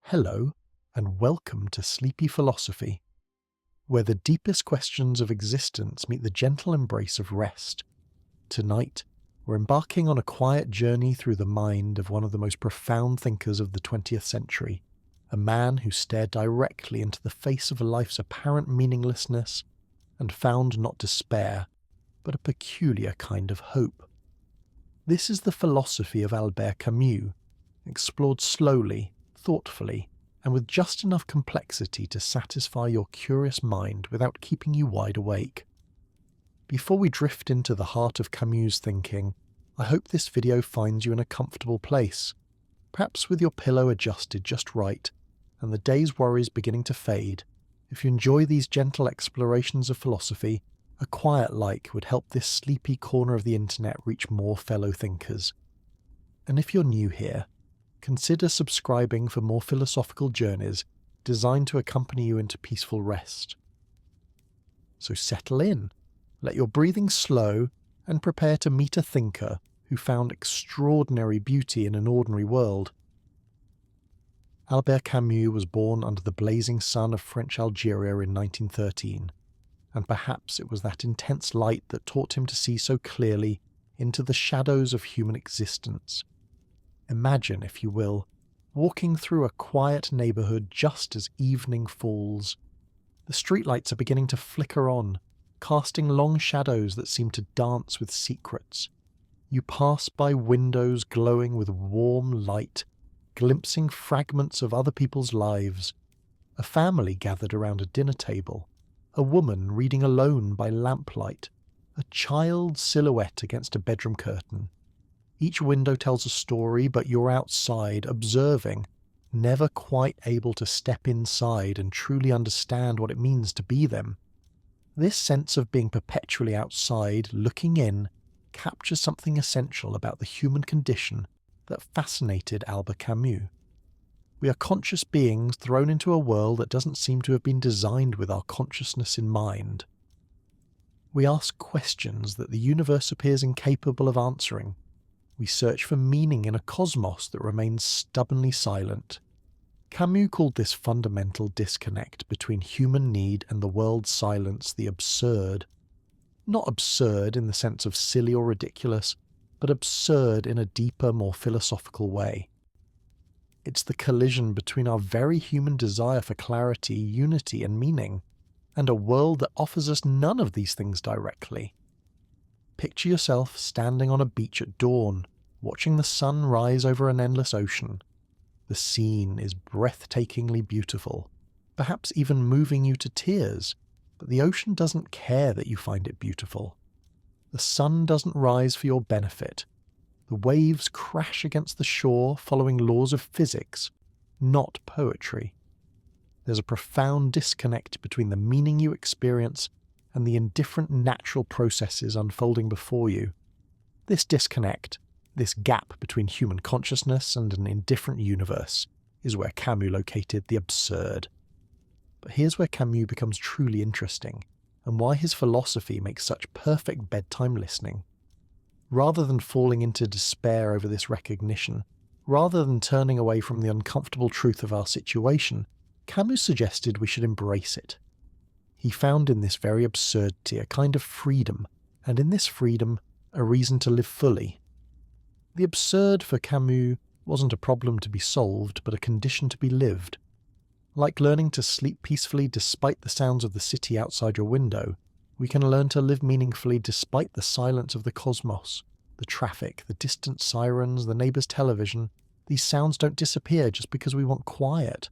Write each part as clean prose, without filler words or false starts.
Hello, and welcome to Sleepy Philosophy, where the deepest questions of existence meet the gentle embrace of rest. Tonight, we're embarking on a quiet journey through the mind of one of the most profound thinkers of the 20th century, a man who stared directly into the face of life's apparent meaninglessness and found not despair, but a peculiar kind of hope. This is the philosophy of Albert Camus, explored slowly, thoughtfully, and with just enough complexity to satisfy your curious mind without keeping you wide awake. Before we drift into the heart of Camus' thinking, I hope this video finds you in a comfortable place, perhaps with your pillow adjusted just right, and the day's worries beginning to fade. If you enjoy these gentle explorations of philosophy, a quiet like would help this sleepy corner of the internet reach more fellow thinkers. And if you're new here, consider subscribing for more philosophical journeys designed to accompany you into peaceful rest. So settle in, let your breathing slow, and prepare to meet a thinker who found extraordinary beauty in an ordinary world. Albert Camus was born under the blazing sun of French Algeria in 1913, and perhaps it was that intense light that taught him to see so clearly into the shadows of human existence. Imagine, if you will, walking through a quiet neighbourhood just as evening falls. The streetlights are beginning to flicker on, casting long shadows that seem to dance with secrets. You pass by windows glowing with warm light, glimpsing fragments of other people's lives. A family gathered around a dinner table, a woman reading alone by lamplight, a child's silhouette against a bedroom curtain. Each window tells a story, but you're outside, observing, never quite able to step inside and truly understand what it means to be them. This sense of being perpetually outside, looking in, captures something essential about the human condition that fascinated Albert Camus. We are conscious beings thrown into a world that doesn't seem to have been designed with our consciousness in mind. We ask questions that the universe appears incapable of answering. We search for meaning in a cosmos that remains stubbornly silent. Camus called this fundamental disconnect between human need and the world's silence the absurd. Not absurd in the sense of silly or ridiculous, but absurd in a deeper, more philosophical way. It's the collision between our very human desire for clarity, unity, and meaning, and a world that offers us none of these things directly. Picture yourself standing on a beach at dawn, watching the sun rise over an endless ocean. The scene is breathtakingly beautiful, perhaps even moving you to tears, but the ocean doesn't care that you find it beautiful. The sun doesn't rise for your benefit. The waves crash against the shore following laws of physics, not poetry. There's a profound disconnect between the meaning you experience and the indifferent natural processes unfolding before you. This disconnect, this gap between human consciousness and an indifferent universe, is where Camus located the absurd. But here's where Camus becomes truly interesting, and why his philosophy makes such perfect bedtime listening. Rather than falling into despair over this recognition, rather than turning away from the uncomfortable truth of our situation, Camus suggested we should embrace it. He found in this very absurdity a kind of freedom, and in this freedom, a reason to live fully. The absurd for Camus wasn't a problem to be solved, but a condition to be lived. Like learning to sleep peacefully despite the sounds of the city outside your window, we can learn to live meaningfully despite the silence of the cosmos, the traffic, the distant sirens, the neighbour's television. These sounds don't disappear just because we want quiet,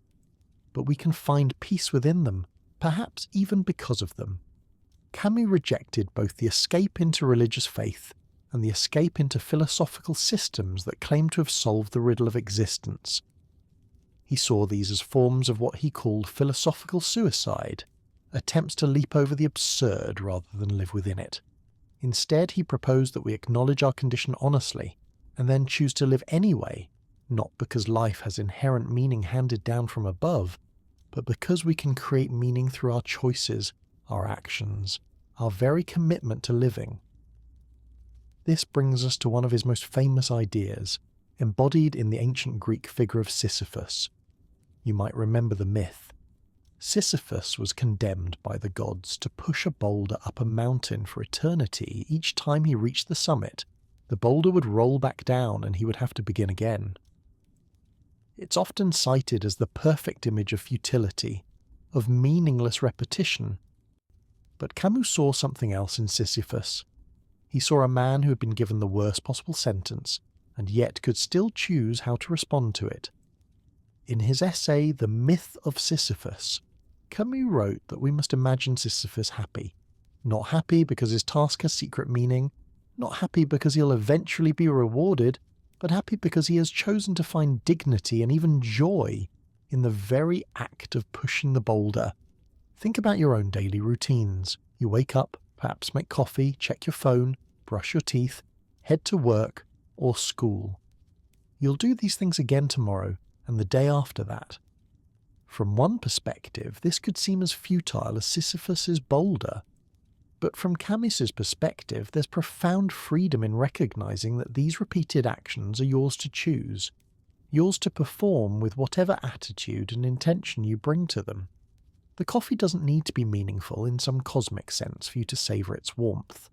but we can find peace within them, perhaps even because of them. Camus rejected both the escape into religious faith and the escape into philosophical systems that claim to have solved the riddle of existence. He saw these as forms of what he called philosophical suicide, attempts to leap over the absurd rather than live within it. Instead, he proposed that we acknowledge our condition honestly, and then choose to live anyway, not because life has inherent meaning handed down from above, but because we can create meaning through our choices, our actions, our very commitment to living. This brings us to one of his most famous ideas, embodied in the ancient Greek figure of Sisyphus. You might remember the myth. Sisyphus was condemned by the gods to push a boulder up a mountain for eternity. Each time he reached the summit, the boulder would roll back down and he would have to begin again. It's often cited as the perfect image of futility, of meaningless repetition. But Camus saw something else in Sisyphus. He saw a man who had been given the worst possible sentence, and yet could still choose how to respond to it. In his essay, The Myth of Sisyphus, Camus wrote that we must imagine Sisyphus happy. Not happy because his task has secret meaning, not happy because he'll eventually be rewarded, but happy because he has chosen to find dignity and even joy in the very act of pushing the boulder. Think about your own daily routines. You wake up, perhaps make coffee, check your phone, brush your teeth, head to work or school. You'll do these things again tomorrow and the day after that. From one perspective, this could seem as futile as Sisyphus's boulder. But from Camus's perspective, there's profound freedom in recognizing that these repeated actions are yours to choose, yours to perform with whatever attitude and intention you bring to them. The coffee doesn't need to be meaningful in some cosmic sense for you to savor its warmth.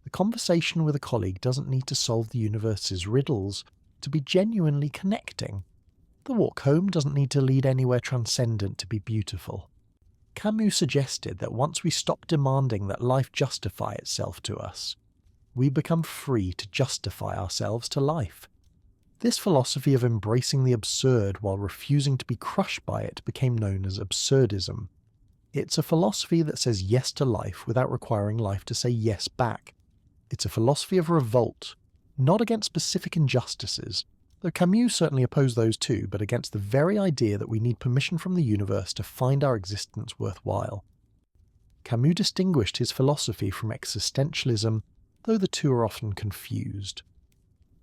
The conversation with a colleague doesn't need to solve the universe's riddles to be genuinely connecting. The walk home doesn't need to lead anywhere transcendent to be beautiful. Camus suggested that once we stop demanding that life justify itself to us, we become free to justify ourselves to life. This philosophy of embracing the absurd while refusing to be crushed by it became known as Absurdism. It's a philosophy that says yes to life without requiring life to say yes back. It's a philosophy of revolt, not against specific injustices, though Camus certainly opposed those too, but against the very idea that we need permission from the universe to find our existence worthwhile. Camus distinguished his philosophy from existentialism, though the two are often confused.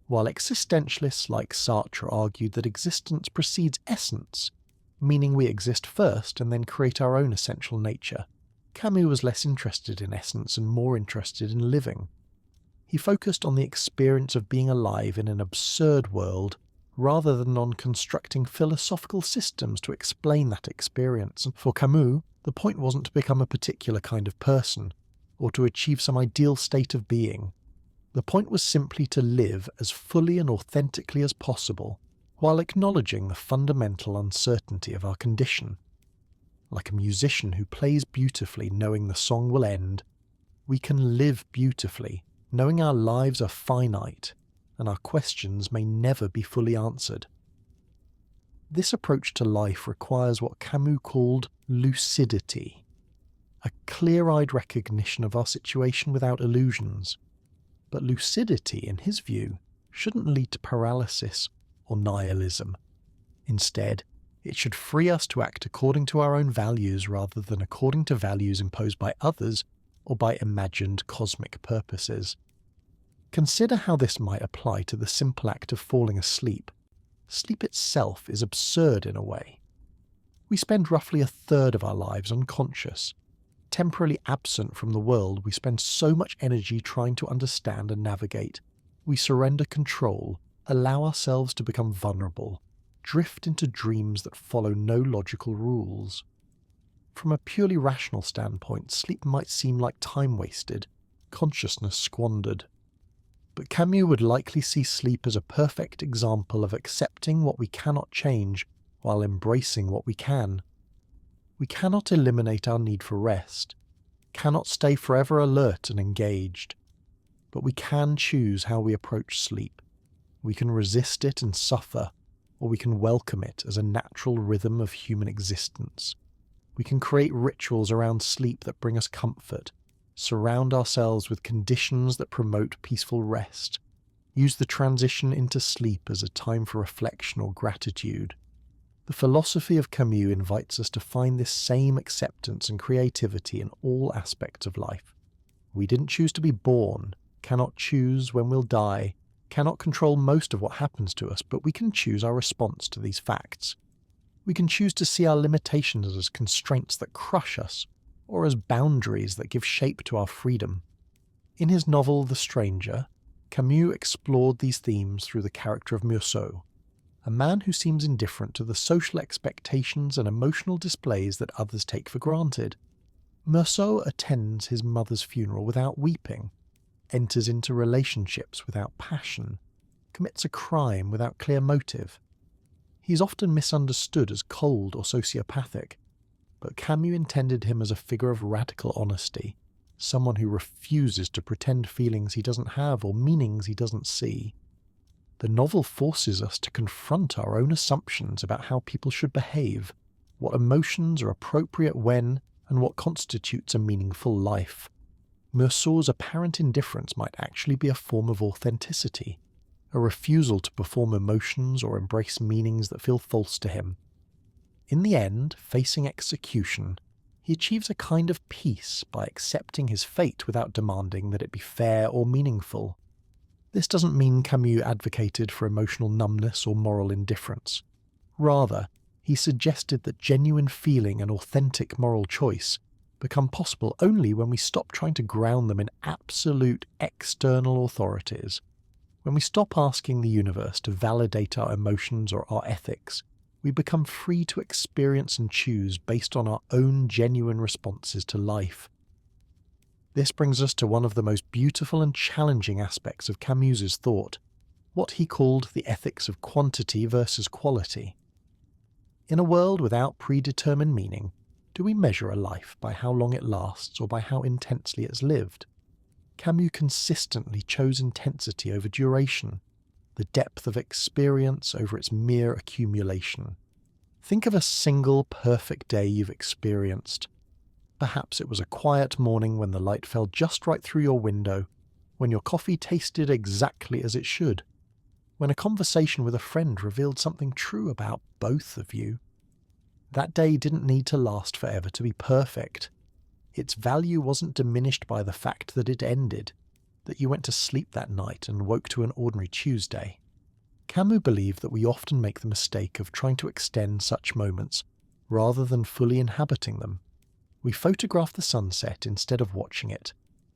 While existentialists like Sartre argued that existence precedes essence, meaning we exist first and then create our own essential nature, Camus was less interested in essence and more interested in living. He focused on the experience of being alive in an absurd world, rather than on constructing philosophical systems to explain that experience. And for Camus, the point wasn't to become a particular kind of person, or to achieve some ideal state of being. The point was simply to live as fully and authentically as possible, while acknowledging the fundamental uncertainty of our condition. Like a musician who plays beautifully knowing the song will end, we can live beautifully, knowing our lives are finite and our questions may never be fully answered. This approach to life requires what Camus called lucidity, a clear-eyed recognition of our situation without illusions. But lucidity, in his view, shouldn't lead to paralysis or nihilism. Instead, it should free us to act according to our own values rather than according to values imposed by others or by imagined cosmic purposes. Consider how this might apply to the simple act of falling asleep. Sleep itself is absurd in a way. We spend roughly a third of our lives unconscious. Temporarily absent from the world, we spend so much energy trying to understand and navigate. We surrender control, allow ourselves to become vulnerable, drift into dreams that follow no logical rules. From a purely rational standpoint, sleep might seem like time wasted, consciousness squandered. But Camus would likely see sleep as a perfect example of accepting what we cannot change while embracing what we can. We cannot eliminate our need for rest, cannot stay forever alert and engaged, but we can choose how we approach sleep. We can resist it and suffer, or we can welcome it as a natural rhythm of human existence. We can create rituals around sleep that bring us comfort, surround ourselves with conditions that promote peaceful rest, use the transition into sleep as a time for reflection or gratitude. The philosophy of Camus invites us to find this same acceptance and creativity in all aspects of life. We didn't choose to be born, cannot choose when we'll die, cannot control most of what happens to us, but we can choose our response to these facts. We can choose to see our limitations as constraints that crush us, or as boundaries that give shape to our freedom. In his novel The Stranger, Camus explored these themes through the character of Meursault. a man who seems indifferent to the social expectations and emotional displays that others take for granted. Meursault attends his mother's funeral without weeping, enters into relationships without passion, commits a crime without clear motive. He is often misunderstood as cold or sociopathic, but Camus intended him as a figure of radical honesty, someone who refuses to pretend feelings he doesn't have or meanings he doesn't see. The novel forces us to confront our own assumptions about how people should behave, what emotions are appropriate when, and what constitutes a meaningful life. Meursault's apparent indifference might actually be a form of authenticity, a refusal to perform emotions or embrace meanings that feel false to him. In the end, facing execution, he achieves a kind of peace by accepting his fate without demanding that it be fair or meaningful. This doesn't mean Camus advocated for emotional numbness or moral indifference. Rather, he suggested that genuine feeling and authentic moral choice become possible only when we stop trying to ground them in absolute external authorities. When we stop asking the universe to validate our emotions or our ethics, we become free to experience and choose based on our own genuine responses to life. This brings us to one of the most beautiful and challenging aspects of Camus's thought, what he called the ethics of quantity versus quality. In a world without predetermined meaning, do we measure a life by how long it lasts or by how intensely it's lived? Camus consistently chose intensity over duration, the depth of experience over its mere accumulation. Think of a single perfect day you've experienced. Perhaps it was a quiet morning when the light fell just right through your window, when your coffee tasted exactly as it should, when a conversation with a friend revealed something true about both of you. That day didn't need to last forever to be perfect. Its value wasn't diminished by the fact that it ended, that you went to sleep that night and woke to an ordinary Tuesday. Camus believed that we often make the mistake of trying to extend such moments rather than fully inhabiting them. We photograph the sunset instead of watching it,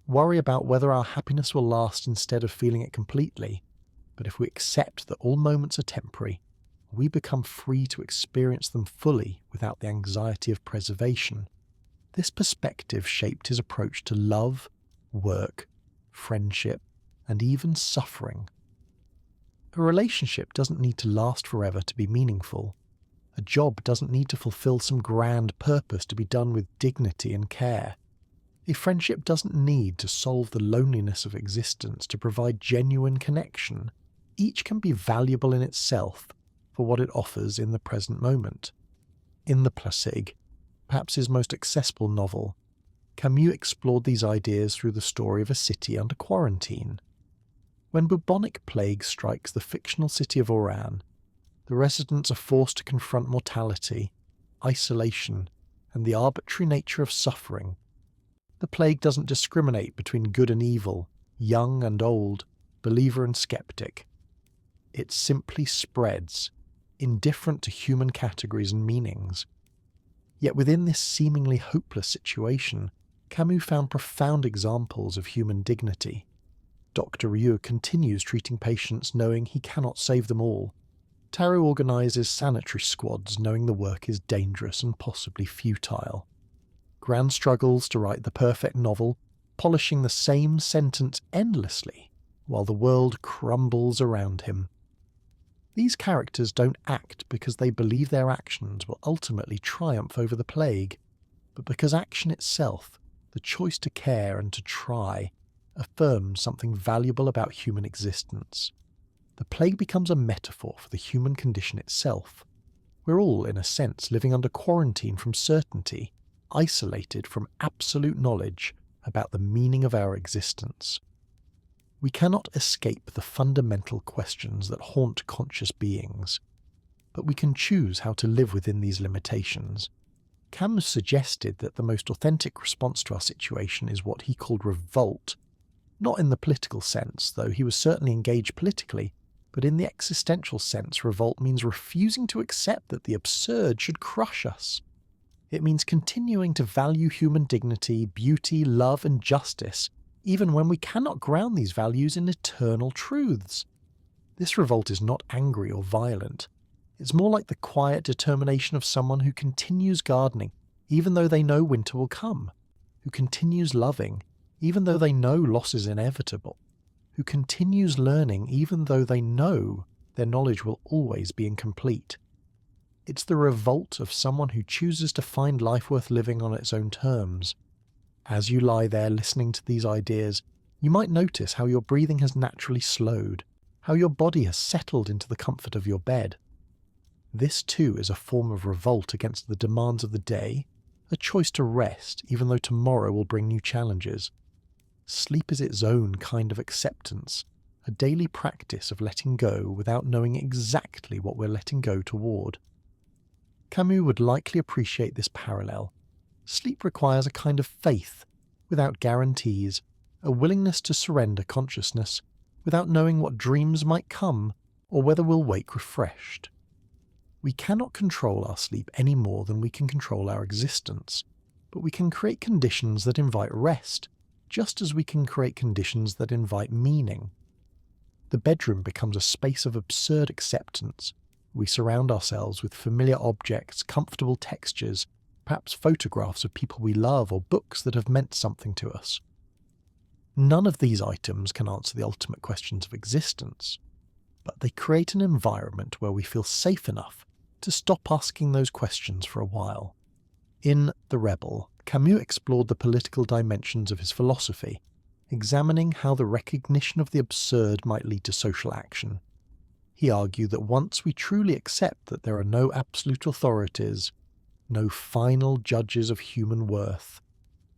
worry about whether our happiness will last instead of feeling it completely. But if we accept that all moments are temporary, we become free to experience them fully without the anxiety of preservation. This perspective shaped his approach to love, work, friendship, and even suffering. A relationship doesn't need to last forever to be meaningful. A job doesn't need to fulfill some grand purpose to be done with dignity and care. A friendship doesn't need to solve the loneliness of existence to provide genuine connection. Each can be valuable in itself for what it offers in the present moment. In The Placide, perhaps his most accessible novel, Camus explored these ideas through the story of a city under quarantine. When bubonic plague strikes the fictional city of Oran, the residents are forced to confront mortality, isolation, and the arbitrary nature of suffering. The plague doesn't discriminate between good and evil, young and old, believer and skeptic. It simply spreads, indifferent to human categories and meanings. Yet within this seemingly hopeless situation, Camus found profound examples of human dignity. Dr. Rieu continues treating patients knowing he cannot save them all. Tarot organises sanitary squads knowing the work is dangerous and possibly futile. Grand struggles to write the perfect novel, polishing the same sentence endlessly while the world crumbles around him. These characters don't act because they believe their actions will ultimately triumph over the plague, but because action itself, the choice to care and to try, affirms something valuable about human existence. The plague becomes a metaphor for the human condition itself. We're all, in a sense, living under quarantine from certainty, isolated from absolute knowledge about the meaning of our existence. We cannot escape the fundamental questions that haunt conscious beings, but we can choose how to live within these limitations. Camus suggested that the most authentic response to our situation is what he called revolt, not in the political sense, though he was certainly engaged politically, but in the existential sense, revolt means refusing to accept that the absurd should crush us. It means continuing to value human dignity, beauty, love, and justice, even when we cannot ground these values in eternal truths. This revolt is not angry or violent, It's more like the quiet determination of someone who continues gardening even though they know winter will come, who continues loving even though they know loss is inevitable, who continues learning even though they know their knowledge will always be incomplete. It's the revolt of someone who chooses to find life worth living on its own terms. As you lie there listening to these ideas, you might notice how your breathing has naturally slowed, how your body has settled into the comfort of your bed. This too is a form of revolt against the demands of the day, a choice to rest even though tomorrow will bring new challenges. Sleep is its own kind of acceptance, a daily practice of letting go without knowing exactly what we're letting go toward. Camus would likely appreciate this parallel. Sleep requires a kind of faith, without guarantees, a willingness to surrender consciousness, without knowing what dreams might come or whether we'll wake refreshed. We cannot control our sleep any more than we can control our existence, but we can create conditions that invite rest, just as we can create conditions that invite meaning. The bedroom becomes a space of absurd acceptance. We surround ourselves with familiar objects, comfortable textures, perhaps photographs of people we love or books that have meant something to us. None of these items can answer the ultimate questions of existence, but they create an environment where we feel safe enough to stop asking those questions for a while. In The Rebel, Camus explored the political dimensions of his philosophy, examining how the recognition of the absurd might lead to social action. He argued that once we truly accept that there are no absolute authorities, no final judges of human worth,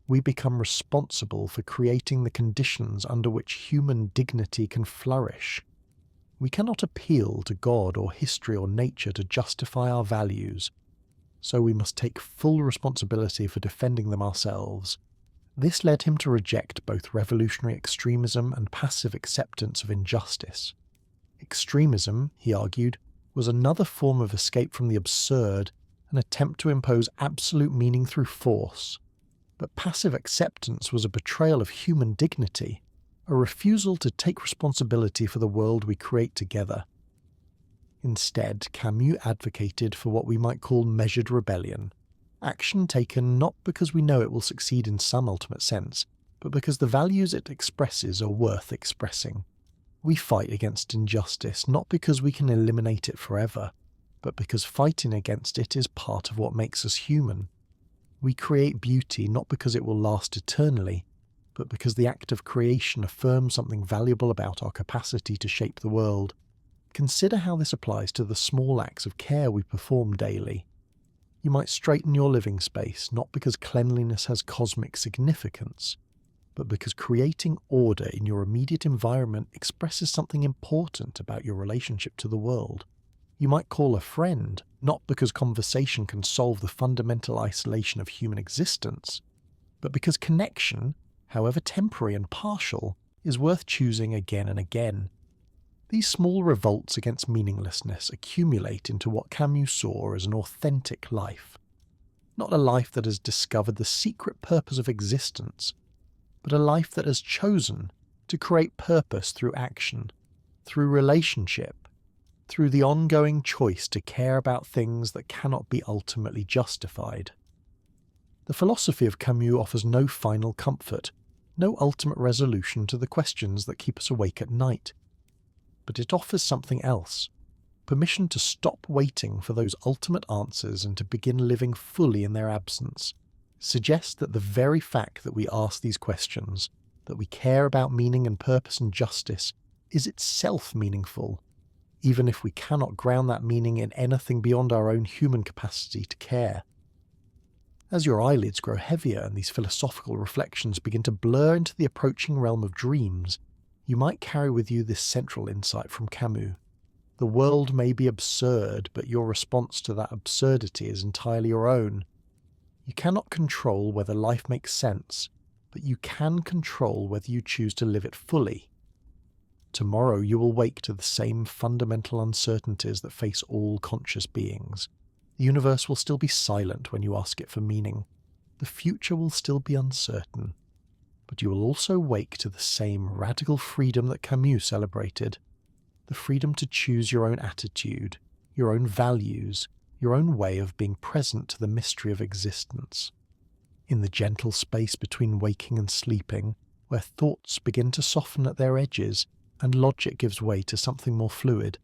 we become responsible for creating the conditions under which human dignity can flourish. We cannot appeal to God or history or nature to justify our values, so we must take full responsibility for defending them ourselves. This led him to reject both revolutionary extremism and passive acceptance of injustice. Extremism, he argued, was another form of escape from the absurd, an attempt to impose absolute meaning through force. But passive acceptance was a betrayal of human dignity, a refusal to take responsibility for the world we create together. Instead, Camus advocated for what we might call measured rebellion, action taken not because we know it will succeed in some ultimate sense, but because the values it expresses are worth expressing. We fight against injustice not because we can eliminate it forever, but because fighting against it is part of what makes us human. We create beauty not because it will last eternally, but because the act of creation affirms something valuable about our capacity to shape the world. Consider how this applies to the small acts of care we perform daily. You might straighten your living space not because cleanliness has cosmic significance, but because creating order in your immediate environment expresses something important about your relationship to the world. You might call a friend, not because conversation can solve the fundamental isolation of human existence, but because connection, however temporary and partial, is worth choosing again and again. These small revolts against meaninglessness accumulate into what Camus saw as an authentic life. Not a life that has discovered the secret purpose of existence, but a life that has chosen to create purpose through action, through relationship, through the ongoing choice to care about things that cannot be ultimately justified. The philosophy of Camus offers no final comfort, no ultimate resolution to the questions that keep us awake at night. But it offers something else, permission to stop waiting for those ultimate answers and to begin living fully in their absence. Suggests that the very fact that we ask these questions, that we care about meaning and purpose and justice, is itself meaningful, even if we cannot ground that meaning in anything beyond our own human capacity to care. As your eyelids grow heavier and these philosophical reflections begin to blur into the approaching realm of dreams, you might carry with you this central insight from Camus. The world may be absurd, but your response to that absurdity is entirely your own. You cannot control whether life makes sense, but you can control whether you choose to live it fully. Tomorrow you will wake to the same fundamental uncertainties that face all conscious beings. The universe will still be silent when you ask it for meaning. The future will still be uncertain. But you will also wake to the same radical freedom that Camus celebrated. The freedom to choose your own attitude, your own values, your own way of being present to the mystery of existence. In the gentle space between waking and sleeping, where thoughts begin to soften at their edges and logic gives way to something more fluid,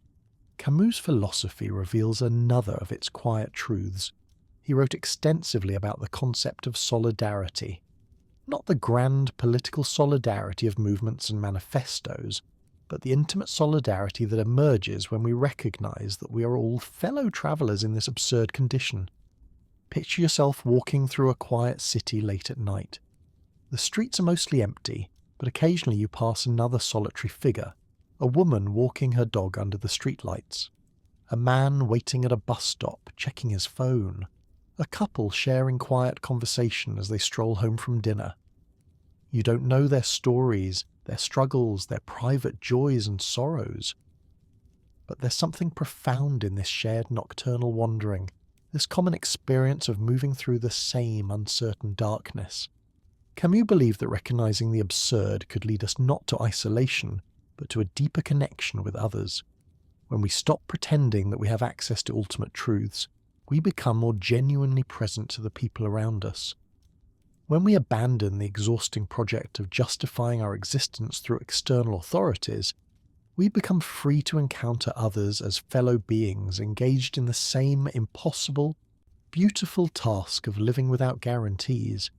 Camus' philosophy reveals another of its quiet truths. He wrote extensively about the concept of solidarity. Not the grand political solidarity of movements and manifestos, but the intimate solidarity that emerges when we recognise that we are all fellow travellers in this absurd condition. Picture yourself walking through a quiet city late at night. The streets are mostly empty, but occasionally you pass another solitary figure, a woman walking her dog under the streetlights, a man waiting at a bus stop checking his phone, a couple sharing quiet conversation as they stroll home from dinner. You don't know their stories, their struggles, their private joys and sorrows. But there's something profound in this shared nocturnal wandering, this common experience of moving through the same uncertain darkness. Camus believed that recognizing the absurd could lead us not to isolation, but to a deeper connection with others. When we stop pretending that we have access to ultimate truths, we become more genuinely present to the people around us. When we abandon the exhausting project of justifying our existence through external authorities, we become free to encounter others as fellow beings engaged in the same impossible, beautiful task of living without guarantees.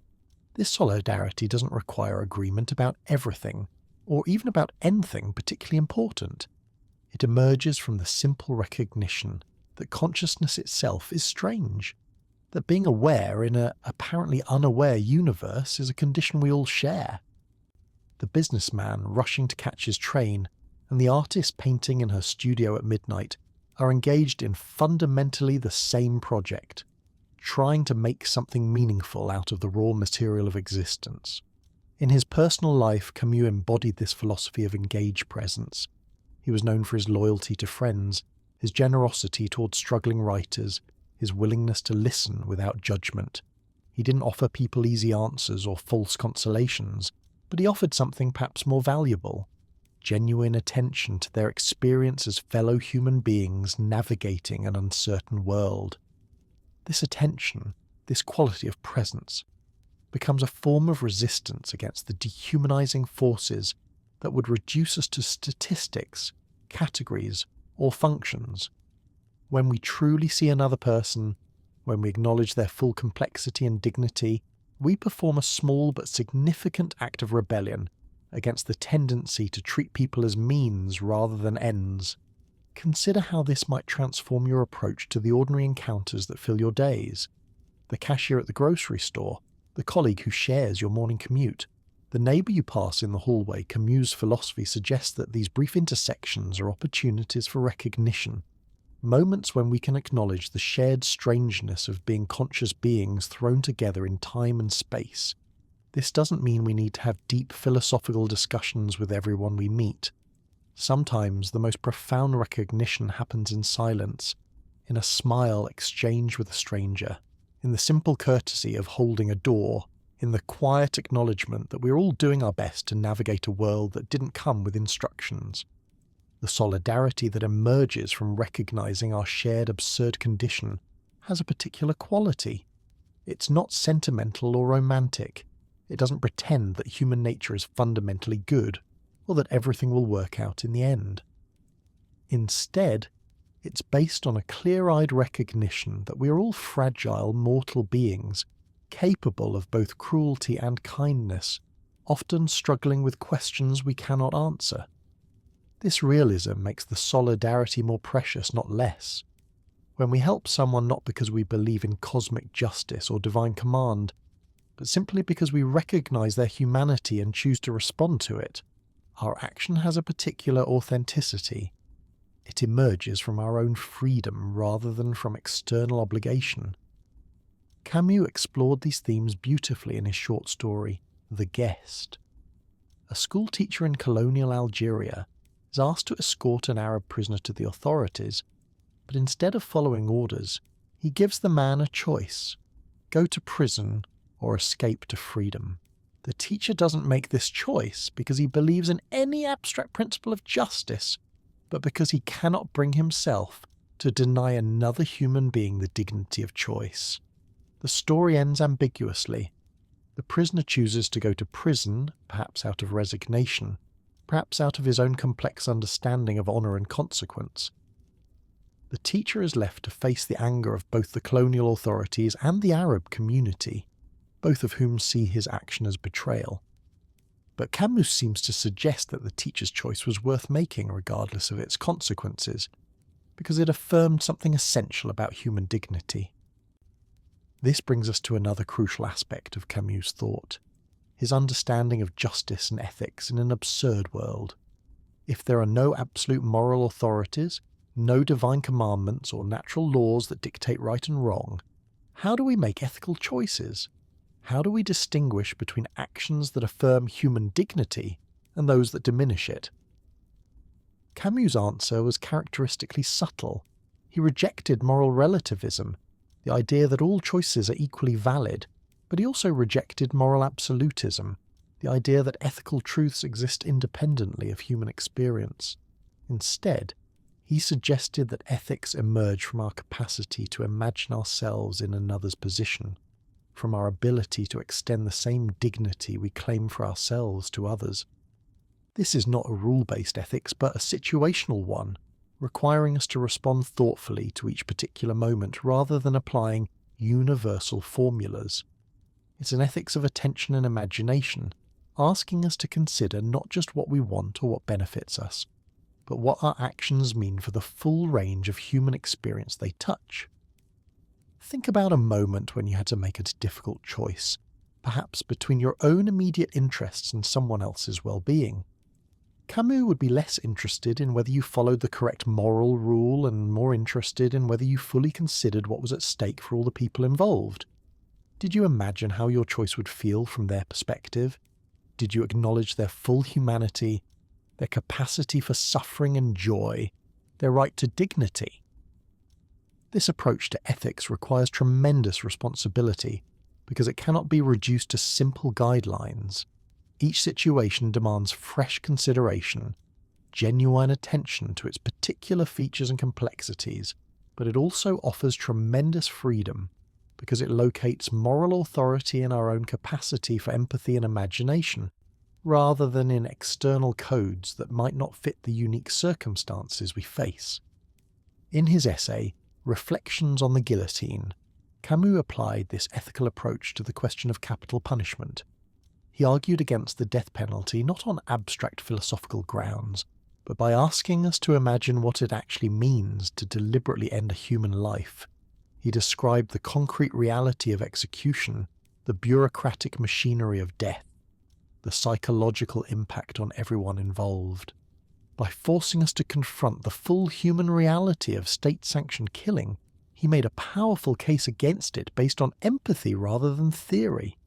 This solidarity doesn't require agreement about everything, or even about anything particularly important. It emerges from the simple recognition that consciousness itself is strange, that being aware in an apparently unaware universe is a condition we all share. The businessman rushing to catch his train and the artist painting in her studio at midnight are engaged in fundamentally the same project, trying to make something meaningful out of the raw material of existence. In his personal life, Camus embodied this philosophy of engaged presence. He was known for his loyalty to friends, his generosity towards struggling writers, his willingness to listen without judgment. He didn't offer people easy answers or false consolations, but he offered something perhaps more valuable: genuine attention to their experience as fellow human beings navigating an uncertain world. This attention, this quality of presence, becomes a form of resistance against the dehumanizing forces that would reduce us to statistics, categories, or functions. When we truly see another person, when we acknowledge their full complexity and dignity, we perform a small but significant act of rebellion against the tendency to treat people as means rather than ends. Consider how this might transform your approach to the ordinary encounters that fill your days. The cashier at the grocery store, the colleague who shares your morning commute, the neighbour you pass in the hallway. Camus' philosophy suggests that these brief intersections are opportunities for recognition, moments when we can acknowledge the shared strangeness of being conscious beings thrown together in time and space. This doesn't mean we need to have deep philosophical discussions with everyone we meet. Sometimes the most profound recognition happens in silence, in a smile exchanged with a stranger, in the simple courtesy of holding a door, in the quiet acknowledgement that we're all doing our best to navigate a world that didn't come with instructions. The solidarity that emerges from recognizing our shared absurd condition has a particular quality. It's not sentimental or romantic. It doesn't pretend that human nature is fundamentally good, or that everything will work out in the end. Instead, it's based on a clear-eyed recognition that we are all fragile mortal beings, capable of both cruelty and kindness, often struggling with questions we cannot answer. This realism makes the solidarity more precious, not less. When we help someone not because we believe in cosmic justice or divine command, but simply because we recognize their humanity and choose to respond to it, our action has a particular authenticity. It emerges from our own freedom rather than from external obligation. Camus explored these themes beautifully in his short story, The Guest. A schoolteacher in colonial Algeria is asked to escort an Arab prisoner to the authorities, but instead of following orders, he gives the man a choice: go to prison or escape to freedom. The teacher doesn't make this choice because he believes in any abstract principle of justice, but because he cannot bring himself to deny another human being the dignity of choice. The story ends ambiguously. The prisoner chooses to go to prison, perhaps out of resignation, perhaps out of his own complex understanding of honour and consequence. The teacher is left to face the anger of both the colonial authorities and the Arab community, both of whom see his action as betrayal. But Camus seems to suggest that the teacher's choice was worth making regardless of its consequences, because it affirmed something essential about human dignity. This brings us to another crucial aspect of Camus' thought, his understanding of justice and ethics in an absurd world. If there are no absolute moral authorities, no divine commandments or natural laws that dictate right and wrong, how do we make ethical choices? How do we distinguish between actions that affirm human dignity and those that diminish it? Camus' answer was characteristically subtle. He rejected moral relativism, the idea that all choices are equally valid, but he also rejected moral absolutism, the idea that ethical truths exist independently of human experience. Instead, he suggested that ethics emerge from our capacity to imagine ourselves in another's position, from our ability to extend the same dignity we claim for ourselves to others. This is not a rule-based ethics, but a situational one, requiring us to respond thoughtfully to each particular moment rather than applying universal formulas. It's an ethics of attention and imagination, asking us to consider not just what we want or what benefits us, but what our actions mean for the full range of human experience they touch. Think about a moment when you had to make a difficult choice, perhaps between your own immediate interests and someone else's well-being. Camus would be less interested in whether you followed the correct moral rule and more interested in whether you fully considered what was at stake for all the people involved. Did you imagine how your choice would feel from their perspective? Did you acknowledge their full humanity, their capacity for suffering and joy, their right to dignity? This approach to ethics requires tremendous responsibility because it cannot be reduced to simple guidelines. Each situation demands fresh consideration, genuine attention to its particular features and complexities, but it also offers tremendous freedom because it locates moral authority in our own capacity for empathy and imagination, rather than in external codes that might not fit the unique circumstances we face. In his essay, Reflections on the Guillotine, Camus applied this ethical approach to the question of capital punishment. He argued against the death penalty not on abstract philosophical grounds, but by asking us to imagine what it actually means to deliberately end a human life. He described the concrete reality of execution, the bureaucratic machinery of death, the psychological impact on everyone involved. By forcing us to confront the full human reality of state-sanctioned killing, he made a powerful case against it based on empathy rather than theory.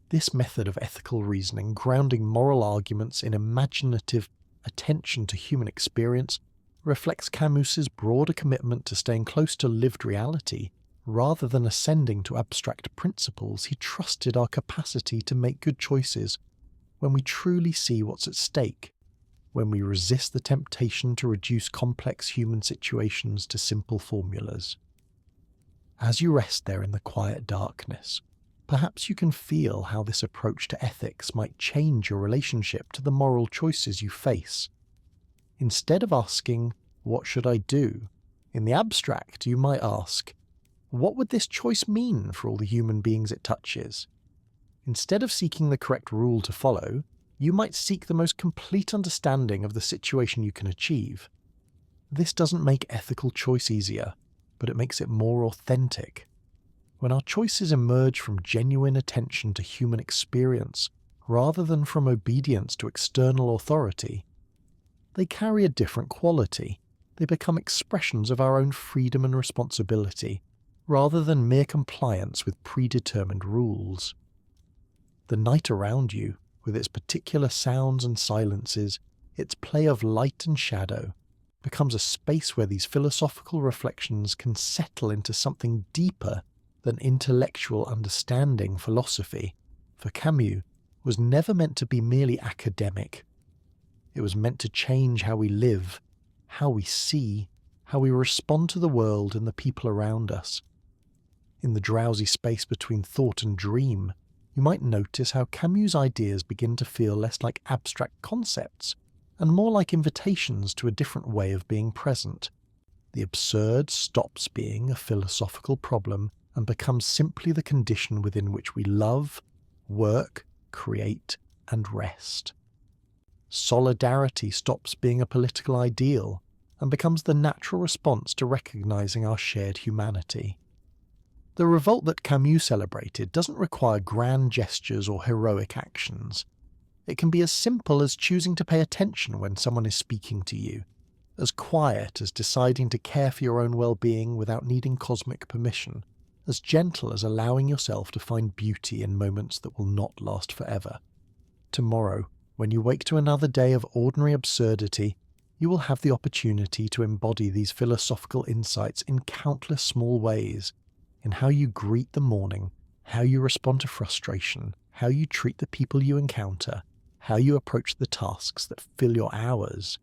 This method of ethical reasoning, grounding moral arguments in imaginative attention to human experience, reflects Camus's broader commitment to staying close to lived reality. Rather than ascending to abstract principles, he trusted our capacity to make good choices when we truly see what's at stake, when we resist the temptation to reduce complex human situations to simple formulas. As you rest there in the quiet darkness, perhaps you can feel how this approach to ethics might change your relationship to the moral choices you face. Instead of asking, "What should I do?" in the abstract, you might ask, "What would this choice mean for all the human beings it touches?" Instead of seeking the correct rule to follow, you might seek the most complete understanding of the situation you can achieve. This doesn't make ethical choice easier, but it makes it more authentic. When our choices emerge from genuine attention to human experience, rather than from obedience to external authority, they carry a different quality. They become expressions of our own freedom and responsibility, rather than mere compliance with predetermined rules. The night around you, with its particular sounds and silences, its play of light and shadow, becomes a space where these philosophical reflections can settle into something deeper than intellectual understanding. Philosophy, for Camus, was never meant to be merely academic. It was meant to change how we live, how we see, how we respond to the world and the people around us. In the drowsy space between thought and dream, you might notice how Camus' ideas begin to feel less like abstract concepts and more like invitations to a different way of being present. The absurd stops being a philosophical problem and becomes simply the condition within which we love, work, create, and rest. Solidarity stops being a political ideal and becomes the natural response to recognizing our shared humanity. The revolt that Camus celebrated doesn't require grand gestures or heroic actions. It can be as simple as choosing to pay attention when someone is speaking to you, as quiet as deciding to care for your own well-being without needing cosmic permission, as gentle as allowing yourself to find beauty in moments that will not last forever. Tomorrow, when you wake to another day of ordinary absurdity, you will have the opportunity to embody these philosophical insights in countless small ways, in how you greet the morning, how you respond to frustration, how you treat the people you encounter, how you approach the tasks that fill your hours.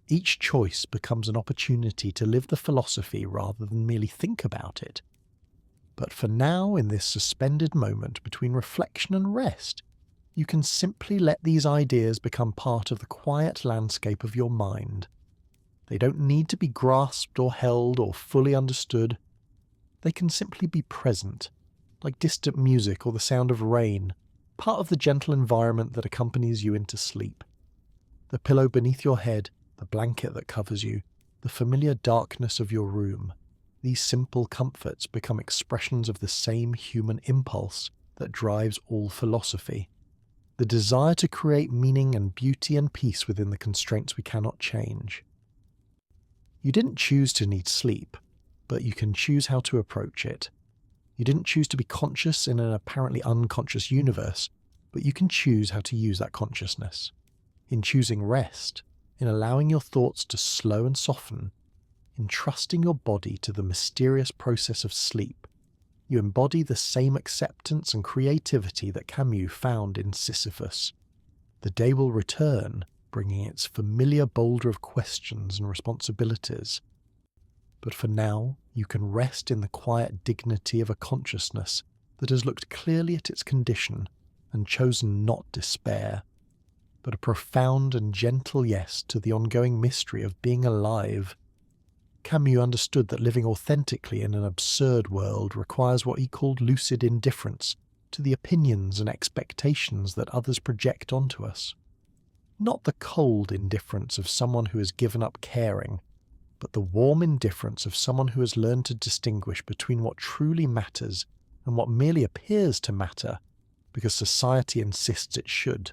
Each choice becomes an opportunity to live the philosophy rather than merely think about it. But for now, in this suspended moment between reflection and rest, you can simply let these ideas become part of the quiet landscape of your mind. They don't need to be grasped or held or fully understood. They can simply be present, like distant music or the sound of rain, part of the gentle environment that accompanies you into sleep. The pillow beneath your head, the blanket that covers you, the familiar darkness of your room. These simple comforts become expressions of the same human impulse that drives all philosophy. The desire to create meaning and beauty and peace within the constraints we cannot change. You didn't choose to need sleep, but you can choose how to approach it. You didn't choose to be conscious in an apparently unconscious universe, but you can choose how to use that consciousness. In choosing rest, in allowing your thoughts to slow and soften, in trusting your body to the mysterious process of sleep, you embody the same acceptance and creativity that Camus found in Sisyphus. The day will return, bringing its familiar boulder of questions and responsibilities. But for now, you can rest in the quiet dignity of a consciousness that has looked clearly at its condition and chosen not despair, but a profound and gentle yes to the ongoing mystery of being alive. Camus understood that living authentically in an absurd world requires what he called lucid indifference to the opinions and expectations that others project onto us. Not the cold indifference of someone who has given up caring, but the warm indifference of someone who has learned to distinguish between what truly matters and what merely appears to matter because society insists it should.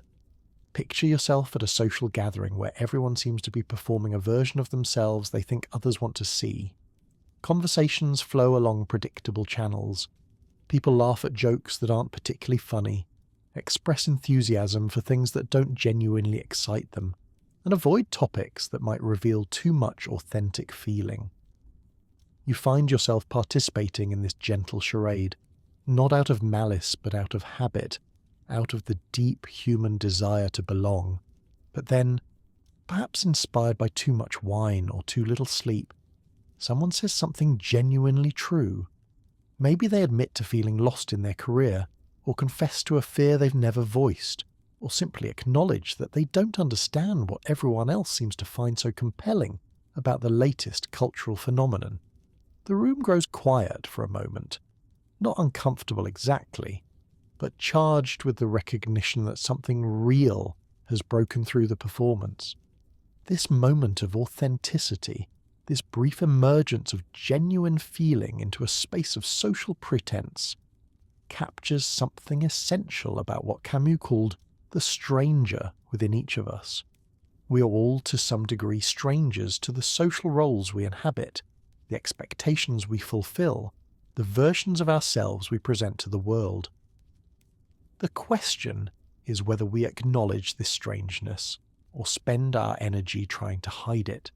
Picture yourself at a social gathering where everyone seems to be performing a version of themselves they think others want to see. Conversations flow along predictable channels. People laugh at jokes that aren't particularly funny, express enthusiasm for things that don't genuinely excite them, and avoid topics that might reveal too much authentic feeling. You find yourself participating in this gentle charade, not out of malice but out of habit, out of the deep human desire to belong. But then, perhaps inspired by too much wine or too little sleep, someone says something genuinely true. Maybe they admit to feeling lost in their career, or confess to a fear they've never voiced, or simply acknowledge that they don't understand what everyone else seems to find so compelling about the latest cultural phenomenon. The room grows quiet for a moment, not uncomfortable exactly, but charged with the recognition that something real has broken through the performance. This moment of authenticity, this brief emergence of genuine feeling into a space of social pretense, captures something essential about what Camus called the stranger within each of us. We are all to some degree strangers to the social roles we inhabit, the expectations we fulfill, the versions of ourselves we present to the world. The question is whether we acknowledge this strangeness or spend our energy trying to hide it.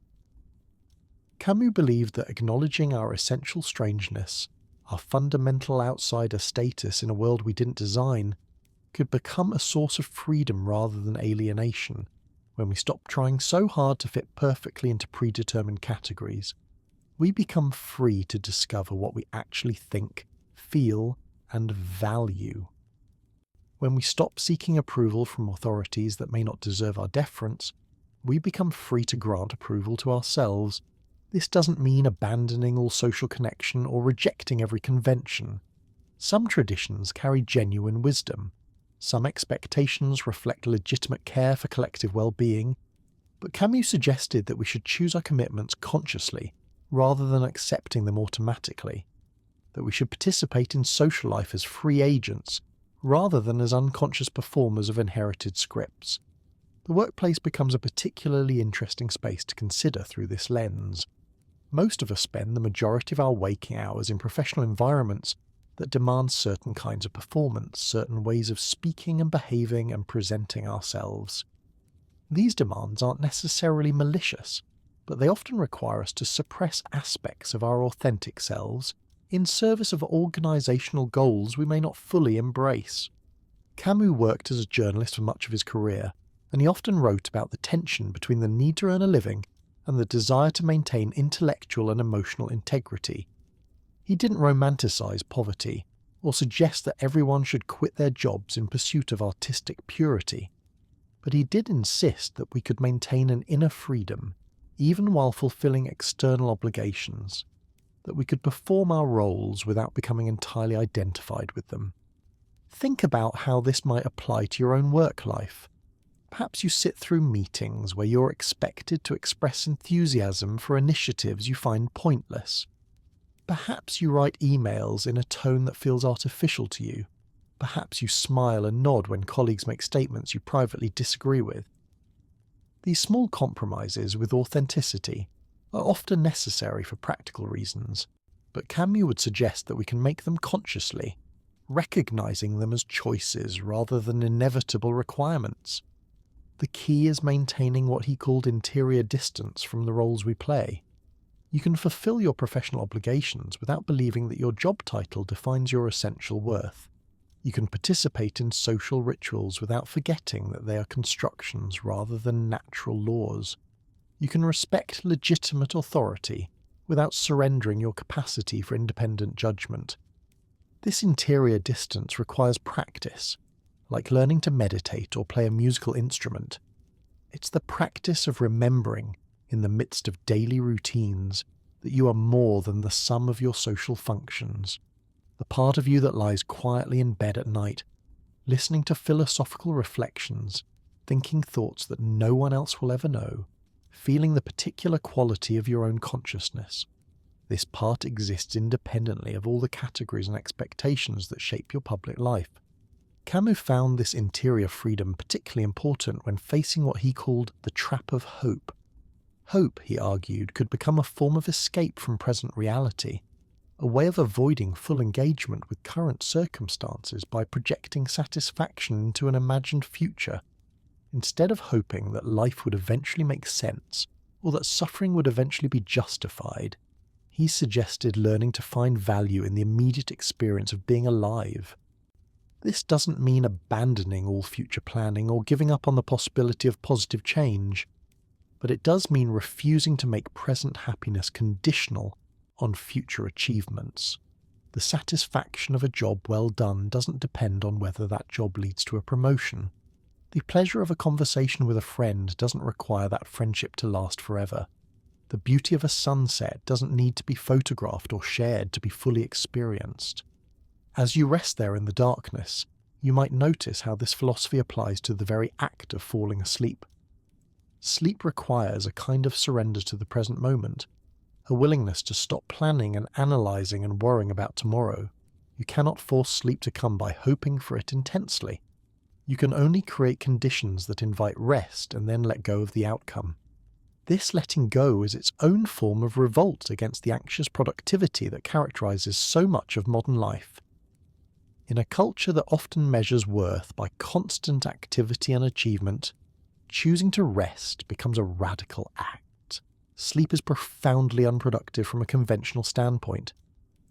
Camus believed that acknowledging our essential strangeness, our fundamental outsider status in a world we didn't design, could become a source of freedom rather than alienation. When we stop trying so hard to fit perfectly into predetermined categories, we become free to discover what we actually think, feel, and value. When we stop seeking approval from authorities that may not deserve our deference, we become free to grant approval to ourselves. This doesn't mean abandoning all social connection or rejecting every convention. Some traditions carry genuine wisdom. Some expectations reflect legitimate care for collective well-being, but Camus suggested that we should choose our commitments consciously rather than accepting them automatically, that we should participate in social life as free agents rather than as unconscious performers of inherited scripts. The workplace becomes a particularly interesting space to consider through this lens. Most of us spend the majority of our waking hours in professional environments that demand certain kinds of performance, certain ways of speaking and behaving and presenting ourselves. These demands aren't necessarily malicious, but they often require us to suppress aspects of our authentic selves in service of organisational goals we may not fully embrace. Camus worked as a journalist for much of his career, and he often wrote about the tension between the need to earn a living and the desire to maintain intellectual and emotional integrity. He didn't romanticise poverty, or suggest that everyone should quit their jobs in pursuit of artistic purity, but he did insist that we could maintain an inner freedom, even while fulfilling external obligations, that we could perform our roles without becoming entirely identified with them. Think about how this might apply to your own work life. Perhaps you sit through meetings where you're expected to express enthusiasm for initiatives you find pointless. Perhaps you write emails in a tone that feels artificial to you. Perhaps you smile and nod when colleagues make statements you privately disagree with. These small compromises with authenticity are often necessary for practical reasons, but Camus would suggest that we can make them consciously, recognizing them as choices rather than inevitable requirements. The key is maintaining what he called interior distance from the roles we play. You can fulfill your professional obligations without believing that your job title defines your essential worth. You can participate in social rituals without forgetting that they are constructions rather than natural laws. You can respect legitimate authority without surrendering your capacity for independent judgment. This interior distance requires practice, like learning to meditate or play a musical instrument. It's the practice of remembering, in the midst of daily routines, that you are more than the sum of your social functions. The part of you that lies quietly in bed at night, listening to philosophical reflections, thinking thoughts that no one else will ever know, feeling the particular quality of your own consciousness. This part exists independently of all the categories and expectations that shape your public life. Camus found this interior freedom particularly important when facing what he called the trap of hope. Hope, he argued, could become a form of escape from present reality, a way of avoiding full engagement with current circumstances by projecting satisfaction into an imagined future. Instead of hoping that life would eventually make sense, or that suffering would eventually be justified, he suggested learning to find value in the immediate experience of being alive. This doesn't mean abandoning all future planning or giving up on the possibility of positive change, but it does mean refusing to make present happiness conditional on future achievements. The satisfaction of a job well done doesn't depend on whether that job leads to a promotion. The pleasure of a conversation with a friend doesn't require that friendship to last forever. The beauty of a sunset doesn't need to be photographed or shared to be fully experienced. As you rest there in the darkness, you might notice how this philosophy applies to the very act of falling asleep. Sleep requires a kind of surrender to the present moment, a willingness to stop planning and analysing and worrying about tomorrow. You cannot force sleep to come by hoping for it intensely. You can only create conditions that invite rest and then let go of the outcome. This letting go is its own form of revolt against the anxious productivity that characterises so much of modern life. In a culture that often measures worth by constant activity and achievement, choosing to rest becomes a radical act. Sleep is profoundly unproductive from a conventional standpoint.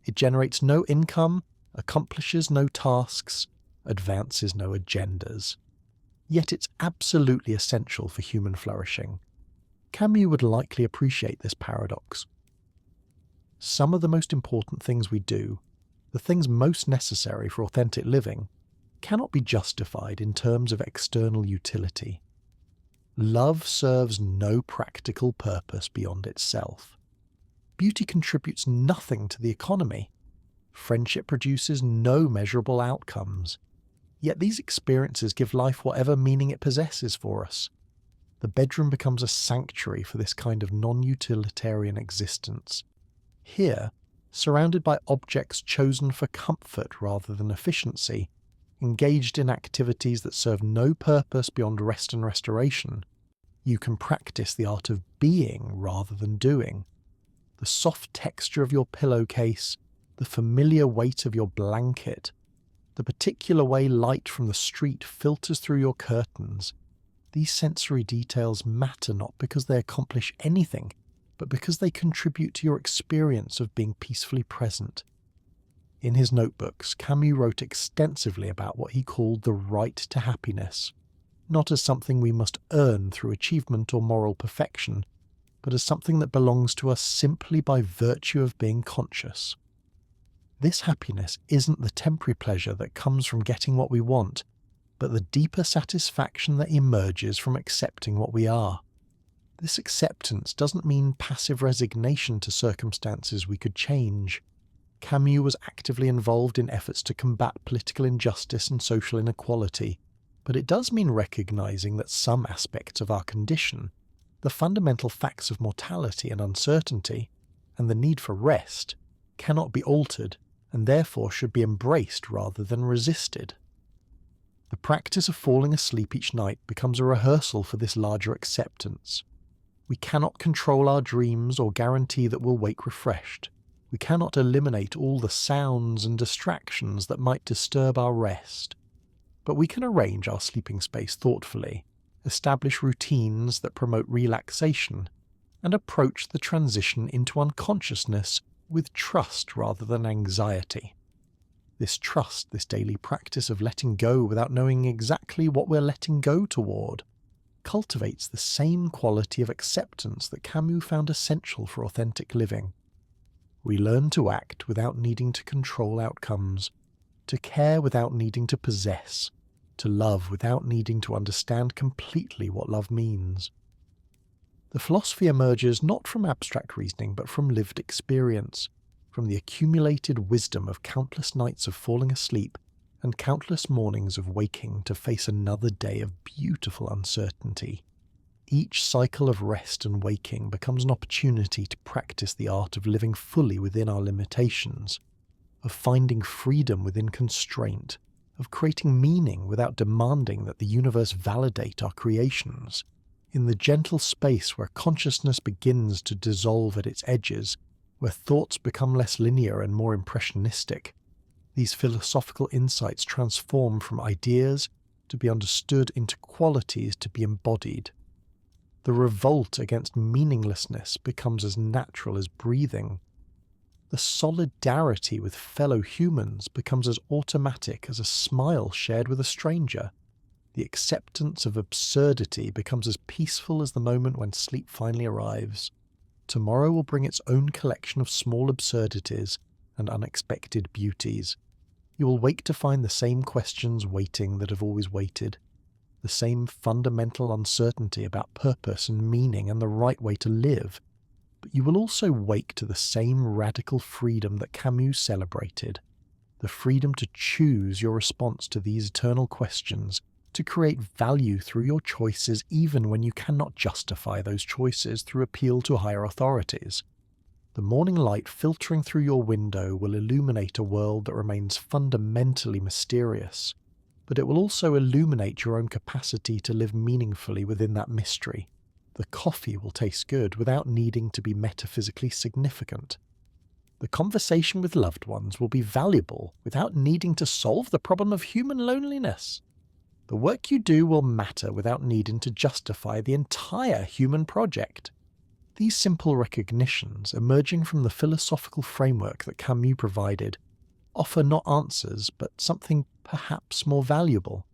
It generates no income, accomplishes no tasks, advances no agendas. Yet it's absolutely essential for human flourishing. Camus would likely appreciate this paradox. Some of the most important things we do, the things most necessary for authentic living, cannot be justified in terms of external utility. Love serves no practical purpose beyond itself. Beauty contributes nothing to the economy. Friendship produces no measurable outcomes. Yet these experiences give life whatever meaning it possesses for us. The bedroom becomes a sanctuary for this kind of non-utilitarian existence. Here, surrounded by objects chosen for comfort rather than efficiency, engaged in activities that serve no purpose beyond rest and restoration, you can practice the art of being rather than doing. The soft texture of your pillowcase, the familiar weight of your blanket, the particular way light from the street filters through your curtains, these sensory details matter not because they accomplish anything, but because they contribute to your experience of being peacefully present. In his notebooks, Camus wrote extensively about what he called the right to happiness, not as something we must earn through achievement or moral perfection, but as something that belongs to us simply by virtue of being conscious. This happiness isn't the temporary pleasure that comes from getting what we want, but the deeper satisfaction that emerges from accepting what we are. This acceptance doesn't mean passive resignation to circumstances we could change. Camus was actively involved in efforts to combat political injustice and social inequality, but it does mean recognizing that some aspects of our condition, the fundamental facts of mortality and uncertainty, and the need for rest, cannot be altered and therefore should be embraced rather than resisted. The practice of falling asleep each night becomes a rehearsal for this larger acceptance. We cannot control our dreams or guarantee that we'll wake refreshed. We cannot eliminate all the sounds and distractions that might disturb our rest. But we can arrange our sleeping space thoughtfully, establish routines that promote relaxation, and approach the transition into unconsciousness with trust rather than anxiety. This trust, this daily practice of letting go without knowing exactly what we're letting go toward, cultivates the same quality of acceptance that Camus found essential for authentic living. We learn to act without needing to control outcomes, to care without needing to possess, to love without needing to understand completely what love means. The philosophy emerges not from abstract reasoning but from lived experience, from the accumulated wisdom of countless nights of falling asleep and countless mornings of waking to face another day of beautiful uncertainty. Each cycle of rest and waking becomes an opportunity to practice the art of living fully within our limitations, of finding freedom within constraint, of creating meaning without demanding that the universe validate our creations. In the gentle space where consciousness begins to dissolve at its edges, where thoughts become less linear and more impressionistic, these philosophical insights transform from ideas to be understood into qualities to be embodied. The revolt against meaninglessness becomes as natural as breathing. The solidarity with fellow humans becomes as automatic as a smile shared with a stranger. The acceptance of absurdity becomes as peaceful as the moment when sleep finally arrives. Tomorrow will bring its own collection of small absurdities and unexpected beauties. You will wake to find the same questions waiting that have always waited, the same fundamental uncertainty about purpose and meaning and the right way to live. But you will also wake to the same radical freedom that Camus celebrated, the freedom to choose your response to these eternal questions, to create value through your choices even when you cannot justify those choices through appeal to higher authorities. The morning light filtering through your window will illuminate a world that remains fundamentally mysterious, but it will also illuminate your own capacity to live meaningfully within that mystery. The coffee will taste good without needing to be metaphysically significant. The conversation with loved ones will be valuable without needing to solve the problem of human loneliness. The work you do will matter without needing to justify the entire human project. These simple recognitions, emerging from the philosophical framework that Camus provided, offer not answers, but something perhaps more valuable.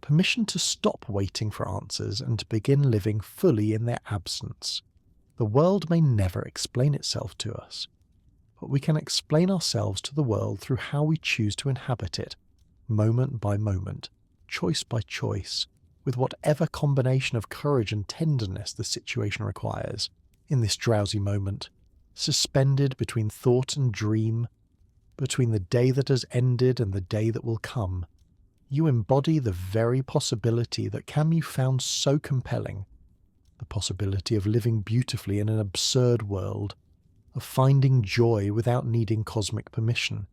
permission to stop waiting for answers and to begin living fully in their absence. The world may never explain itself to us, but we can explain ourselves to the world through how we choose to inhabit it, moment by moment, choice by choice, with whatever combination of courage and tenderness the situation requires, in this drowsy moment, suspended between thought and dream, between the day that has ended and the day that will come. You embody the very possibility that Camus found so compelling, the possibility of living beautifully in an absurd world, of finding joy without needing cosmic permission,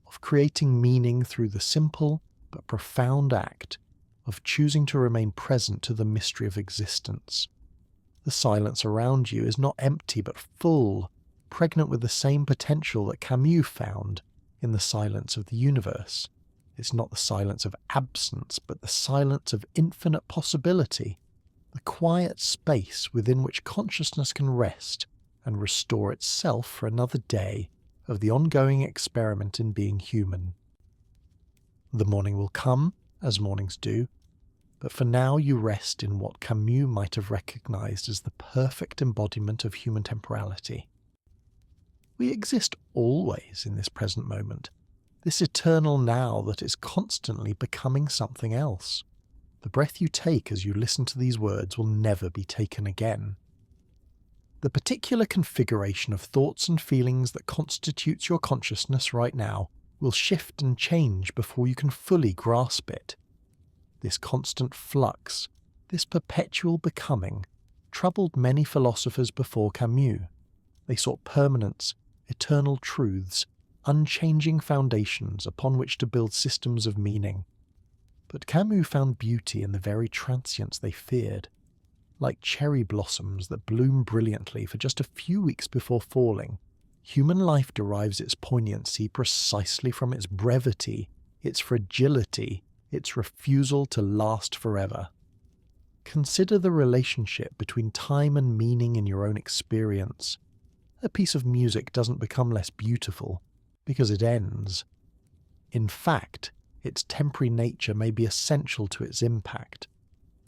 of creating meaning through the simple but profound act of choosing to remain present to the mystery of existence. The silence around you is not empty but full, pregnant with the same potential that Camus found in the silence of the universe. It's not the silence of absence, but the silence of infinite possibility, the quiet space within which consciousness can rest and restore itself for another day of the ongoing experiment in being human. The morning will come, as mornings do, but for now you rest in what Camus might have recognized as the perfect embodiment of human temporality. We exist always in this present moment, this eternal now that is constantly becoming something else. The breath you take as you listen to these words will never be taken again. The particular configuration of thoughts and feelings that constitutes your consciousness right now will shift and change before you can fully grasp it. This constant flux, this perpetual becoming, troubled many philosophers before Camus. They sought permanence, eternal truths, unchanging foundations upon which to build systems of meaning. But Camus found beauty in the very transience they feared. Like cherry blossoms that bloom brilliantly for just a few weeks before falling, human life derives its poignancy precisely from its brevity, its fragility, its refusal to last forever. Consider the relationship between time and meaning in your own experience. A piece of music doesn't become less beautiful because it ends. In fact, its temporary nature may be essential to its impact.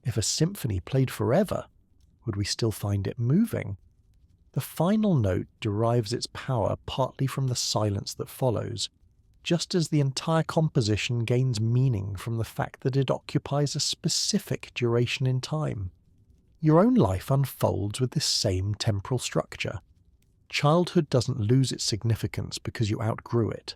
If a symphony played forever, would we still find it moving? The final note derives its power partly from the silence that follows, just as the entire composition gains meaning from the fact that it occupies a specific duration in time. Your own life unfolds with this same temporal structure. Childhood doesn't lose its significance because you outgrew it.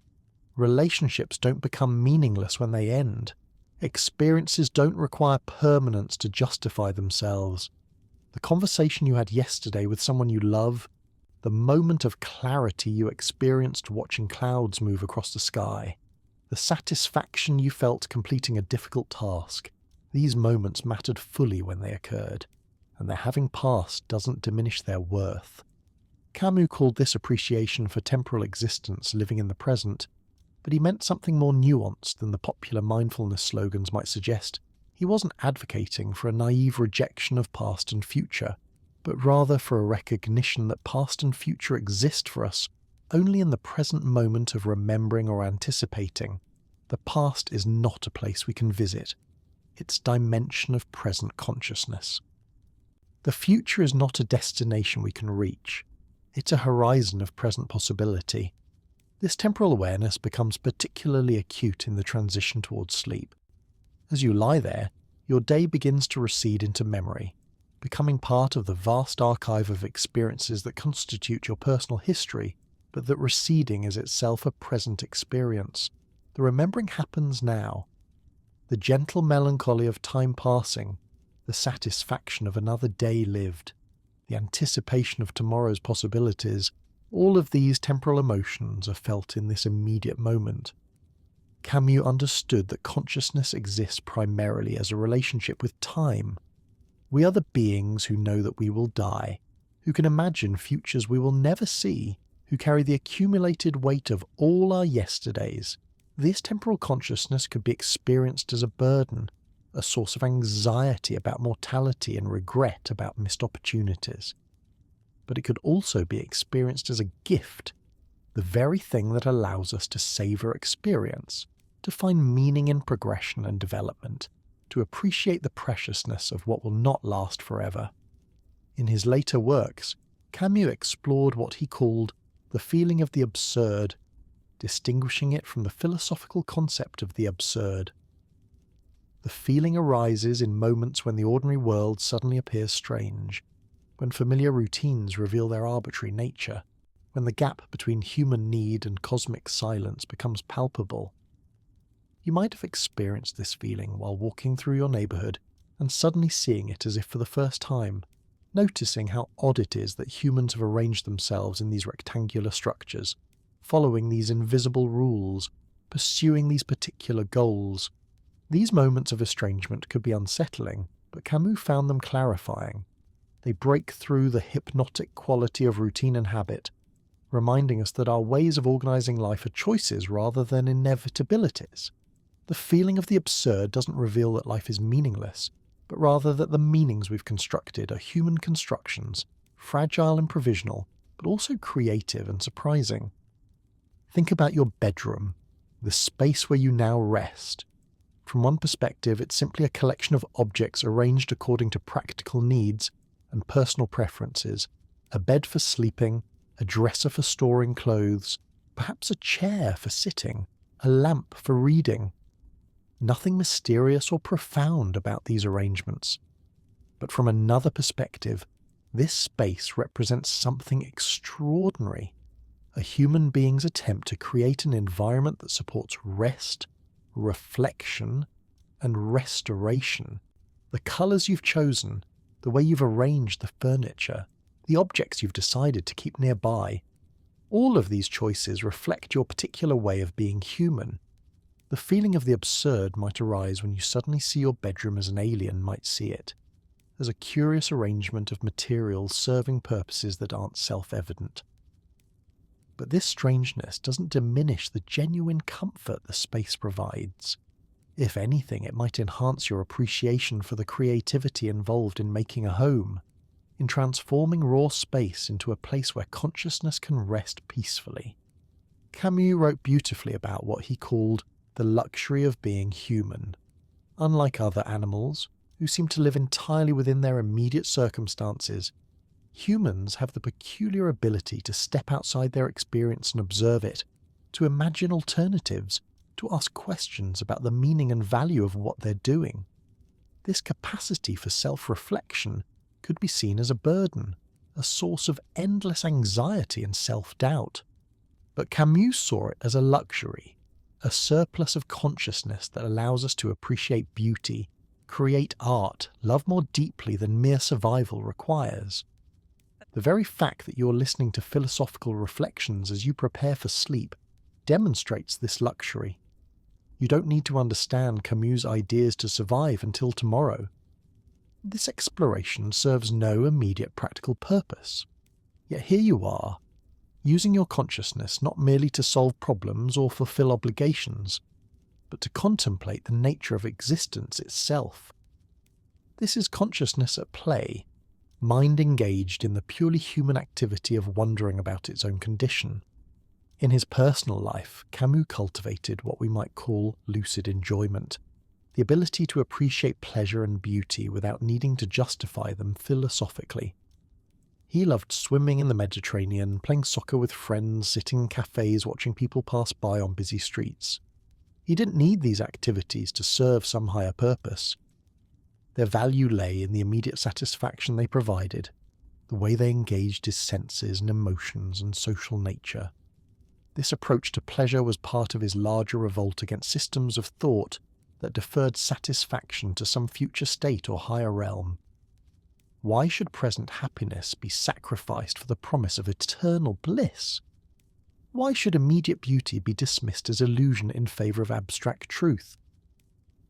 Relationships don't become meaningless when they end. Experiences don't require permanence to justify themselves. The conversation you had yesterday with someone you love, the moment of clarity you experienced watching clouds move across the sky, the satisfaction you felt completing a difficult task, these moments mattered fully when they occurred, and their having passed doesn't diminish their worth. Camus called this appreciation for temporal existence living in the present, but he meant something more nuanced than the popular mindfulness slogans might suggest. He wasn't advocating for a naive rejection of past and future, but rather for a recognition that past and future exist for us only in the present moment of remembering or anticipating. The past is not a place we can visit. It's a dimension of present consciousness. The future is not a destination we can reach. It's a horizon of present possibility. This temporal awareness becomes particularly acute in the transition towards sleep. As you lie there, your day begins to recede into memory, becoming part of the vast archive of experiences that constitute your personal history, but that receding is itself a present experience. The remembering happens now. The gentle melancholy of time passing, the satisfaction of another day lived, the anticipation of tomorrow's possibilities, all of these temporal emotions are felt in this immediate moment. Camus understood that consciousness exists primarily as a relationship with time. We are the beings who know that we will die, who can imagine futures we will never see, who carry the accumulated weight of all our yesterdays. This temporal consciousness could be experienced as a burden, a source of anxiety about mortality and regret about missed opportunities. But it could also be experienced as a gift, the very thing that allows us to savour experience, to find meaning in progression and development, to appreciate the preciousness of what will not last forever. In his later works, Camus explored what he called the feeling of the absurd, distinguishing it from the philosophical concept of the absurd. The feeling arises in moments when the ordinary world suddenly appears strange, when familiar routines reveal their arbitrary nature, when the gap between human need and cosmic silence becomes palpable. You might have experienced this feeling while walking through your neighbourhood and suddenly seeing it as if for the first time, noticing how odd it is that humans have arranged themselves in these rectangular structures, following these invisible rules, pursuing these particular goals. These moments of estrangement could be unsettling, but Camus found them clarifying. They break through the hypnotic quality of routine and habit, reminding us that our ways of organising life are choices rather than inevitabilities. The feeling of the absurd doesn't reveal that life is meaningless, but rather that the meanings we've constructed are human constructions, fragile and provisional, but also creative and surprising. Think about your bedroom, the space where you now rest. From one perspective, it's simply a collection of objects arranged according to practical needs and personal preferences, a bed for sleeping, a dresser for storing clothes, perhaps a chair for sitting, a lamp for reading. Nothing mysterious or profound about these arrangements. But from another perspective, this space represents something extraordinary, a human being's attempt to create an environment that supports rest, reflection, and restoration. The colours you've chosen, the way you've arranged the furniture, the objects you've decided to keep nearby, all of these choices reflect your particular way of being human. The feeling of the absurd might arise when you suddenly see your bedroom as an alien might see it, as a curious arrangement of materials serving purposes that aren't self-evident. But this strangeness doesn't diminish the genuine comfort the space provides. If anything, it might enhance your appreciation for the creativity involved in making a home, in transforming raw space into a place where consciousness can rest peacefully. Camus wrote beautifully about what he called the luxury of being human. Unlike other animals, who seem to live entirely within their immediate circumstances, humans have the peculiar ability to step outside their experience and observe it, to imagine alternatives, to ask questions about the meaning and value of what they're doing. This capacity for self-reflection could be seen as a burden, a source of endless anxiety and self-doubt. But Camus saw it as a luxury, a surplus of consciousness that allows us to appreciate beauty, create art, love more deeply than mere survival requires. The very fact that you're listening to philosophical reflections as you prepare for sleep demonstrates this luxury. You don't need to understand Camus' ideas to survive until tomorrow. This exploration serves no immediate practical purpose. Yet here you are, using your consciousness not merely to solve problems or fulfill obligations, but to contemplate the nature of existence itself. This is consciousness at play, mind engaged in the purely human activity of wondering about its own condition. In his personal life, Camus cultivated what we might call lucid enjoyment, the ability to appreciate pleasure and beauty without needing to justify them philosophically. He loved swimming in the Mediterranean, playing soccer with friends, sitting in cafes watching people pass by on busy streets. He didn't need these activities to serve some higher purpose. Their value lay in the immediate satisfaction they provided, the way they engaged his senses and emotions and social nature. This approach to pleasure was part of his larger revolt against systems of thought that deferred satisfaction to some future state or higher realm. Why should present happiness be sacrificed for the promise of eternal bliss? Why should immediate beauty be dismissed as illusion in favour of abstract truth?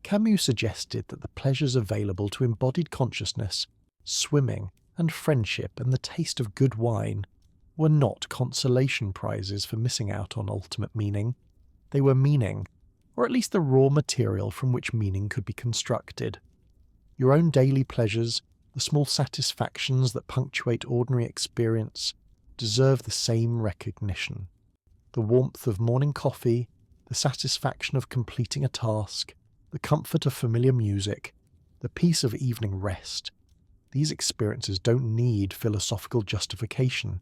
Camus suggested that the pleasures available to embodied consciousness, swimming and friendship and the taste of good wine, were not consolation prizes for missing out on ultimate meaning. They were meaning, or at least the raw material from which meaning could be constructed. Your own daily pleasures, the small satisfactions that punctuate ordinary experience, deserve the same recognition. The warmth of morning coffee, the satisfaction of completing a task, the comfort of familiar music, the peace of evening rest. These experiences don't need philosophical justification.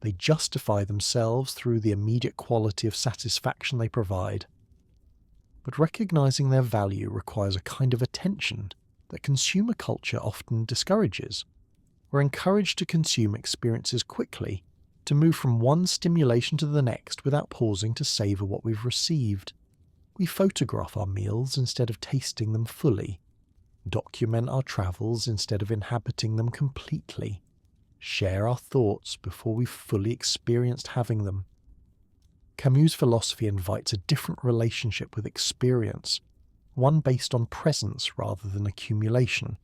They justify themselves through the immediate quality of satisfaction they provide. But recognizing their value requires a kind of attention that consumer culture often discourages. We're encouraged to consume experiences quickly, to move from one stimulation to the next without pausing to savor what we've received. We photograph our meals instead of tasting them fully, document our travels instead of inhabiting them completely, share our thoughts before we've fully experienced having them. Camus' philosophy invites a different relationship with experience, one based on presence rather than accumulation.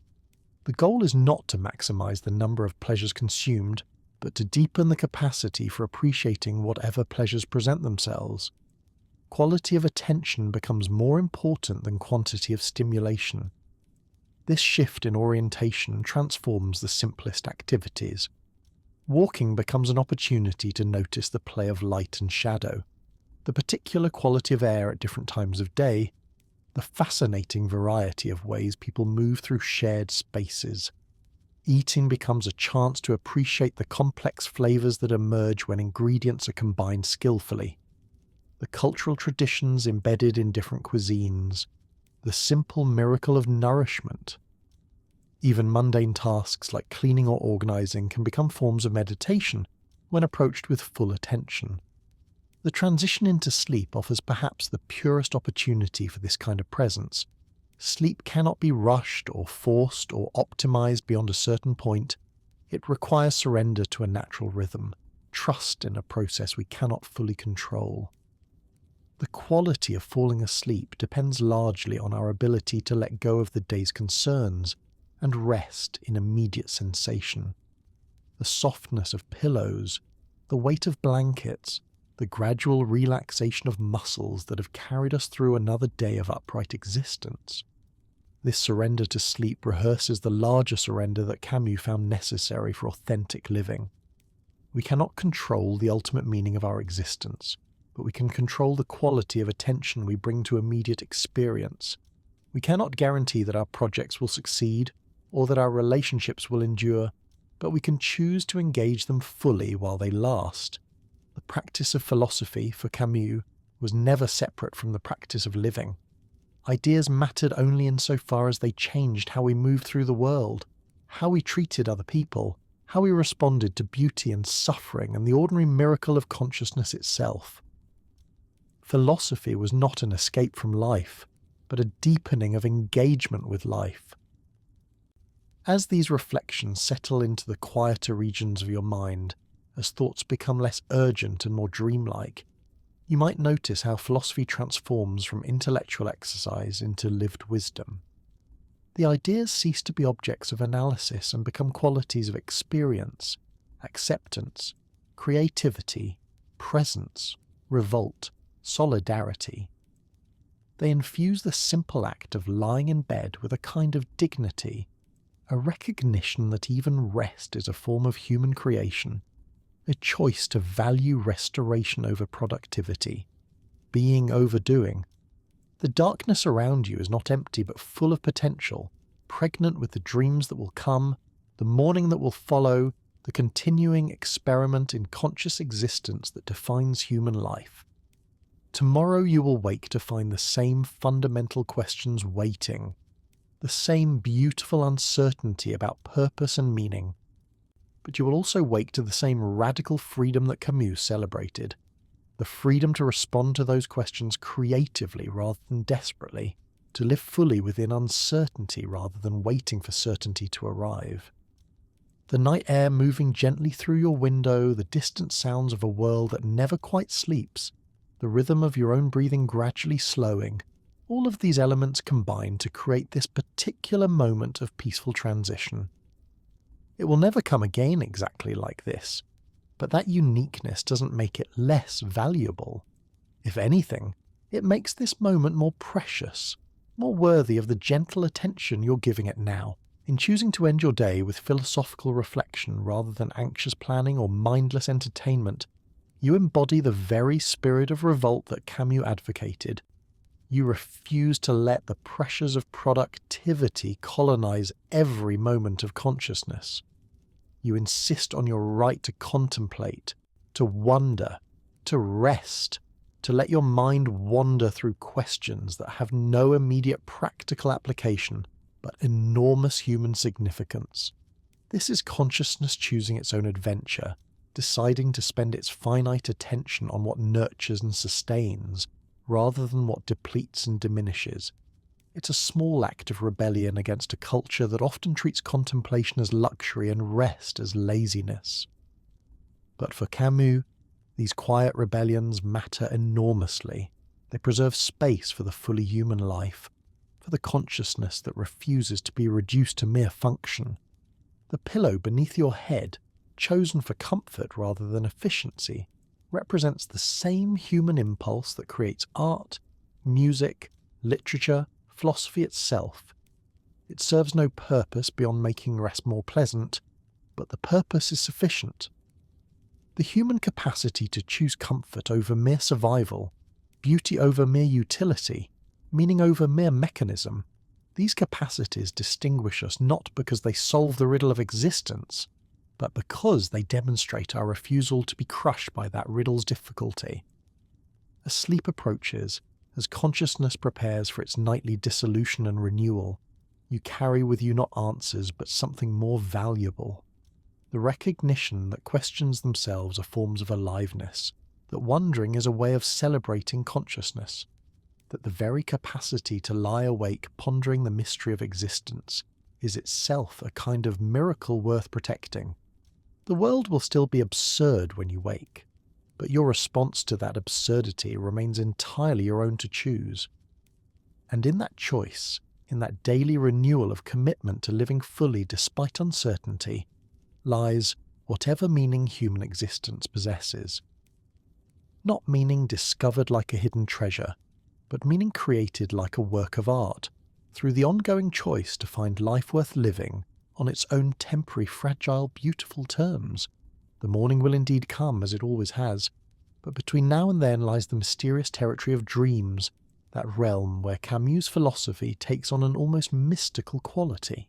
The goal is not to maximize the number of pleasures consumed, but to deepen the capacity for appreciating whatever pleasures present themselves. Quality of attention becomes more important than quantity of stimulation. This shift in orientation transforms the simplest activities. Walking becomes an opportunity to notice the play of light and shadow, the particular quality of air at different times of day, the fascinating variety of ways people move through shared spaces. Eating becomes a chance to appreciate the complex flavors that emerge when ingredients are combined skillfully. The cultural traditions embedded in different cuisines, the simple miracle of nourishment. Even mundane tasks like cleaning or organizing can become forms of meditation when approached with full attention. The transition into sleep offers perhaps the purest opportunity for this kind of presence. Sleep cannot be rushed or forced or optimized beyond a certain point. It requires surrender to a natural rhythm, trust in a process we cannot fully control. The quality of falling asleep depends largely on our ability to let go of the day's concerns and rest in immediate sensation. The softness of pillows, the weight of blankets, the gradual relaxation of muscles that have carried us through another day of upright existence. This surrender to sleep rehearses the larger surrender that Camus found necessary for authentic living. We cannot control the ultimate meaning of our existence, but we can control the quality of attention we bring to immediate experience. We cannot guarantee that our projects will succeed or that our relationships will endure, but we can choose to engage them fully while they last. The practice of philosophy, for Camus, was never separate from the practice of living. Ideas mattered only insofar as they changed how we moved through the world, how we treated other people, how we responded to beauty and suffering and the ordinary miracle of consciousness itself. Philosophy was not an escape from life, but a deepening of engagement with life. As these reflections settle into the quieter regions of your mind, as thoughts become less urgent and more dreamlike, you might notice how philosophy transforms from intellectual exercise into lived wisdom. The ideas cease to be objects of analysis and become qualities of experience, acceptance, creativity, presence, revolt, solidarity. They infuse the simple act of lying in bed with a kind of dignity, a recognition that even rest is a form of human creation, a choice to value restoration over productivity, being over doing. The darkness around you is not empty but full of potential, pregnant with the dreams that will come, the morning that will follow, the continuing experiment in conscious existence that defines human life. Tomorrow you will wake to find the same fundamental questions waiting, the same beautiful uncertainty about purpose and meaning. But you will also wake to the same radical freedom that Camus celebrated, the freedom to respond to those questions creatively rather than desperately, to live fully within uncertainty rather than waiting for certainty to arrive. The night air moving gently through your window, the distant sounds of a world that never quite sleeps, the rhythm of your own breathing gradually slowing, all of these elements combine to create this particular moment of peaceful transition. It will never come again exactly like this, but that uniqueness doesn't make it less valuable. If anything, it makes this moment more precious, more worthy of the gentle attention you're giving it now. In choosing to end your day with philosophical reflection rather than anxious planning or mindless entertainment, you embody the very spirit of revolt that Camus advocated. You refuse to let the pressures of productivity colonize every moment of consciousness. You insist on your right to contemplate, to wonder, to rest, to let your mind wander through questions that have no immediate practical application but enormous human significance. This is consciousness choosing its own adventure, deciding to spend its finite attention on what nurtures and sustains, rather than what depletes and diminishes. It's a small act of rebellion against a culture that often treats contemplation as luxury and rest as laziness. But for Camus, these quiet rebellions matter enormously. They preserve space for the fully human life, for the consciousness that refuses to be reduced to mere function. The pillow beneath your head, chosen for comfort rather than efficiency, represents the same human impulse that creates art, music, literature, philosophy itself. It serves no purpose beyond making rest more pleasant, but the purpose is sufficient. The human capacity to choose comfort over mere survival, beauty over mere utility, meaning over mere mechanism, these capacities distinguish us not because they solve the riddle of existence, but because they demonstrate our refusal to be crushed by that riddle's difficulty. As sleep approaches, as consciousness prepares for its nightly dissolution and renewal, you carry with you not answers but something more valuable. The recognition that questions themselves are forms of aliveness, that wondering is a way of celebrating consciousness, that the very capacity to lie awake pondering the mystery of existence is itself a kind of miracle worth protecting. The world will still be absurd when you wake, but your response to that absurdity remains entirely your own to choose. And in that choice, in that daily renewal of commitment to living fully despite uncertainty, lies whatever meaning human existence possesses. Not meaning discovered like a hidden treasure, but meaning created like a work of art, through the ongoing choice to find life worth living on its own temporary, fragile, beautiful terms. The morning will indeed come, as it always has, but between now and then lies the mysterious territory of dreams, that realm where Camus' philosophy takes on an almost mystical quality.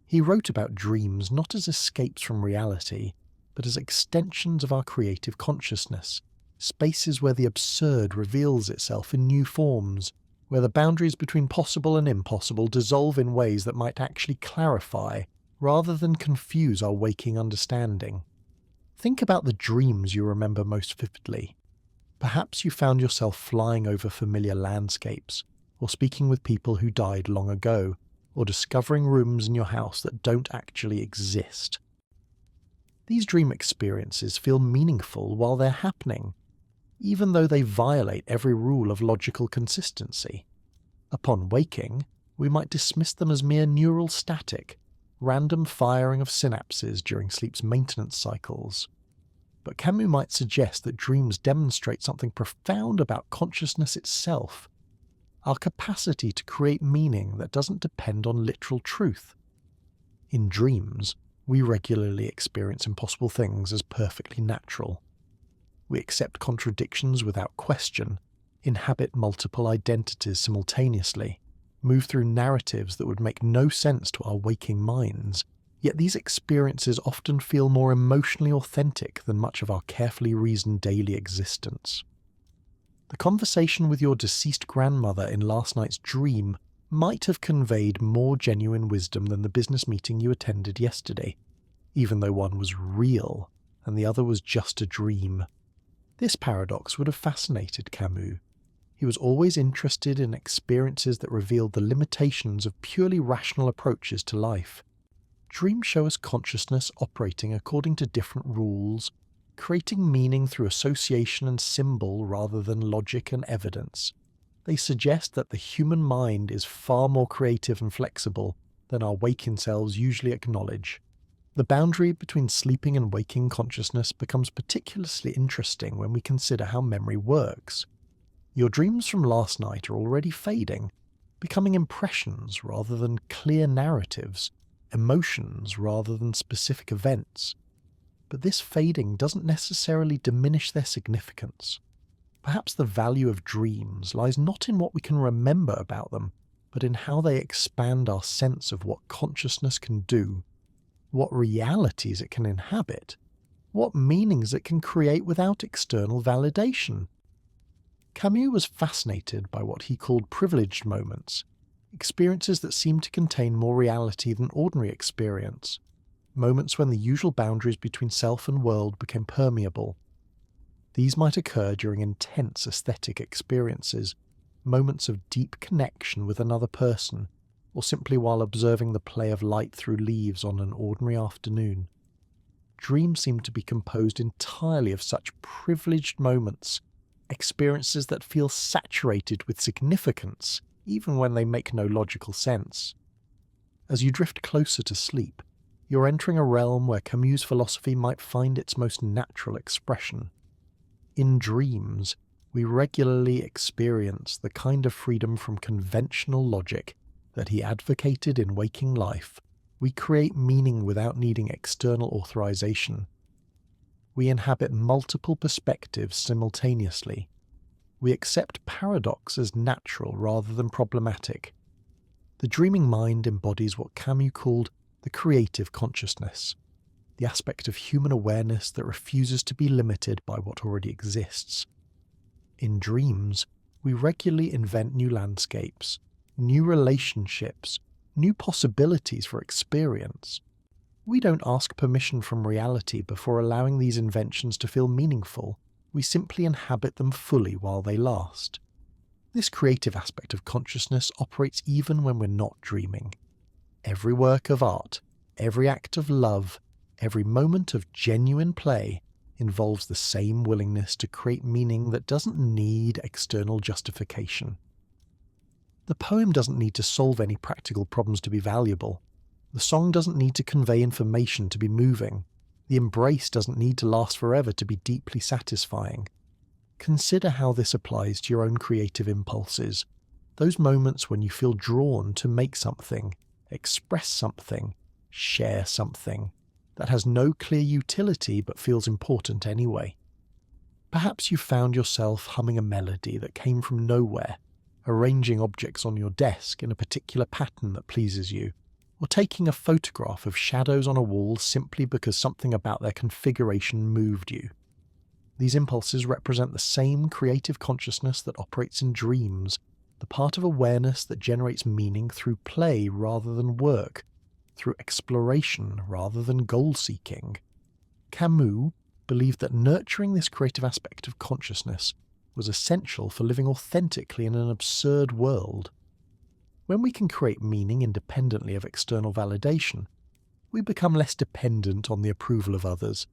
He wrote about dreams not as escapes from reality, but as extensions of our creative consciousness, spaces where the absurd reveals itself in new forms, where the boundaries between possible and impossible dissolve in ways that might actually clarify, rather than confuse our waking understanding. Think about the dreams you remember most vividly. Perhaps you found yourself flying over familiar landscapes, or speaking with people who died long ago, or discovering rooms in your house that don't actually exist. These dream experiences feel meaningful while they're happening, even though they violate every rule of logical consistency. Upon waking, we might dismiss them as mere neural static, random firing of synapses during sleep's maintenance cycles. But Camus might suggest that dreams demonstrate something profound about consciousness itself, our capacity to create meaning that doesn't depend on literal truth. In dreams, we regularly experience impossible things as perfectly natural. We accept contradictions without question, inhabit multiple identities simultaneously, move through narratives that would make no sense to our waking minds, yet these experiences often feel more emotionally authentic than much of our carefully reasoned daily existence. The conversation with your deceased grandmother in last night's dream might have conveyed more genuine wisdom than the business meeting you attended yesterday, even though one was real and the other was just a dream. This paradox would have fascinated Camus. He was always interested in experiences that revealed the limitations of purely rational approaches to life. Dreams show us consciousness operating according to different rules, creating meaning through association and symbol rather than logic and evidence. They suggest that the human mind is far more creative and flexible than our waking selves usually acknowledge. The boundary between sleeping and waking consciousness becomes particularly interesting when we consider how memory works. Your dreams from last night are already fading, becoming impressions rather than clear narratives, emotions rather than specific events. But this fading doesn't necessarily diminish their significance. Perhaps the value of dreams lies not in what we can remember about them, but in how they expand our sense of what consciousness can do, what realities it can inhabit, what meanings it can create without external validation. Camus was fascinated by what he called privileged moments, experiences that seemed to contain more reality than ordinary experience, moments when the usual boundaries between self and world became permeable. These might occur during intense aesthetic experiences, moments of deep connection with another person, or simply while observing the play of light through leaves on an ordinary afternoon. Dreams seem to be composed entirely of such privileged moments, experiences that feel saturated with significance, even when they make no logical sense. As you drift closer to sleep, you're entering a realm where Camus' philosophy might find its most natural expression. In dreams, we regularly experience the kind of freedom from conventional logic that he advocated in waking life. We create meaning without needing external authorization. We inhabit multiple perspectives simultaneously. We accept paradox as natural rather than problematic. The dreaming mind embodies what Camus called the creative consciousness, the aspect of human awareness that refuses to be limited by what already exists. In dreams, we regularly invent new landscapes, new relationships, new possibilities for experience. We don't ask permission from reality before allowing these inventions to feel meaningful. We simply inhabit them fully while they last. This creative aspect of consciousness operates even when we're not dreaming. Every work of art, every act of love, every moment of genuine play involves the same willingness to create meaning that doesn't need external justification. The poem doesn't need to solve any practical problems to be valuable. The song doesn't need to convey information to be moving. The embrace doesn't need to last forever to be deeply satisfying. Consider how this applies to your own creative impulses, those moments when you feel drawn to make something, express something, share something that has no clear utility but feels important anyway. Perhaps you found yourself humming a melody that came from nowhere, arranging objects on your desk in a particular pattern that pleases you, or taking a photograph of shadows on a wall simply because something about their configuration moved you. These impulses represent the same creative consciousness that operates in dreams, the part of awareness that generates meaning through play rather than work, through exploration rather than goal-seeking. Camus believed that nurturing this creative aspect of consciousness was essential for living authentically in an absurd world. When we can create meaning independently of external validation, we become less dependent on the approval of others,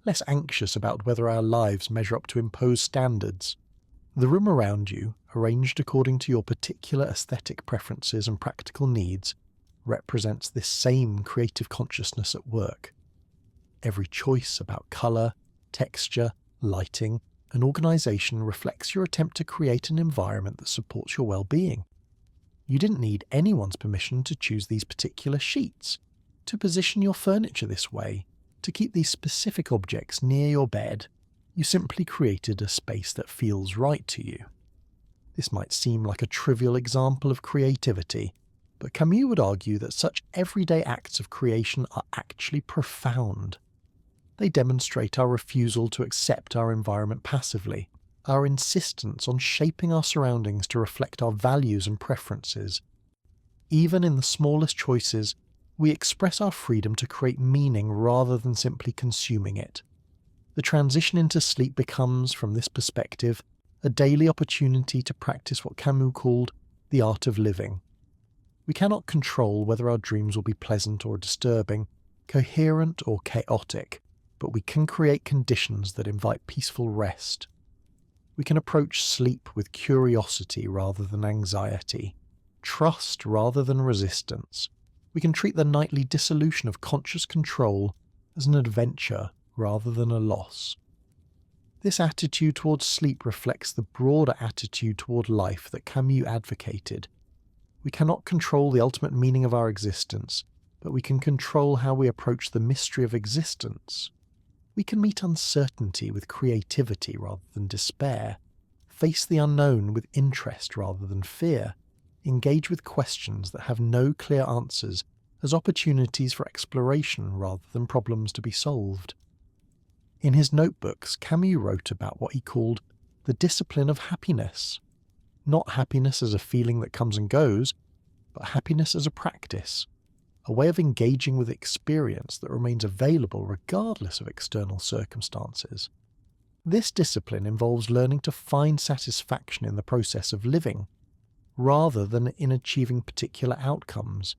less anxious about whether our lives measure up to imposed standards. The room around you, arranged according to your particular aesthetic preferences and practical needs, represents this same creative consciousness at work. Every choice about colour, texture, lighting, and organisation reflects your attempt to create an environment that supports your well-being. You didn't need anyone's permission to choose these particular sheets, to position your furniture this way, to keep these specific objects near your bed. You simply created a space that feels right to you. This might seem like a trivial example of creativity, but Camus would argue that such everyday acts of creation are actually profound. They demonstrate our refusal to accept our environment passively, our insistence on shaping our surroundings to reflect our values and preferences. Even in the smallest choices, we express our freedom to create meaning rather than simply consuming it. The transition into sleep becomes, from this perspective, a daily opportunity to practice what Camus called the art of living. We cannot control whether our dreams will be pleasant or disturbing, coherent or chaotic, but we can create conditions that invite peaceful rest. We can approach sleep with curiosity rather than anxiety, trust rather than resistance. We can treat the nightly dissolution of conscious control as an adventure rather than a loss. This attitude towards sleep reflects the broader attitude toward life that Camus advocated. We cannot control the ultimate meaning of our existence, but we can control how we approach the mystery of existence. We can meet uncertainty with creativity rather than despair, face the unknown with interest rather than fear, engage with questions that have no clear answers as opportunities for exploration rather than problems to be solved. In his notebooks, Camus wrote about what he called the discipline of happiness. Not happiness as a feeling that comes and goes, but happiness as a practice, a way of engaging with experience that remains available regardless of external circumstances. This discipline involves learning to find satisfaction in the process of living, rather than in achieving particular outcomes,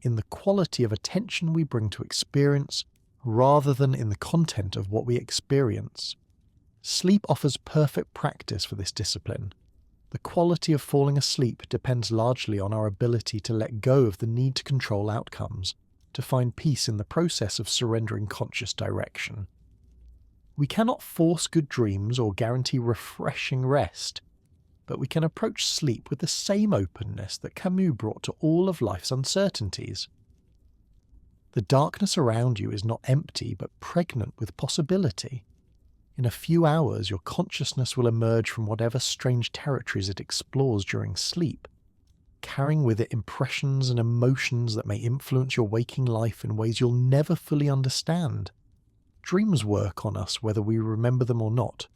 in the quality of attention we bring to experience, rather than in the content of what we experience. Sleep offers perfect practice for this discipline. The quality of falling asleep depends largely on our ability to let go of the need to control outcomes, to find peace in the process of surrendering conscious direction. We cannot force good dreams or guarantee refreshing rest, but we can approach sleep with the same openness that Camus brought to all of life's uncertainties. The darkness around you is not empty but pregnant with possibility. In a few hours, your consciousness will emerge from whatever strange territories it explores during sleep, carrying with it impressions and emotions that may influence your waking life in ways you'll never fully understand. Dreams work on us whether we remember them or not,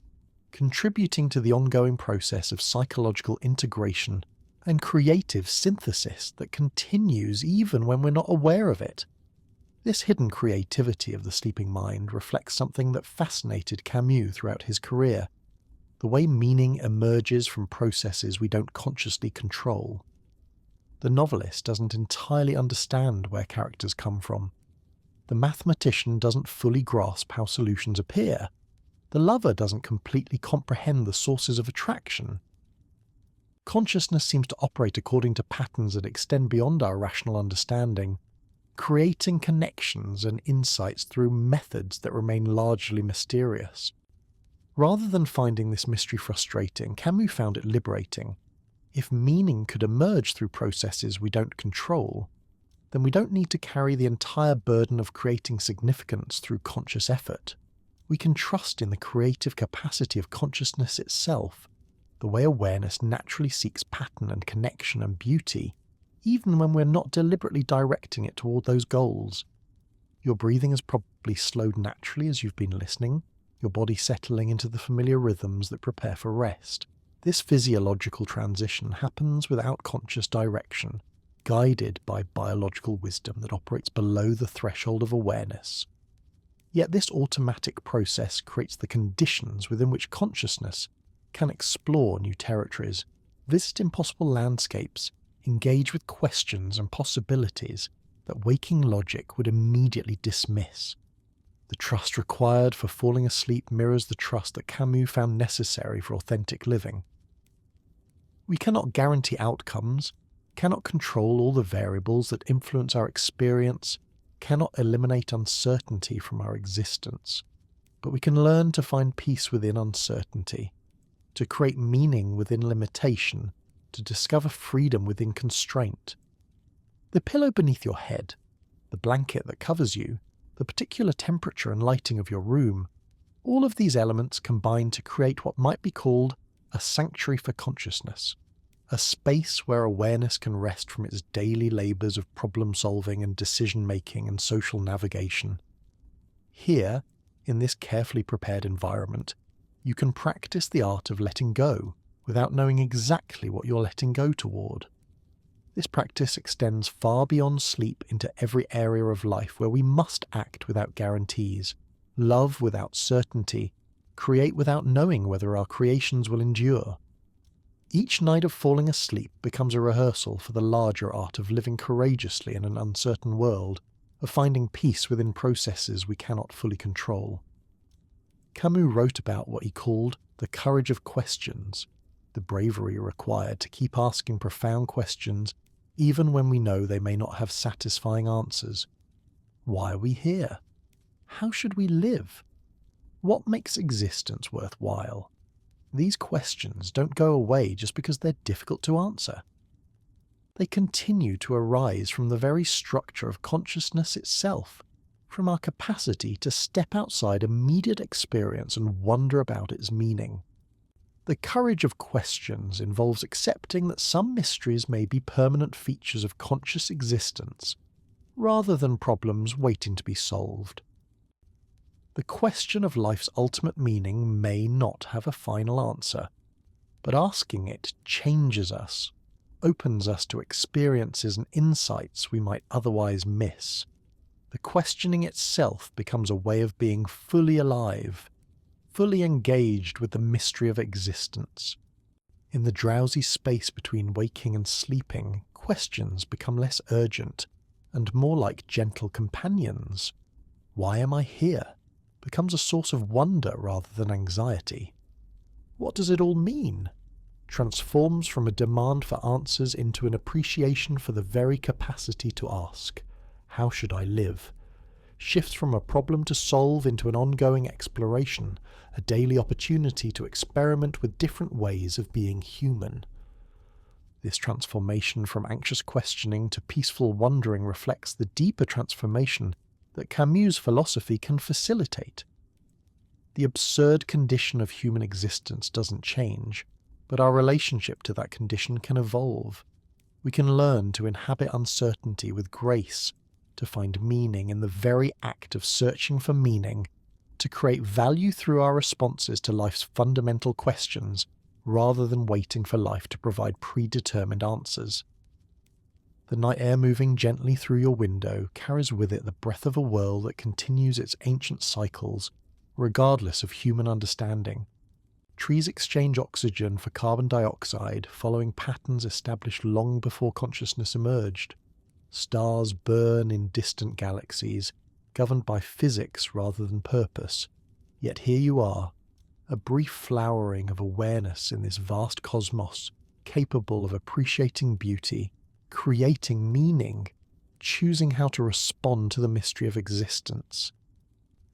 contributing to the ongoing process of psychological integration and creative synthesis that continues even when we're not aware of it. This hidden creativity of the sleeping mind reflects something that fascinated Camus throughout his career: the way meaning emerges from processes we don't consciously control. The novelist doesn't entirely understand where characters come from. The mathematician doesn't fully grasp how solutions appear. The lover doesn't completely comprehend the sources of attraction. Consciousness seems to operate according to patterns that extend beyond our rational understanding, creating connections and insights through methods that remain largely mysterious. Rather than finding this mystery frustrating, Camus found it liberating. If meaning could emerge through processes we don't control, then we don't need to carry the entire burden of creating significance through conscious effort. We can trust in the creative capacity of consciousness itself, the way awareness naturally seeks pattern and connection and beauty, even when we're not deliberately directing it toward those goals. Your breathing has probably slowed naturally as you've been listening, your body settling into the familiar rhythms that prepare for rest. This physiological transition happens without conscious direction, guided by biological wisdom that operates below the threshold of awareness. Yet this automatic process creates the conditions within which consciousness can explore new territories, visit impossible landscapes, engage with questions and possibilities that waking logic would immediately dismiss. The trust required for falling asleep mirrors the trust that Camus found necessary for authentic living. We cannot guarantee outcomes, cannot control all the variables that influence our experience, cannot eliminate uncertainty from our existence, but we can learn to find peace within uncertainty, to create meaning within limitation, to discover freedom within constraint. The pillow beneath your head, the blanket that covers you, the particular temperature and lighting of your room, all of these elements combine to create what might be called a sanctuary for consciousness, a space where awareness can rest from its daily labours of problem-solving and decision-making and social navigation. Here, in this carefully prepared environment, you can practice the art of letting go, without knowing exactly what you're letting go toward. This practice extends far beyond sleep into every area of life where we must act without guarantees, love without certainty, create without knowing whether our creations will endure. Each night of falling asleep becomes a rehearsal for the larger art of living courageously in an uncertain world, of finding peace within processes we cannot fully control. Camus wrote about what he called the courage of questions, the bravery required to keep asking profound questions even when we know they may not have satisfying answers. Why are we here? How should we live? What makes existence worthwhile? These questions don't go away just because they're difficult to answer. They continue to arise from the very structure of consciousness itself, from our capacity to step outside immediate experience and wonder about its meaning. The courage of questions involves accepting that some mysteries may be permanent features of conscious existence, rather than problems waiting to be solved. The question of life's ultimate meaning may not have a final answer, but asking it changes us, opens us to experiences and insights we might otherwise miss. The questioning itself becomes a way of being fully alive, fully engaged with the mystery of existence. In the drowsy space between waking and sleeping, questions become less urgent and more like gentle companions. Why am I here? Becomes a source of wonder rather than anxiety. What does it all mean? Transforms from a demand for answers into an appreciation for the very capacity to ask, how should I live? Shifts from a problem to solve into an ongoing exploration, a daily opportunity to experiment with different ways of being human. This transformation from anxious questioning to peaceful wondering reflects the deeper transformation that Camus' philosophy can facilitate. The absurd condition of human existence doesn't change, but our relationship to that condition can evolve. We can learn to inhabit uncertainty with grace, to find meaning in the very act of searching for meaning, to create value through our responses to life's fundamental questions, rather than waiting for life to provide predetermined answers. The night air moving gently through your window carries with it the breath of a world that continues its ancient cycles, regardless of human understanding. Trees exchange oxygen for carbon dioxide, following patterns established long before consciousness emerged. Stars burn in distant galaxies, governed by physics rather than purpose. Yet here you are, a brief flowering of awareness in this vast cosmos, capable of appreciating beauty, creating meaning, choosing how to respond to the mystery of existence.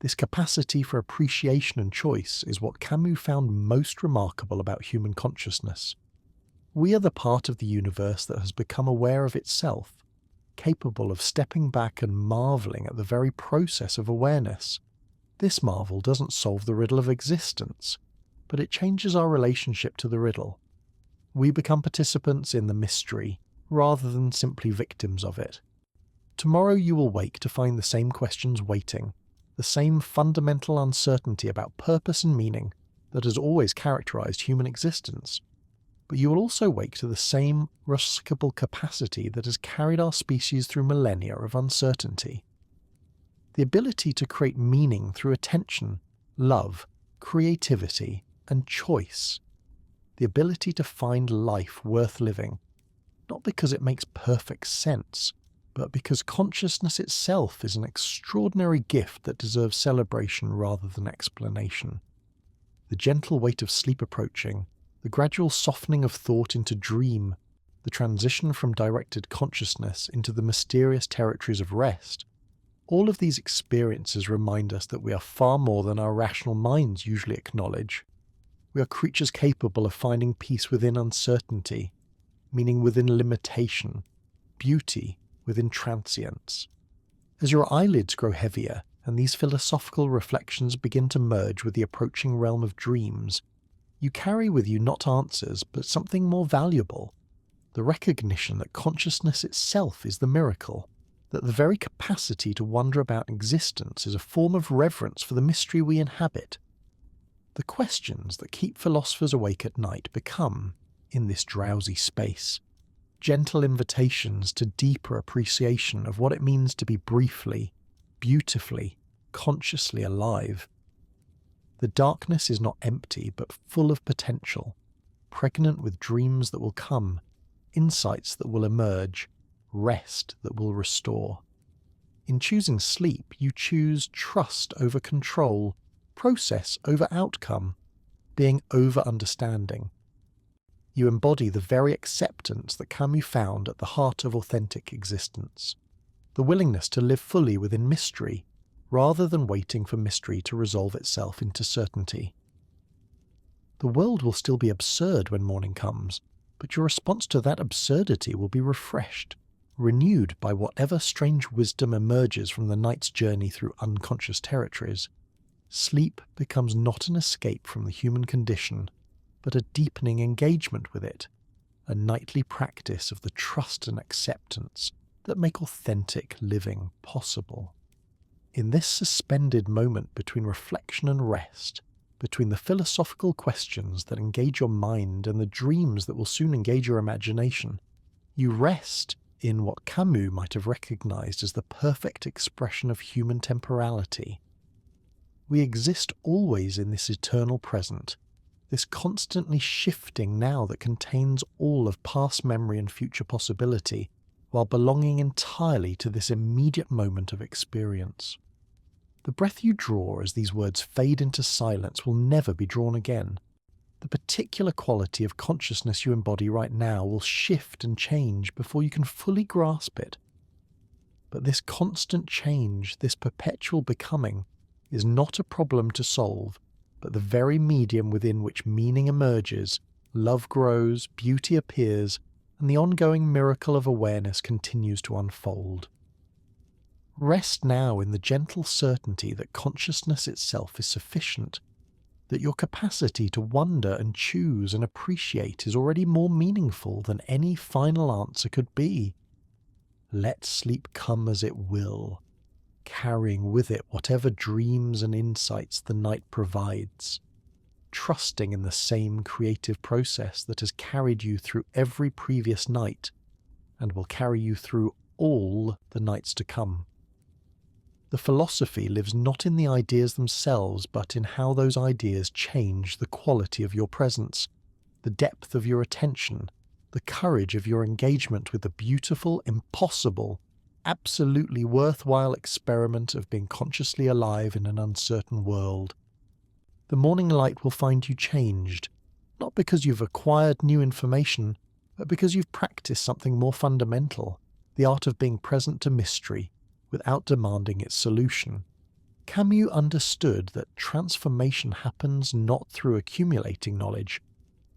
This capacity for appreciation and choice is what Camus found most remarkable about human consciousness. We are the part of the universe that has become aware of itself, capable of stepping back and marvelling at the very process of awareness. This marvel doesn't solve the riddle of existence, but it changes our relationship to the riddle. We become participants in the mystery, rather than simply victims of it. Tomorrow you will wake to find the same questions waiting, the same fundamental uncertainty about purpose and meaning that has always characterized human existence. But you will also wake to the same riskable capacity that has carried our species through millennia of uncertainty. The ability to create meaning through attention, love, creativity, and choice. The ability to find life worth living, not because it makes perfect sense, but because consciousness itself is an extraordinary gift that deserves celebration rather than explanation. The gentle weight of sleep approaching, the gradual softening of thought into dream, the transition from directed consciousness into the mysterious territories of rest, all of these experiences remind us that we are far more than our rational minds usually acknowledge. We are creatures capable of finding peace within uncertainty, meaning within limitation, beauty within transience. As your eyelids grow heavier and these philosophical reflections begin to merge with the approaching realm of dreams, you carry with you not answers but something more valuable, the recognition that consciousness itself is the miracle, that the very capacity to wonder about existence is a form of reverence for the mystery we inhabit. The questions that keep philosophers awake at night become, in this drowsy space, gentle invitations to deeper appreciation of what it means to be briefly, beautifully, consciously alive. The darkness is not empty but full of potential, pregnant with dreams that will come, insights that will emerge, rest that will restore. In choosing sleep, you choose trust over control, process over outcome, being over understanding. You embody the very acceptance that Camus found at the heart of authentic existence, the willingness to live fully within mystery, rather than waiting for mystery to resolve itself into certainty. The world will still be absurd when morning comes, but your response to that absurdity will be refreshed, renewed by whatever strange wisdom emerges from the night's journey through unconscious territories. Sleep becomes not an escape from the human condition, but a deepening engagement with it, a nightly practice of the trust and acceptance that make authentic living possible. In this suspended moment between reflection and rest, between the philosophical questions that engage your mind and the dreams that will soon engage your imagination, you rest in what Camus might have recognized as the perfect expression of human temporality. We exist always in this eternal present, this constantly shifting now that contains all of past memory and future possibility, while belonging entirely to this immediate moment of experience. The breath you draw as these words fade into silence will never be drawn again. The particular quality of consciousness you embody right now will shift and change before you can fully grasp it. But this constant change, this perpetual becoming, is not a problem to solve, but the very medium within which meaning emerges, love grows, beauty appears, and the ongoing miracle of awareness continues to unfold. Rest now in the gentle certainty that consciousness itself is sufficient, that your capacity to wonder and choose and appreciate is already more meaningful than any final answer could be. Let sleep come as it will, carrying with it whatever dreams and insights the night provides, trusting in the same creative process that has carried you through every previous night and will carry you through all the nights to come. The philosophy lives not in the ideas themselves, but in how those ideas change the quality of your presence, the depth of your attention, the courage of your engagement with the beautiful, impossible, absolutely worthwhile experiment of being consciously alive in an uncertain world. The morning light will find you changed, not because you've acquired new information, but because you've practiced something more fundamental, the art of being present to mystery, without demanding its solution. Camus understood that transformation happens not through accumulating knowledge,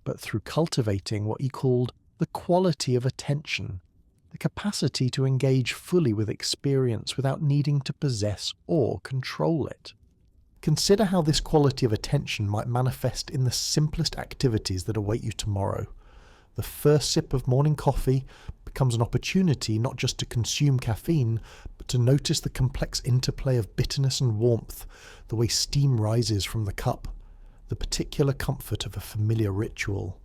but through cultivating what he called the quality of attention, the capacity to engage fully with experience without needing to possess or control it. Consider how this quality of attention might manifest in the simplest activities that await you tomorrow. The first sip of morning coffee becomes an opportunity not just to consume caffeine, but to notice the complex interplay of bitterness and warmth, the way steam rises from the cup, the particular comfort of a familiar ritual.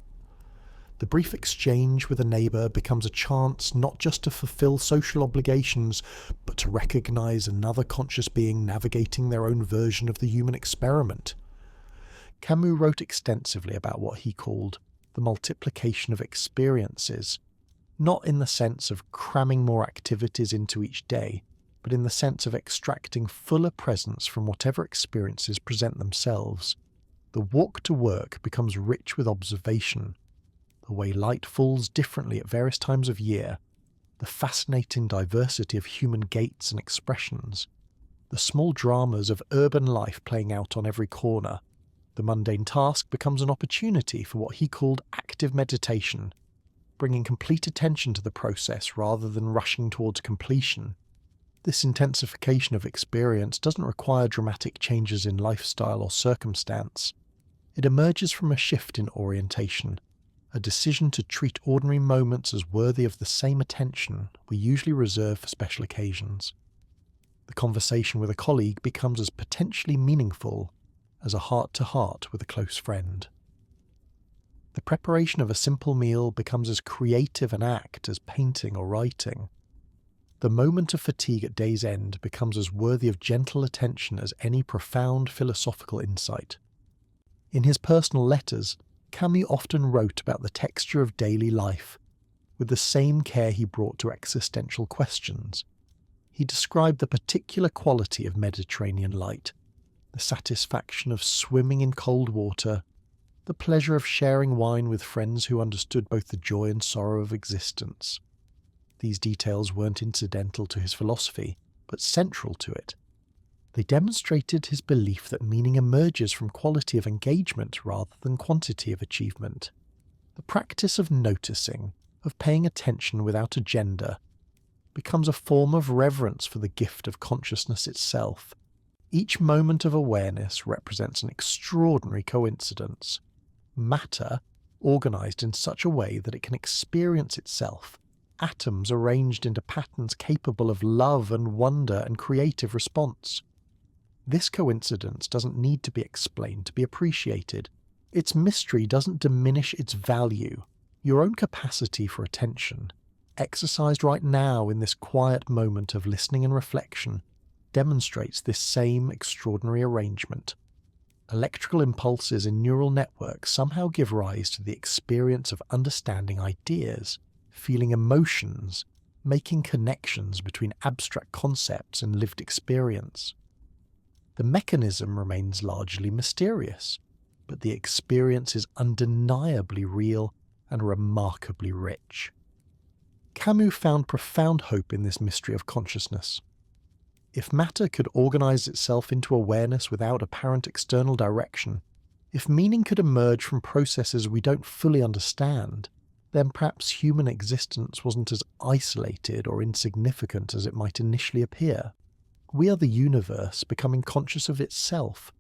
The brief exchange with a neighbour becomes a chance not just to fulfil social obligations, but to recognise another conscious being navigating their own version of the human experiment. Camus wrote extensively about what he called the multiplication of experiences, not in the sense of cramming more activities into each day, but in the sense of extracting fuller presence from whatever experiences present themselves. The walk to work becomes rich with observation, the way light falls differently at various times of year, the fascinating diversity of human gaits and expressions, the small dramas of urban life playing out on every corner. The mundane task becomes an opportunity for what he called active meditation, bringing complete attention to the process rather than rushing towards completion. This intensification of experience doesn't require dramatic changes in lifestyle or circumstance. It emerges from a shift in orientation, a decision to treat ordinary moments as worthy of the same attention we usually reserve for special occasions. The conversation with a colleague becomes as potentially meaningful as a heart-to-heart with a close friend. The preparation of a simple meal becomes as creative an act as painting or writing. The moment of fatigue at day's end becomes as worthy of gentle attention as any profound philosophical insight. In his personal letters, Camus often wrote about the texture of daily life, with the same care he brought to existential questions. He described the particular quality of Mediterranean light, the satisfaction of swimming in cold water, the pleasure of sharing wine with friends who understood both the joy and sorrow of existence. These details weren't incidental to his philosophy, but central to it. They demonstrated his belief that meaning emerges from quality of engagement rather than quantity of achievement. The practice of noticing, of paying attention without agenda, becomes a form of reverence for the gift of consciousness itself. Each moment of awareness represents an extraordinary coincidence. Matter, organised in such a way that it can experience itself, atoms arranged into patterns capable of love and wonder and creative response. This coincidence doesn't need to be explained to be appreciated. Its mystery doesn't diminish its value. Your own capacity for attention, exercised right now in this quiet moment of listening and reflection, demonstrates this same extraordinary arrangement. Electrical impulses in neural networks somehow give rise to the experience of understanding ideas, feeling emotions, making connections between abstract concepts and lived experience. The mechanism remains largely mysterious, but the experience is undeniably real and remarkably rich. Camus found profound hope in this mystery of consciousness. If matter could organize itself into awareness without apparent external direction, if meaning could emerge from processes we don't fully understand, then perhaps human existence wasn't as isolated or insignificant as it might initially appear. We are the universe becoming conscious of itself,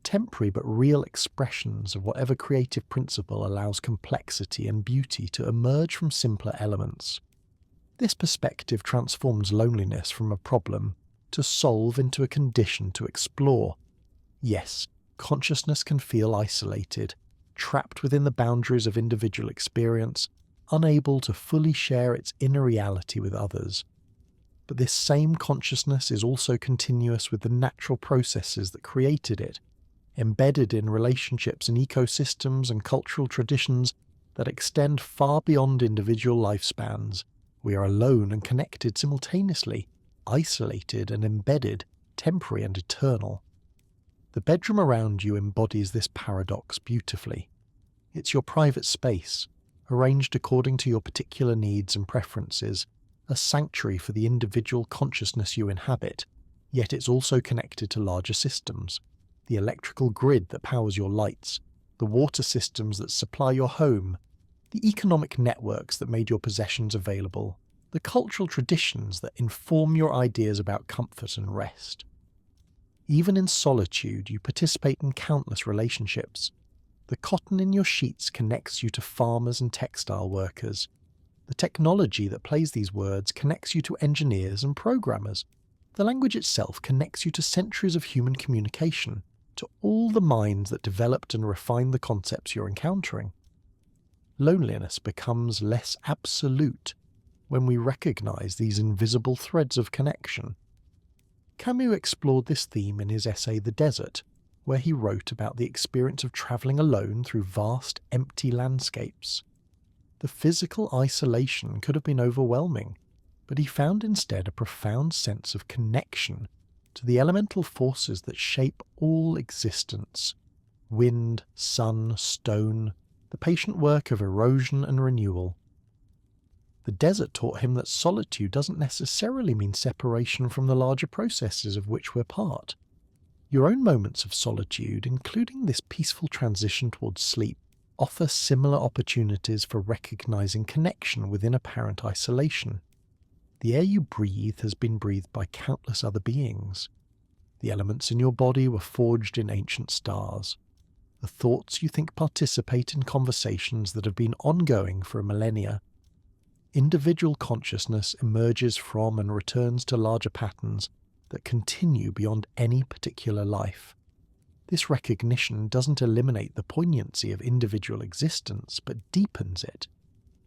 temporary but real expressions of whatever creative principle allows complexity and beauty to emerge from simpler elements. This perspective transforms loneliness from a problem to solve into a condition to explore. Yes, consciousness can feel isolated, trapped within the boundaries of individual experience, unable to fully share its inner reality with others. But this same consciousness is also continuous with the natural processes that created it, embedded in relationships and ecosystems and cultural traditions that extend far beyond individual lifespans. We are alone and connected simultaneously, isolated and embedded, temporary and eternal. The bedroom around you embodies this paradox beautifully. It's your private space, arranged according to your particular needs and preferences, a sanctuary for the individual consciousness you inhabit, yet it's also connected to larger systems, the electrical grid that powers your lights, the water systems that supply your home, the economic networks that made your possessions available, the cultural traditions that inform your ideas about comfort and rest. Even in solitude, you participate in countless relationships. The cotton in your sheets connects you to farmers and textile workers. The technology that plays these words connects you to engineers and programmers. The language itself connects you to centuries of human communication, to all the minds that developed and refined the concepts you're encountering. Loneliness becomes less absolute when we recognize these invisible threads of connection. Camus explored this theme in his essay The Desert, where he wrote about the experience of travelling alone through vast, empty landscapes. The physical isolation could have been overwhelming, but he found instead a profound sense of connection to the elemental forces that shape all existence: wind, sun, stone, the patient work of erosion and renewal. The desert taught him that solitude doesn't necessarily mean separation from the larger processes of which we're part. Your own moments of solitude, including this peaceful transition towards sleep, offer similar opportunities for recognizing connection within apparent isolation. The air you breathe has been breathed by countless other beings. The elements in your body were forged in ancient stars. The thoughts you think participate in conversations that have been ongoing for millennia. Individual consciousness emerges from and returns to larger patterns that continue beyond any particular life. This recognition doesn't eliminate the poignancy of individual existence, but deepens it.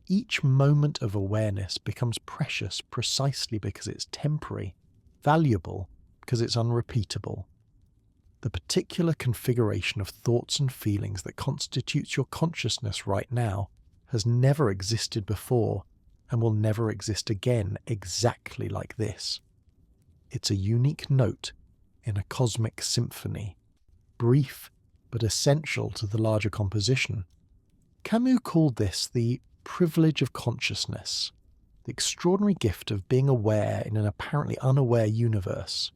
Each moment of awareness becomes precious precisely because it's temporary, valuable because it's unrepeatable. The particular configuration of thoughts and feelings that constitutes your consciousness right now has never existed before and will never exist again exactly like this. It's a unique note in a cosmic symphony, brief but essential to the larger composition. Camus called this the privilege of consciousness, the extraordinary gift of being aware in an apparently unaware universe.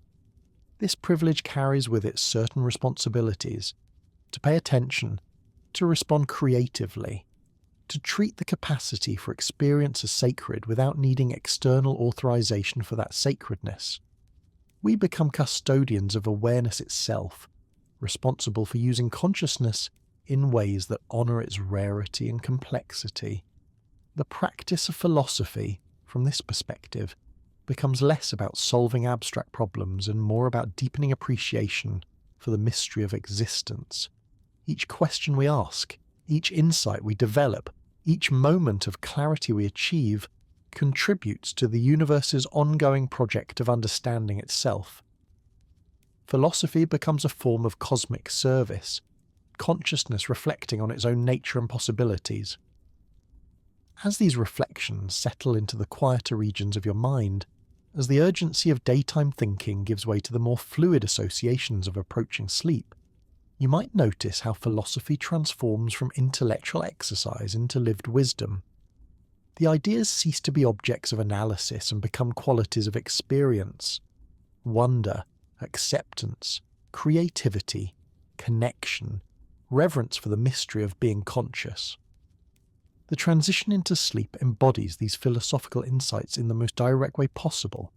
This privilege carries with it certain responsibilities: to pay attention, to respond creatively, to treat the capacity for experience as sacred without needing external authorization for that sacredness. We become custodians of awareness itself, responsible for using consciousness in ways that honour its rarity and complexity. The practice of philosophy, from this perspective, becomes less about solving abstract problems and more about deepening appreciation for the mystery of existence. Each question we ask, each insight we develop, each moment of clarity we achieve contributes to the universe's ongoing project of understanding itself. Philosophy becomes a form of cosmic service, consciousness reflecting on its own nature and possibilities. As these reflections settle into the quieter regions of your mind, as the urgency of daytime thinking gives way to the more fluid associations of approaching sleep, you might notice how philosophy transforms from intellectual exercise into lived wisdom. The ideas cease to be objects of analysis and become qualities of experience. Wonder, acceptance, creativity, connection, reverence for the mystery of being conscious. The transition into sleep embodies these philosophical insights in the most direct way possible.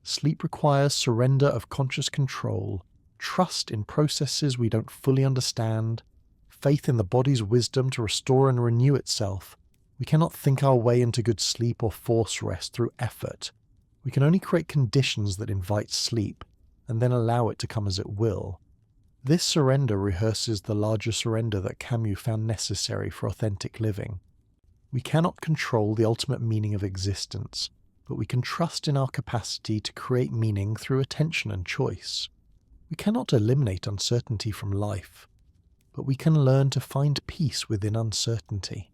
Sleep requires surrender of conscious control, trust in processes we don't fully understand, faith in the body's wisdom to restore and renew itself. We cannot think our way into good sleep or force rest through effort. We can only create conditions that invite sleep, and then allow it to come as it will. This surrender rehearses the larger surrender that Camus found necessary for authentic living. We cannot control the ultimate meaning of existence, but we can trust in our capacity to create meaning through attention and choice. We cannot eliminate uncertainty from life, but we can learn to find peace within uncertainty.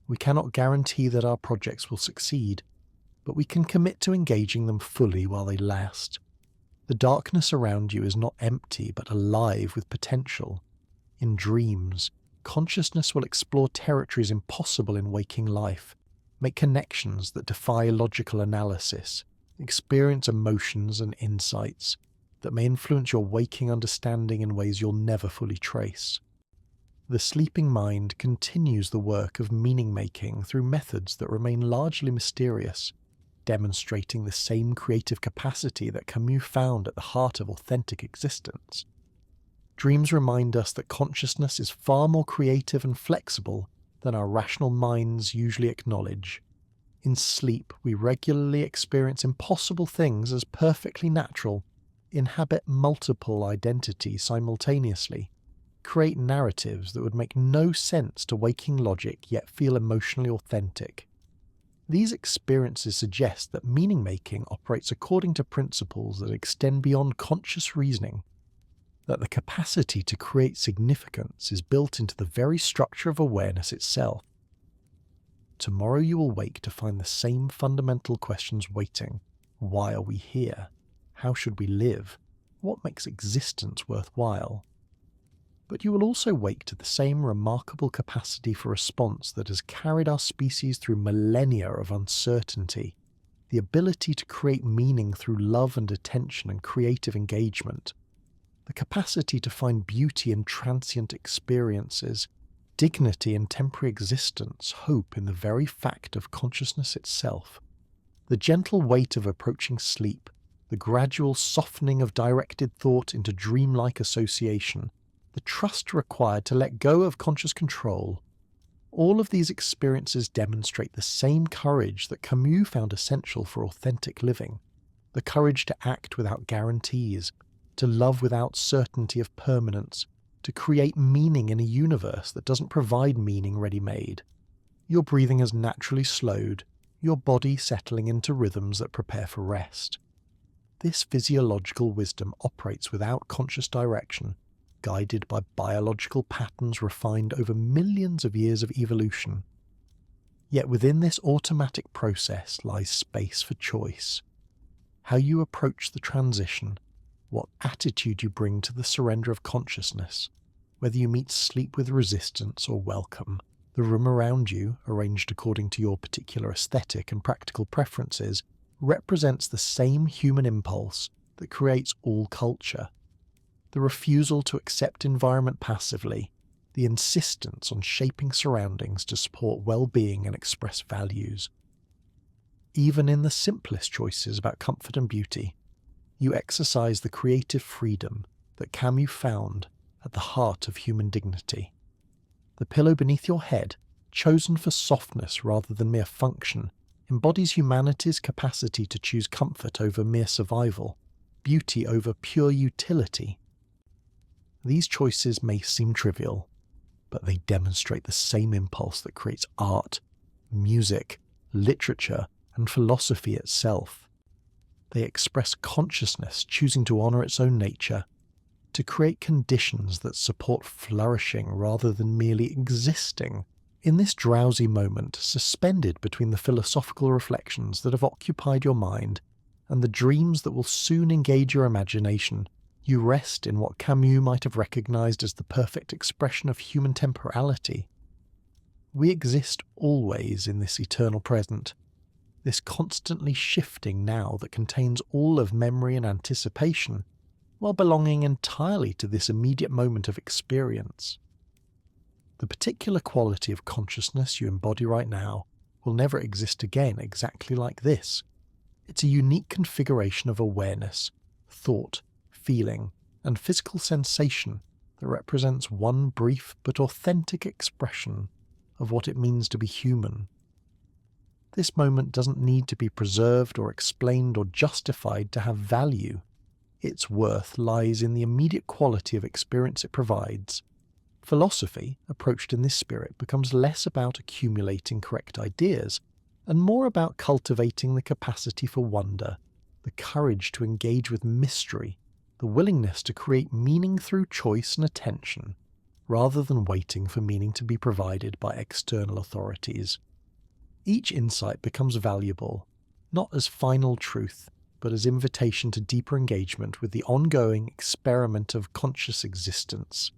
We cannot guarantee that our projects will succeed, but we can commit to engaging them fully while they last. The darkness around you is not empty but alive with potential. In dreams, consciousness will explore territories impossible in waking life, make connections that defy logical analysis, experience emotions and insights that may influence your waking understanding in ways you'll never fully trace. The sleeping mind continues the work of meaning-making through methods that remain largely mysterious, demonstrating the same creative capacity that Camus found at the heart of authentic existence. Dreams remind us that consciousness is far more creative and flexible than our rational minds usually acknowledge. In sleep, we regularly experience impossible things as perfectly natural, inhabit multiple identities simultaneously, create narratives that would make no sense to waking logic yet feel emotionally authentic. These experiences suggest that meaning-making operates according to principles that extend beyond conscious reasoning, that the capacity to create significance is built into the very structure of awareness itself. Tomorrow you will wake to find the same fundamental questions waiting. Why are we here? How should we live? What makes existence worthwhile? But you will also wake to the same remarkable capacity for response that has carried our species through millennia of uncertainty, the ability to create meaning through love and attention and creative engagement, the capacity to find beauty in transient experiences, dignity in temporary existence, hope in the very fact of consciousness itself. The gentle weight of approaching sleep, the gradual softening of directed thought into dreamlike association, the trust required to let go of conscious control, all of these experiences demonstrate the same courage that Camus found essential for authentic living, the courage to act without guarantees, to love without certainty of permanence, to create meaning in a universe that doesn't provide meaning ready-made. Your breathing has naturally slowed, your body settling into rhythms that prepare for rest. This physiological wisdom operates without conscious direction, guided by biological patterns refined over millions of years of evolution. Yet within this automatic process lies space for choice. How you approach the transition, what attitude you bring to the surrender of consciousness, whether you meet sleep with resistance or welcome, the room around you, arranged according to your particular aesthetic and practical preferences, represents the same human impulse that creates all culture. The refusal to accept environment passively, the insistence on shaping surroundings to support well-being and express values. Even in the simplest choices about comfort and beauty, you exercise the creative freedom that Camus found at the heart of human dignity. The pillow beneath your head, chosen for softness rather than mere function, embodies humanity's capacity to choose comfort over mere survival, beauty over pure utility. These choices may seem trivial, but they demonstrate the same impulse that creates art, music, literature, and philosophy itself. They express consciousness choosing to honour its own nature, to create conditions that support flourishing rather than merely existing. In this drowsy moment, suspended between the philosophical reflections that have occupied your mind and the dreams that will soon engage your imagination, you rest in what Camus might have recognised as the perfect expression of human temporality. We exist always in this eternal present, this constantly shifting now that contains all of memory and anticipation, while belonging entirely to this immediate moment of experience. The particular quality of consciousness you embody right now will never exist again exactly like this. It's a unique configuration of awareness, thought, feeling, and physical sensation that represents one brief but authentic expression of what it means to be human. This moment doesn't need to be preserved or explained or justified to have value. Its worth lies in the immediate quality of experience it provides. Philosophy, approached in this spirit, becomes less about accumulating correct ideas and more about cultivating the capacity for wonder, the courage to engage with mystery, the willingness to create meaning through choice and attention, rather than waiting for meaning to be provided by external authorities. Each insight becomes valuable, not as final truth, but as invitation to deeper engagement with the ongoing experiment of conscious existence.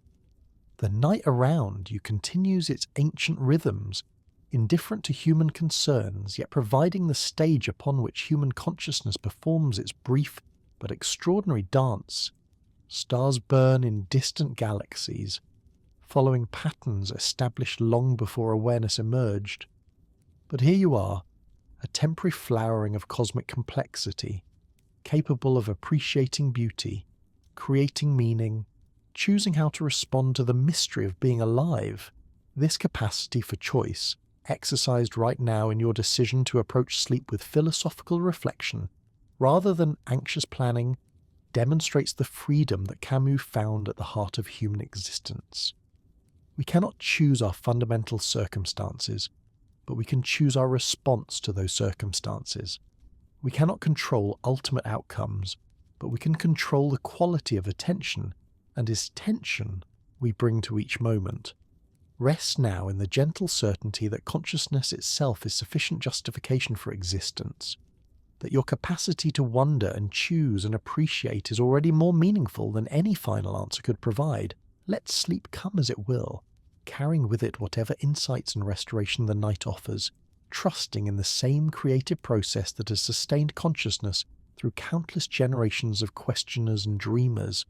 The night around you continues its ancient rhythms, indifferent to human concerns, yet providing the stage upon which human consciousness performs its brief but extraordinary dance. Stars burn in distant galaxies, following patterns established long before awareness emerged. But here you are, a temporary flowering of cosmic complexity, capable of appreciating beauty, creating meaning, choosing how to respond to the mystery of being alive. This capacity for choice, exercised right now in your decision to approach sleep with philosophical reflection, rather than anxious planning, demonstrates the freedom that Camus found at the heart of human existence. We cannot choose our fundamental circumstances, but we can choose our response to those circumstances. We cannot control ultimate outcomes, but we can control the quality of attention and its tension we bring to each moment. Rest now in the gentle certainty that consciousness itself is sufficient justification for existence, that your capacity to wonder and choose and appreciate is already more meaningful than any final answer could provide. Let sleep come as it will, carrying with it whatever insights and restoration the night offers, trusting in the same creative process that has sustained consciousness through countless generations of questioners and dreamers.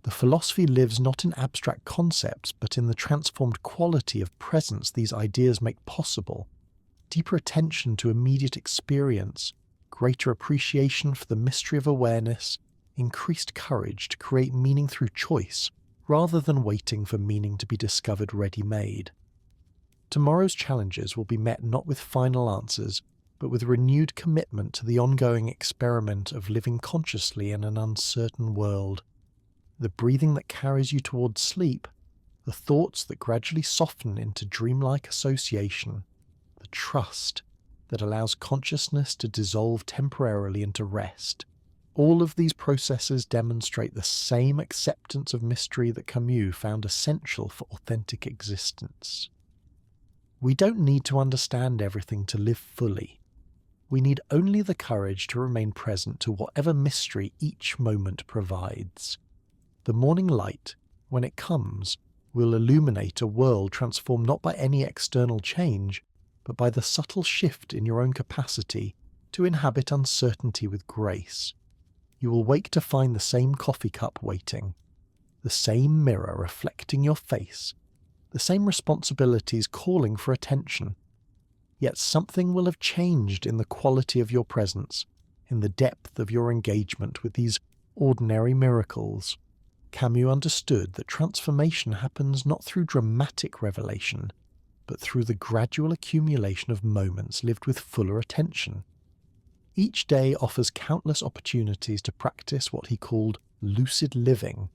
The philosophy lives not in abstract concepts, but in the transformed quality of presence these ideas make possible. Deeper attention to immediate experience, greater appreciation for the mystery of awareness, increased courage to create meaning through choice, rather than waiting for meaning to be discovered ready-made. Tomorrow's challenges will be met not with final answers, but with renewed commitment to the ongoing experiment of living consciously in an uncertain world. The breathing that carries you towards sleep, the thoughts that gradually soften into dreamlike association, the trust that allows consciousness to dissolve temporarily into rest. All of these processes demonstrate the same acceptance of mystery that Camus found essential for authentic existence. We don't need to understand everything to live fully. We need only the courage to remain present to whatever mystery each moment provides. The morning light, when it comes, will illuminate a world transformed not by any external change, but by the subtle shift in your own capacity to inhabit uncertainty with grace. You will wake to find the same coffee cup waiting, the same mirror reflecting your face, the same responsibilities calling for attention. Yet something will have changed in the quality of your presence, in the depth of your engagement with these ordinary miracles. Camus understood that transformation happens not through dramatic revelation, but through the gradual accumulation of moments lived with fuller attention. Each day offers countless opportunities to practice what he called lucid living,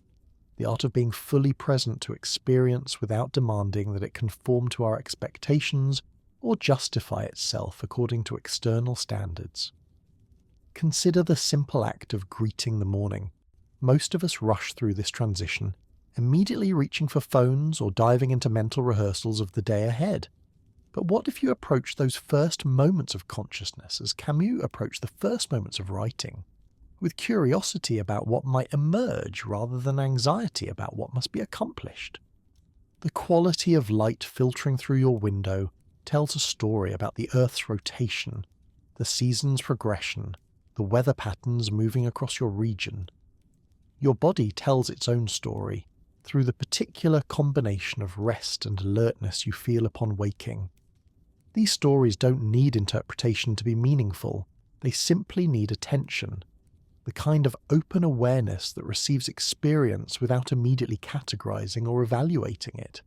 the art of being fully present to experience without demanding that it conform to our expectations or justify itself according to external standards. Consider the simple act of greeting the morning. Most of us rush through this transition, immediately reaching for phones or diving into mental rehearsals of the day ahead. But what if you approach those first moments of consciousness as Camus approached the first moments of writing, with curiosity about what might emerge rather than anxiety about what must be accomplished? The quality of light filtering through your window tells a story about the Earth's rotation, the seasons' progression, the weather patterns moving across your region. Your body tells its own story through the particular combination of rest and alertness you feel upon waking. These stories don't need interpretation to be meaningful, they simply need attention, the kind of open awareness that receives experience without immediately categorizing or evaluating it.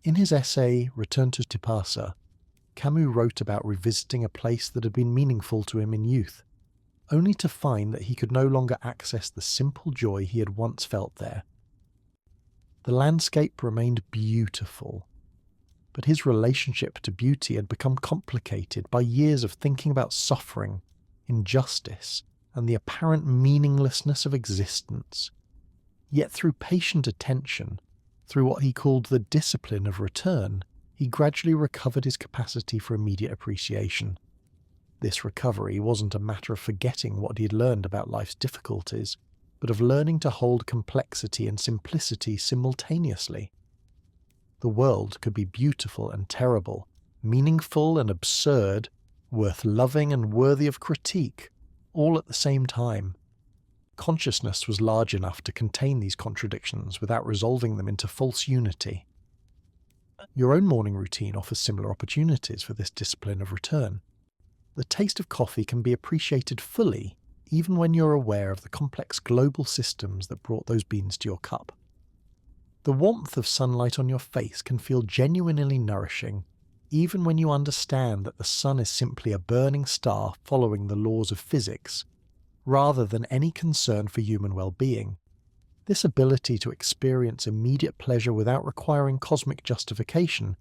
In his essay, Return to Tipasa, Camus wrote about revisiting a place that had been meaningful to him in youth, only to find that he could no longer access the simple joy he had once felt there. The landscape remained beautiful, but his relationship to beauty had become complicated by years of thinking about suffering, injustice, and the apparent meaninglessness of existence. Yet through patient attention, through what he called the discipline of return, he gradually recovered his capacity for immediate appreciation. This recovery wasn't a matter of forgetting what he had learned about life's difficulties, but of learning to hold complexity and simplicity simultaneously. The world could be beautiful and terrible, meaningful and absurd, worth loving and worthy of critique, all at the same time. Consciousness was large enough to contain these contradictions without resolving them into false unity. Your own morning routine offers similar opportunities for this discipline of return. The taste of coffee can be appreciated fully, even when you're aware of the complex global systems that brought those beans to your cup. The warmth of sunlight on your face can feel genuinely nourishing, even when you understand that the sun is simply a burning star following the laws of physics, rather than any concern for human well-being. This ability to experience immediate pleasure without requiring cosmic justification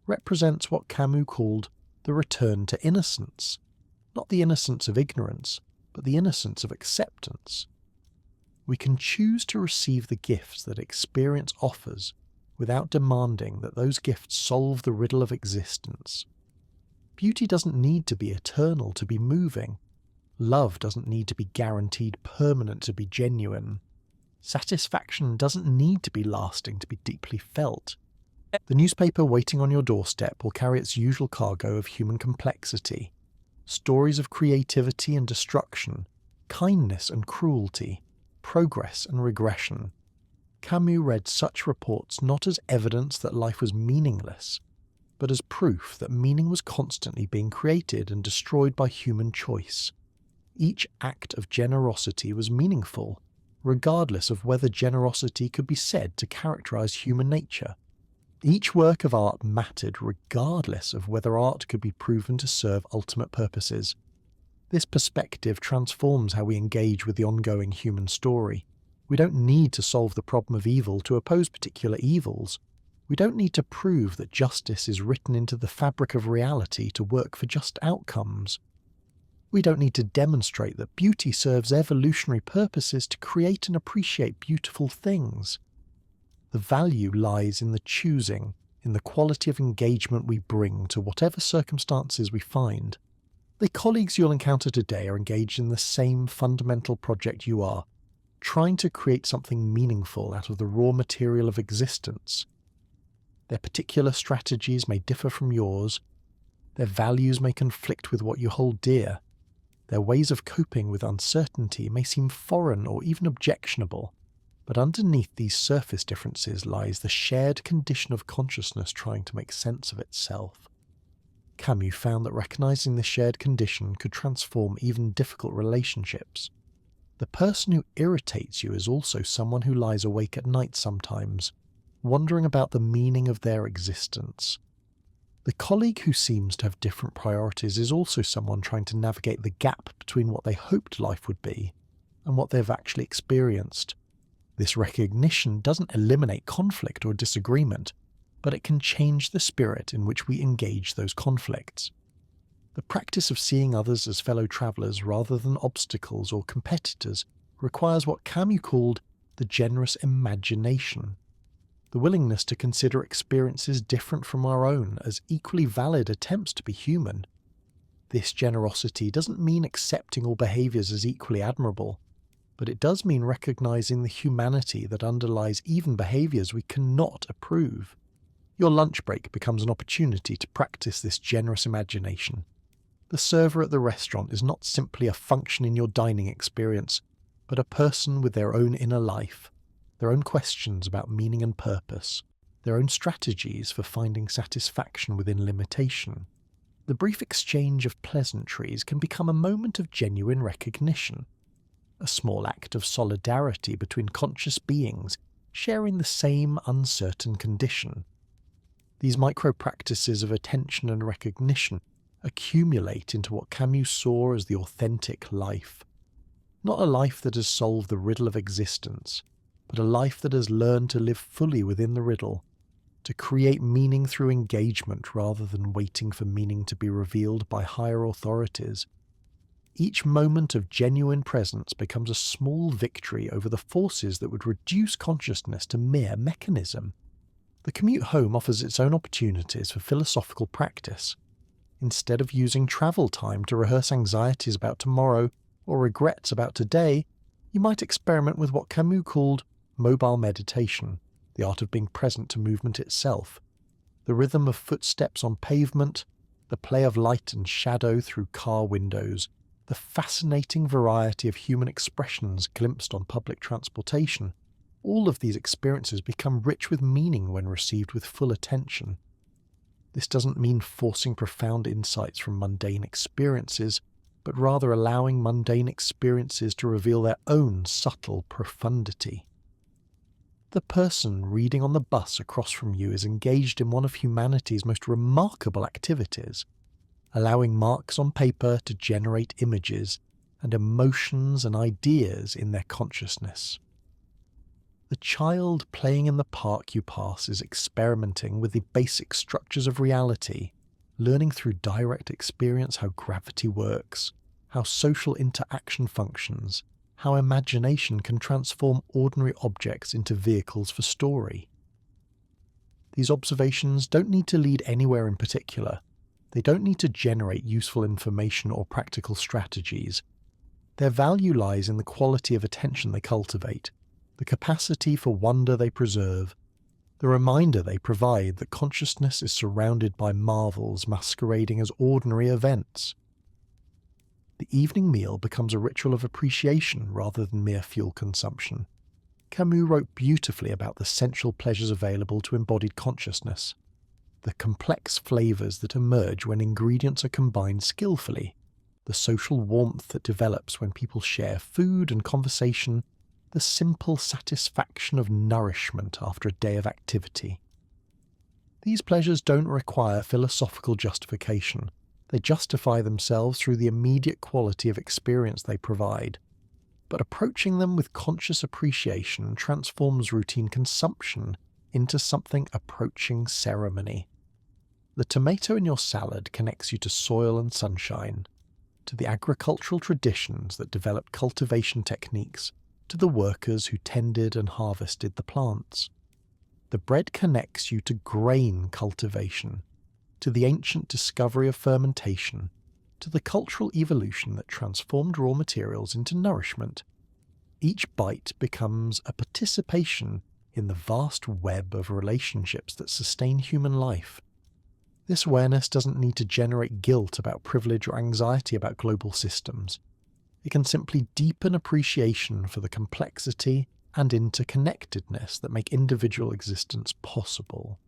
represents what Camus called the return to innocence, not the innocence of ignorance, but the innocence of acceptance. We can choose to receive the gifts that experience offers without demanding that those gifts solve the riddle of existence. Beauty doesn't need to be eternal to be moving. Love doesn't need to be guaranteed permanent to be genuine. Satisfaction doesn't need to be lasting to be deeply felt. The newspaper waiting on your doorstep will carry its usual cargo of human complexity, stories of creativity and destruction, kindness and cruelty, progress and regression. Camus read such reports not as evidence that life was meaningless, but as proof that meaning was constantly being created and destroyed by human choice. Each act of generosity was meaningful, regardless of whether generosity could be said to characterize human nature. Each work of art mattered regardless of whether art could be proven to serve ultimate purposes. This perspective transforms how we engage with the ongoing human story. We don't need to solve the problem of evil to oppose particular evils. We don't need to prove that justice is written into the fabric of reality to work for just outcomes. We don't need to demonstrate that beauty serves evolutionary purposes to create and appreciate beautiful things. The value lies in the choosing, in the quality of engagement we bring to whatever circumstances we find. The colleagues you'll encounter today are engaged in the same fundamental project you are, trying to create something meaningful out of the raw material of existence. Their particular strategies may differ from yours. Their values may conflict with what you hold dear. Their ways of coping with uncertainty may seem foreign or even objectionable, but underneath these surface differences lies the shared condition of consciousness trying to make sense of itself. Camus found that recognizing this shared condition could transform even difficult relationships. The person who irritates you is also someone who lies awake at night sometimes, wondering about the meaning of their existence. The colleague who seems to have different priorities is also someone trying to navigate the gap between what they hoped life would be and what they've actually experienced. This recognition doesn't eliminate conflict or disagreement, but it can change the spirit in which we engage those conflicts. The practice of seeing others as fellow travellers rather than obstacles or competitors requires what Camus called the generous imagination, the willingness to consider experiences different from our own as equally valid attempts to be human. This generosity doesn't mean accepting all behaviours as equally admirable, but it does mean recognising the humanity that underlies even behaviours we cannot approve. Your lunch break becomes an opportunity to practice this generous imagination. The server at the restaurant is not simply a function in your dining experience, but a person with their own inner life, their own questions about meaning and purpose, their own strategies for finding satisfaction within limitation. The brief exchange of pleasantries can become a moment of genuine recognition, a small act of solidarity between conscious beings sharing the same uncertain condition. These micro-practices of attention and recognition accumulate into what Camus saw as the authentic life. Not a life that has solved the riddle of existence, but a life that has learned to live fully within the riddle, to create meaning through engagement rather than waiting for meaning to be revealed by higher authorities. Each moment of genuine presence becomes a small victory over the forces that would reduce consciousness to mere mechanism. The commute home offers its own opportunities for philosophical practice. Instead of using travel time to rehearse anxieties about tomorrow or regrets about today, you might experiment with what Camus called mobile meditation, the art of being present to movement itself, the rhythm of footsteps on pavement, the play of light and shadow through car windows, the fascinating variety of human expressions glimpsed on public transportation. All of these experiences become rich with meaning when received with full attention. This doesn't mean forcing profound insights from mundane experiences, but rather allowing mundane experiences to reveal their own subtle profundity. The person reading on the bus across from you is engaged in one of humanity's most remarkable activities, allowing marks on paper to generate images and emotions and ideas in their consciousness. The child playing in the park you pass is experimenting with the basic structures of reality, learning through direct experience how gravity works, how social interaction functions, how imagination can transform ordinary objects into vehicles for story. These observations don't need to lead anywhere in particular. They don't need to generate useful information or practical strategies. Their value lies in the quality of attention they cultivate, the capacity for wonder they preserve, the reminder they provide that consciousness is surrounded by marvels masquerading as ordinary events. The evening meal becomes a ritual of appreciation rather than mere fuel consumption. Camus wrote beautifully about the sensual pleasures available to embodied consciousness, the complex flavours that emerge when ingredients are combined skillfully, the social warmth that develops when people share food and conversation, the simple satisfaction of nourishment after a day of activity. These pleasures don't require philosophical justification. They justify themselves through the immediate quality of experience they provide. But approaching them with conscious appreciation transforms routine consumption into something approaching ceremony. The tomato in your salad connects you to soil and sunshine, to the agricultural traditions that developed cultivation techniques, to the workers who tended and harvested the plants. The bread connects you to grain cultivation, to the ancient discovery of fermentation, to the cultural evolution that transformed raw materials into nourishment. Each bite becomes a participation in the vast web of relationships that sustain human life. This awareness doesn't need to generate guilt about privilege or anxiety about global systems. It can simply deepen appreciation for the complexity and interconnectedness that make individual existence possible.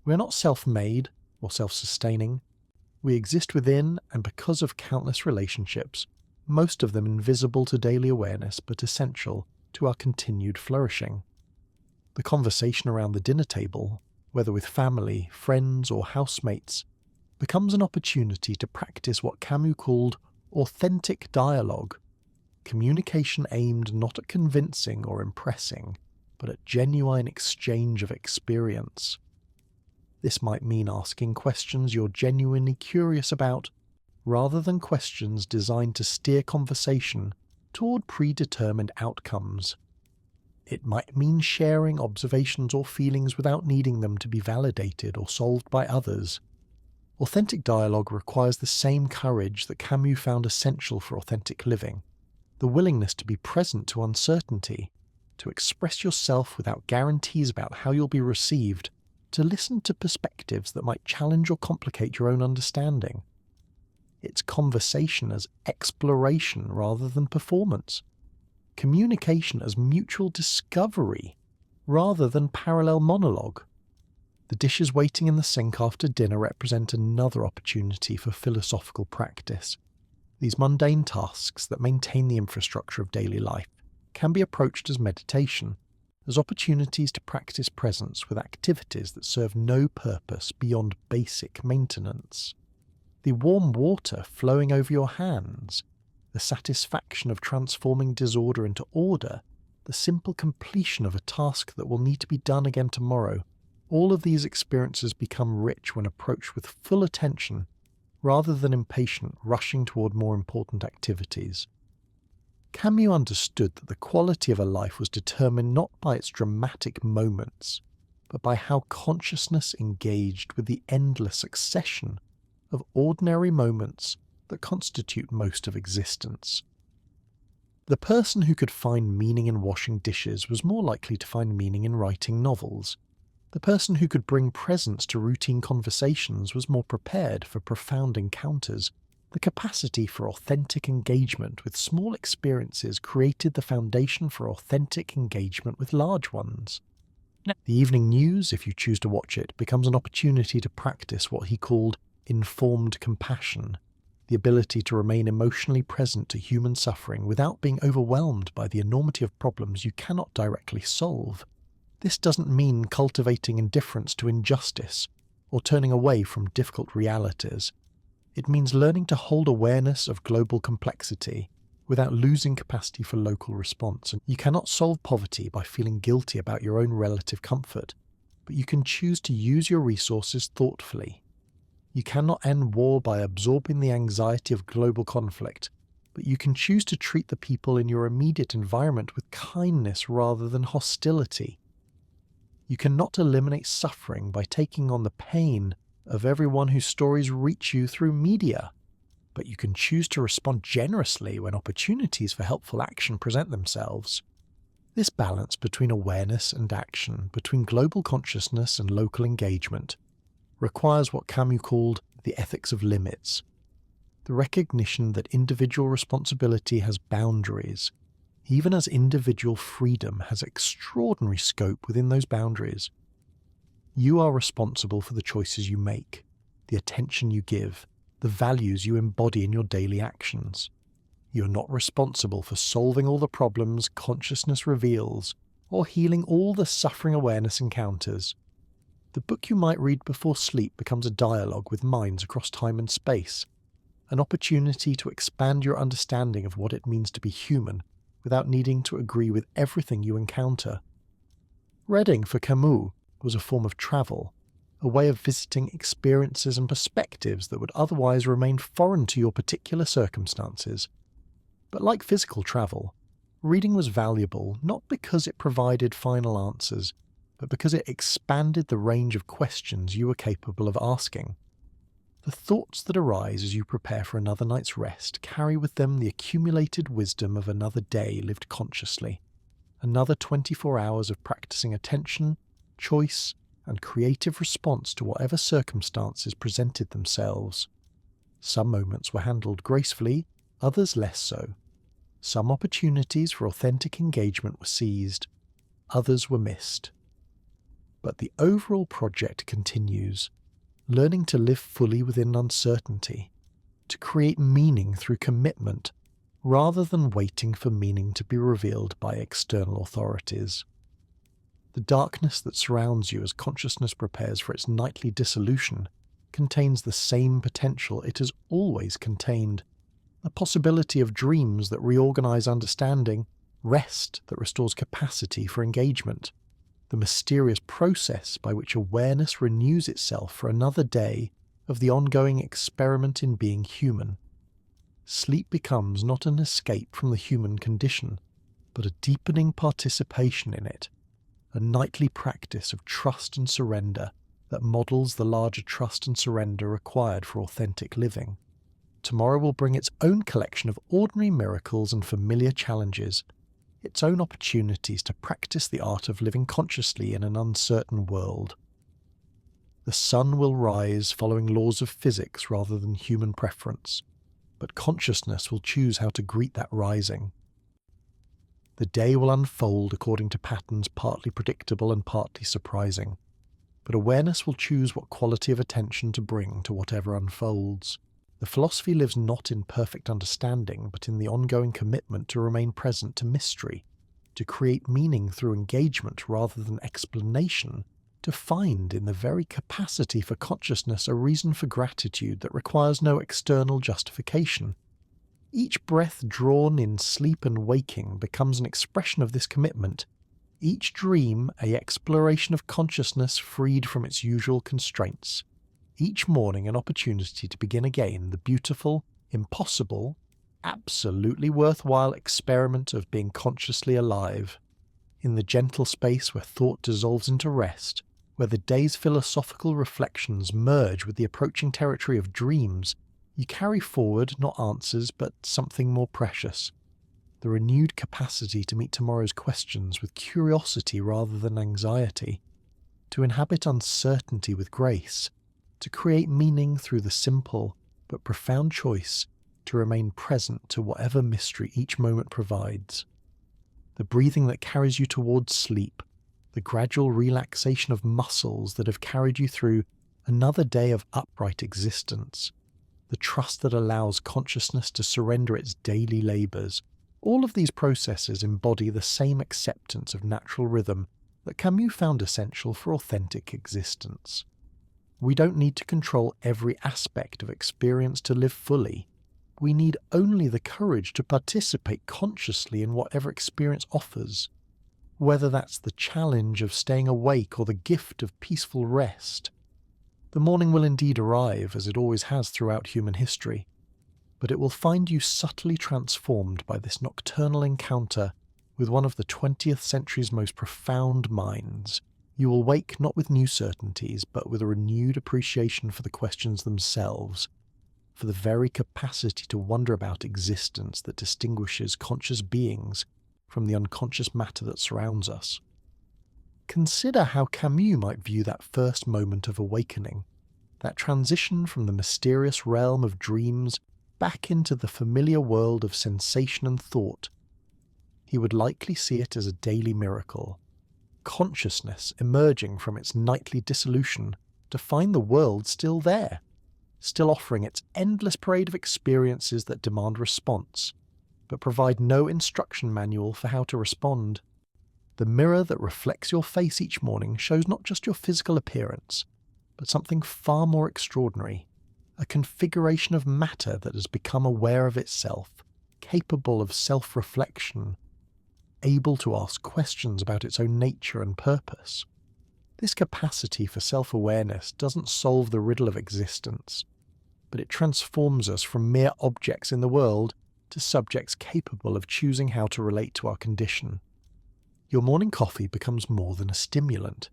We are not self-made or self-sustaining. We exist within and because of countless relationships, most of them invisible to daily awareness but essential to our continued flourishing. The conversation around the dinner table, whether with family, friends, or housemates, becomes an opportunity to practice what Camus called authentic dialogue, communication aimed not at convincing or impressing, but at genuine exchange of experience. This might mean asking questions you're genuinely curious about, rather than questions designed to steer conversation toward predetermined outcomes. It might mean sharing observations or feelings without needing them to be validated or solved by others. Authentic dialogue requires the same courage that Camus found essential for authentic living, the willingness to be present to uncertainty, to express yourself without guarantees about how you'll be received, to listen to perspectives that might challenge or complicate your own understanding. It's conversation as exploration rather than performance. Communication as mutual discovery rather than parallel monologue. The dishes waiting in the sink after dinner represent another opportunity for philosophical practice. These mundane tasks that maintain the infrastructure of daily life can be approached as meditation, as opportunities to practice presence with activities that serve no purpose beyond basic maintenance. The warm water flowing over your hands, the satisfaction of transforming disorder into order, the simple completion of a task that will need to be done again tomorrow, all of these experiences become rich when approached with full attention, rather than impatient rushing toward more important activities. Camus understood that the quality of a life was determined not by its dramatic moments, but by how consciousness engaged with the endless succession of ordinary moments that constitute most of existence. The person who could find meaning in washing dishes was more likely to find meaning in writing novels. The person who could bring presence to routine conversations was more prepared for profound encounters. The capacity for authentic engagement with small experiences created the foundation for authentic engagement with large ones. The evening news, if you choose to watch it, becomes an opportunity to practice what he called informed compassion, the ability to remain emotionally present to human suffering without being overwhelmed by the enormity of problems you cannot directly solve. This doesn't mean cultivating indifference to injustice or turning away from difficult realities. It means learning to hold awareness of global complexity without losing capacity for local response. And you cannot solve poverty by feeling guilty about your own relative comfort, but you can choose to use your resources thoughtfully. You cannot end war by absorbing the anxiety of global conflict, but you can choose to treat the people in your immediate environment with kindness rather than hostility. You cannot eliminate suffering by taking on the pain of everyone whose stories reach you through media, but you can choose to respond generously when opportunities for helpful action present themselves. This balance between awareness and action, between global consciousness and local engagement, requires what Camus called the ethics of limits, the recognition that individual responsibility has boundaries, even as individual freedom has extraordinary scope within those boundaries. You are responsible for the choices you make, the attention you give, the values you embody in your daily actions. You are not responsible for solving all the problems consciousness reveals or healing all the suffering awareness encounters. The book you might read before sleep becomes a dialogue with minds across time and space, an opportunity to expand your understanding of what it means to be human without needing to agree with everything you encounter. Reading for Camus was a form of travel, a way of visiting experiences and perspectives that would otherwise remain foreign to your particular circumstances. But like physical travel, reading was valuable not because it provided final answers, but because it expanded the range of questions you were capable of asking. The thoughts that arise as you prepare for another night's rest carry with them the accumulated wisdom of another day lived consciously, another 24 hours of practicing attention, choice, and creative response to whatever circumstances presented themselves. Some moments were handled gracefully, others less so. Some opportunities for authentic engagement were seized, others were missed. But the overall project continues, learning to live fully within uncertainty, to create meaning through commitment, rather than waiting for meaning to be revealed by external authorities. The darkness that surrounds you as consciousness prepares for its nightly dissolution contains the same potential it has always contained, the possibility of dreams that reorganize understanding, rest that restores capacity for engagement, the mysterious process by which awareness renews itself for another day of the ongoing experiment in being human. Sleep becomes not an escape from the human condition, but a deepening participation in it, a nightly practice of trust and surrender that models the larger trust and surrender required for authentic living. Tomorrow will bring its own collection of ordinary miracles and familiar challenges, its own opportunities to practice the art of living consciously in an uncertain world. The sun will rise following laws of physics rather than human preference, but consciousness will choose how to greet that rising. The day will unfold according to patterns partly predictable and partly surprising, but awareness will choose what quality of attention to bring to whatever unfolds. The philosophy lives not in perfect understanding, but in the ongoing commitment to remain present to mystery, to create meaning through engagement rather than explanation, to find in the very capacity for consciousness a reason for gratitude that requires no external justification. Each breath drawn in sleep and waking becomes an expression of this commitment, each dream an exploration of consciousness freed from its usual constraints. Each morning an opportunity to begin again the beautiful, impossible, absolutely worthwhile experiment of being consciously alive. In the gentle space where thought dissolves into rest, where the day's philosophical reflections merge with the approaching territory of dreams, you carry forward not answers but something more precious, the renewed capacity to meet tomorrow's questions with curiosity rather than anxiety, to inhabit uncertainty with grace, to create meaning through the simple but profound choice to remain present to whatever mystery each moment provides. The breathing that carries you towards sleep, the gradual relaxation of muscles that have carried you through another day of upright existence, the trust that allows consciousness to surrender its daily labours, all of these processes embody the same acceptance of natural rhythm that Camus found essential for authentic existence. We don't need to control every aspect of experience to live fully. We need only the courage to participate consciously in whatever experience offers, whether that's the challenge of staying awake or the gift of peaceful rest. The morning will indeed arrive, as it always has throughout human history, but it will find you subtly transformed by this nocturnal encounter with one of the 20th century's most profound minds. You will wake not with new certainties, but with a renewed appreciation for the questions themselves, for the very capacity to wonder about existence that distinguishes conscious beings from the unconscious matter that surrounds us. Consider how Camus might view that first moment of awakening, that transition from the mysterious realm of dreams back into the familiar world of sensation and thought. He would likely see it as a daily miracle, consciousness emerging from its nightly dissolution to find the world still there, still offering its endless parade of experiences that demand response, but provide no instruction manual for how to respond. The mirror that reflects your face each morning shows not just your physical appearance, but something far more extraordinary, a configuration of matter that has become aware of itself, capable of self-reflection, able to ask questions about its own nature and purpose. This capacity for self-awareness doesn't solve the riddle of existence, but it transforms us from mere objects in the world to subjects capable of choosing how to relate to our condition. Your morning coffee becomes more than a stimulant.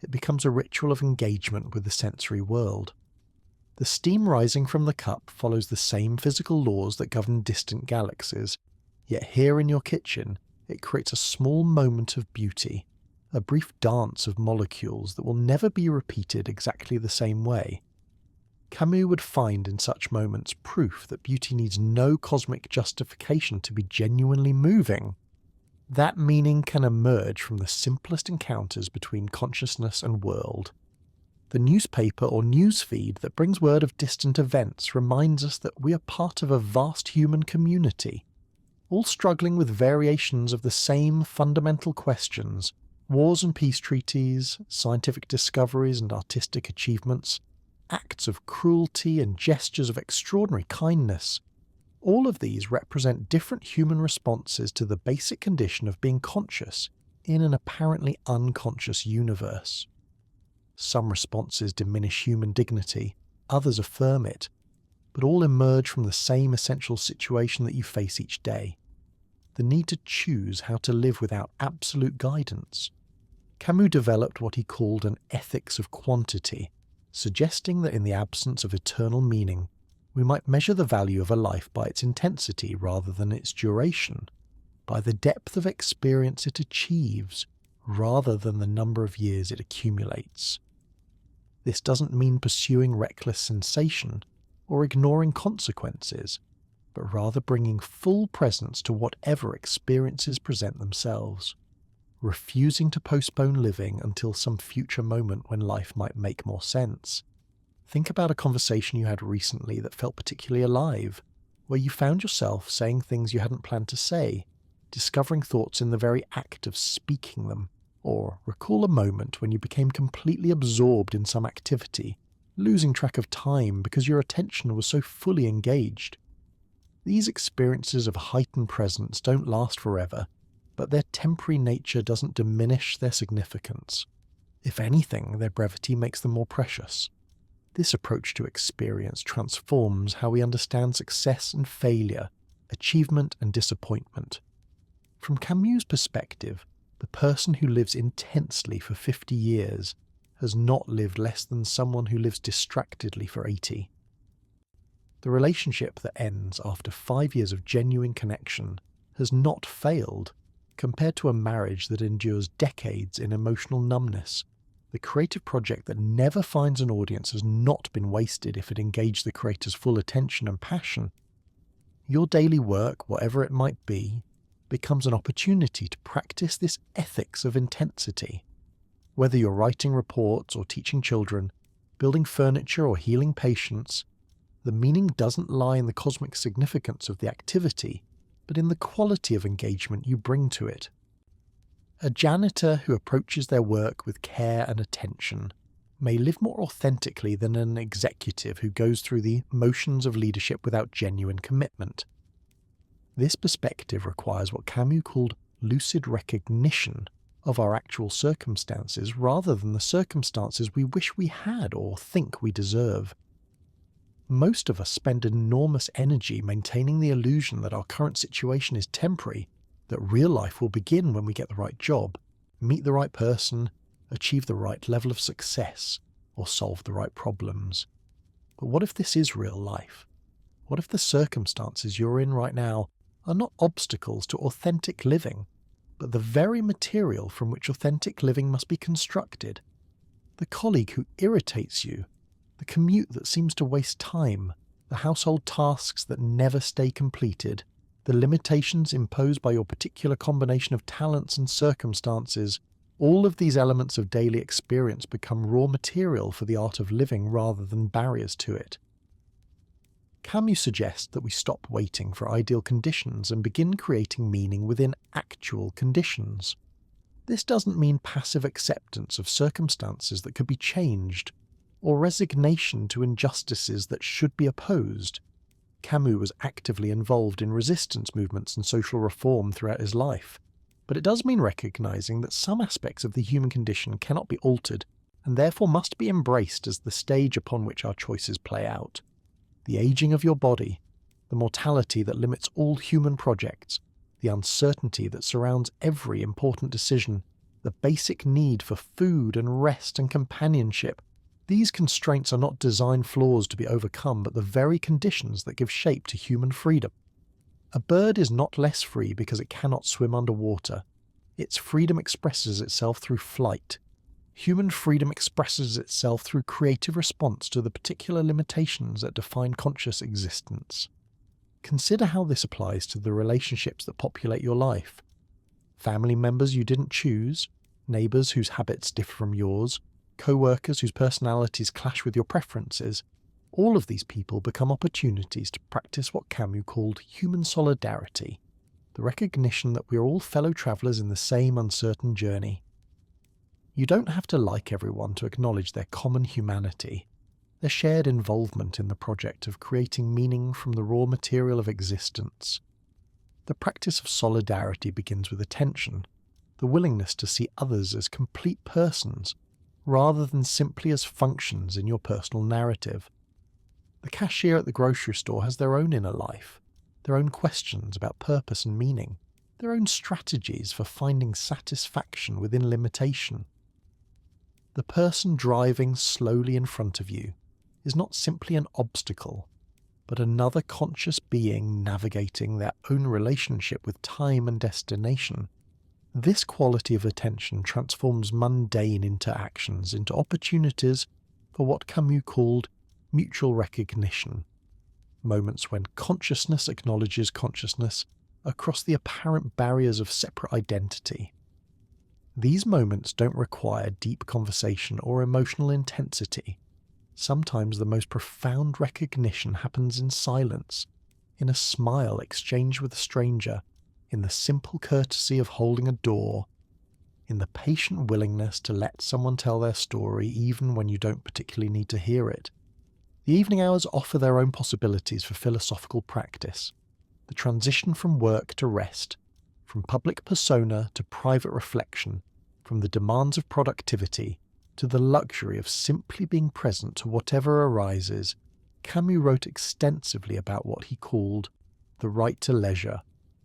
It becomes a ritual of engagement with the sensory world. The steam rising from the cup follows the same physical laws that govern distant galaxies, yet here in your kitchen, it creates a small moment of beauty, a brief dance of molecules that will never be repeated exactly the same way. Camus would find in such moments proof that beauty needs no cosmic justification to be genuinely moving. That meaning can emerge from the simplest encounters between consciousness and world. The newspaper or newsfeed that brings word of distant events reminds us that we are part of a vast human community, all struggling with variations of the same fundamental questions: wars and peace treaties, scientific discoveries and artistic achievements, acts of cruelty and gestures of extraordinary kindness. All of these represent different human responses to the basic condition of being conscious in an apparently unconscious universe. Some responses diminish human dignity, others affirm it, but all emerge from the same essential situation that you face each day: the need to choose how to live without absolute guidance. Camus developed what he called an ethics of quantity, suggesting that in the absence of eternal meaning, we might measure the value of a life by its intensity rather than its duration, by the depth of experience it achieves rather than the number of years it accumulates. This doesn't mean pursuing reckless sensation or ignoring consequences, but rather bringing full presence to whatever experiences present themselves, refusing to postpone living until some future moment when life might make more sense. Think about a conversation you had recently that felt particularly alive, where you found yourself saying things you hadn't planned to say, discovering thoughts in the very act of speaking them. Or recall a moment when you became completely absorbed in some activity, losing track of time because your attention was so fully engaged. These experiences of heightened presence don't last forever, but their temporary nature doesn't diminish their significance. If anything, their brevity makes them more precious. This approach to experience transforms how we understand success and failure, achievement and disappointment. From Camus' perspective, the person who lives intensely for 50 years has not lived less than someone who lives distractedly for 80. The relationship that ends after 5 years of genuine connection has not failed, compared to a marriage that endures decades in emotional numbness. The creative project that never finds an audience has not been wasted if it engaged the creator's full attention and passion. Your daily work, whatever it might be, becomes an opportunity to practice this ethics of intensity. Whether you're writing reports or teaching children, building furniture or healing patients, the meaning doesn't lie in the cosmic significance of the activity, but in the quality of engagement you bring to it. A janitor who approaches their work with care and attention may live more authentically than an executive who goes through the motions of leadership without genuine commitment. This perspective requires what Camus called lucid recognition of our actual circumstances rather than the circumstances we wish we had or think we deserve. Most of us spend enormous energy maintaining the illusion that our current situation is temporary, that real life will begin when we get the right job, meet the right person, achieve the right level of success, or solve the right problems. But what if this is real life? What if the circumstances you're in right now are not obstacles to authentic living, but the very material from which authentic living must be constructed? The colleague who irritates you, the commute that seems to waste time, the household tasks that never stay completed, the limitations imposed by your particular combination of talents and circumstances, all of these elements of daily experience become raw material for the art of living rather than barriers to it. Camus suggests that we stop waiting for ideal conditions and begin creating meaning within actual conditions. This doesn't mean passive acceptance of circumstances that could be changed, or resignation to injustices that should be opposed. Camus was actively involved in resistance movements and social reform throughout his life, but it does mean recognizing that some aspects of the human condition cannot be altered and therefore must be embraced as the stage upon which our choices play out. The aging of your body, the mortality that limits all human projects, the uncertainty that surrounds every important decision, the basic need for food and rest and companionship. These constraints are not design flaws to be overcome, but the very conditions that give shape to human freedom. A bird is not less free because it cannot swim underwater. Its freedom expresses itself through flight. Human freedom expresses itself through creative response to the particular limitations that define conscious existence. Consider how this applies to the relationships that populate your life. Family members you didn't choose, neighbours whose habits differ from yours, co-workers whose personalities clash with your preferences. All of these people become opportunities to practice what Camus called human solidarity. the recognition that we are all fellow travellers in the same uncertain journey. You don't have to like everyone to acknowledge their common humanity, their shared involvement in the project of creating meaning from the raw material of existence. The practice of solidarity begins with attention, the willingness to see others as complete persons, rather than simply as functions in your personal narrative. The cashier at the grocery store has their own inner life, their own questions about purpose and meaning, their own strategies for finding satisfaction within limitation. The person driving slowly in front of you is not simply an obstacle, but another conscious being navigating their own relationship with time and destination. This quality of attention transforms mundane interactions into opportunities for what Camus called mutual recognition, moments when consciousness acknowledges consciousness across the apparent barriers of separate identity. These moments don't require deep conversation or emotional intensity. Sometimes the most profound recognition happens in silence, in a smile exchanged with a stranger, in the simple courtesy of holding a door, in the patient willingness to let someone tell their story even when you don't particularly need to hear it. The evening hours offer their own possibilities for philosophical practice. The transition from work to rest, from public persona to private reflection, from the demands of productivity to the luxury of simply being present to whatever arises. Camus wrote extensively about what he called the right to leisure,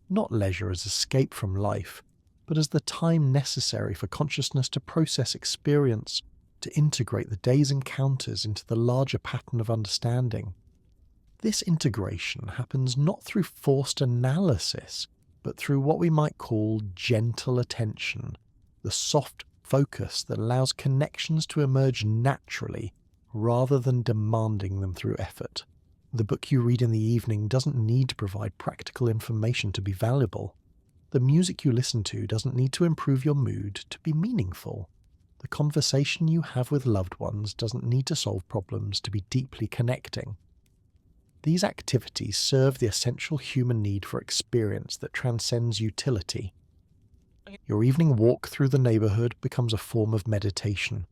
not leisure as escape from life, but as the time necessary for consciousness to process experience, to integrate the day's encounters into the larger pattern of understanding. This integration happens not through forced analysis, but through what we might call gentle attention, the soft focus that allows connections to emerge naturally rather than demanding them through effort. The book you read in the evening doesn't need to provide practical information to be valuable. The music you listen to doesn't need to improve your mood to be meaningful. The conversation you have with loved ones doesn't need to solve problems to be deeply connecting. These activities serve the essential human need for experience that transcends utility. Your evening walk through the neighbourhood becomes a form of meditation,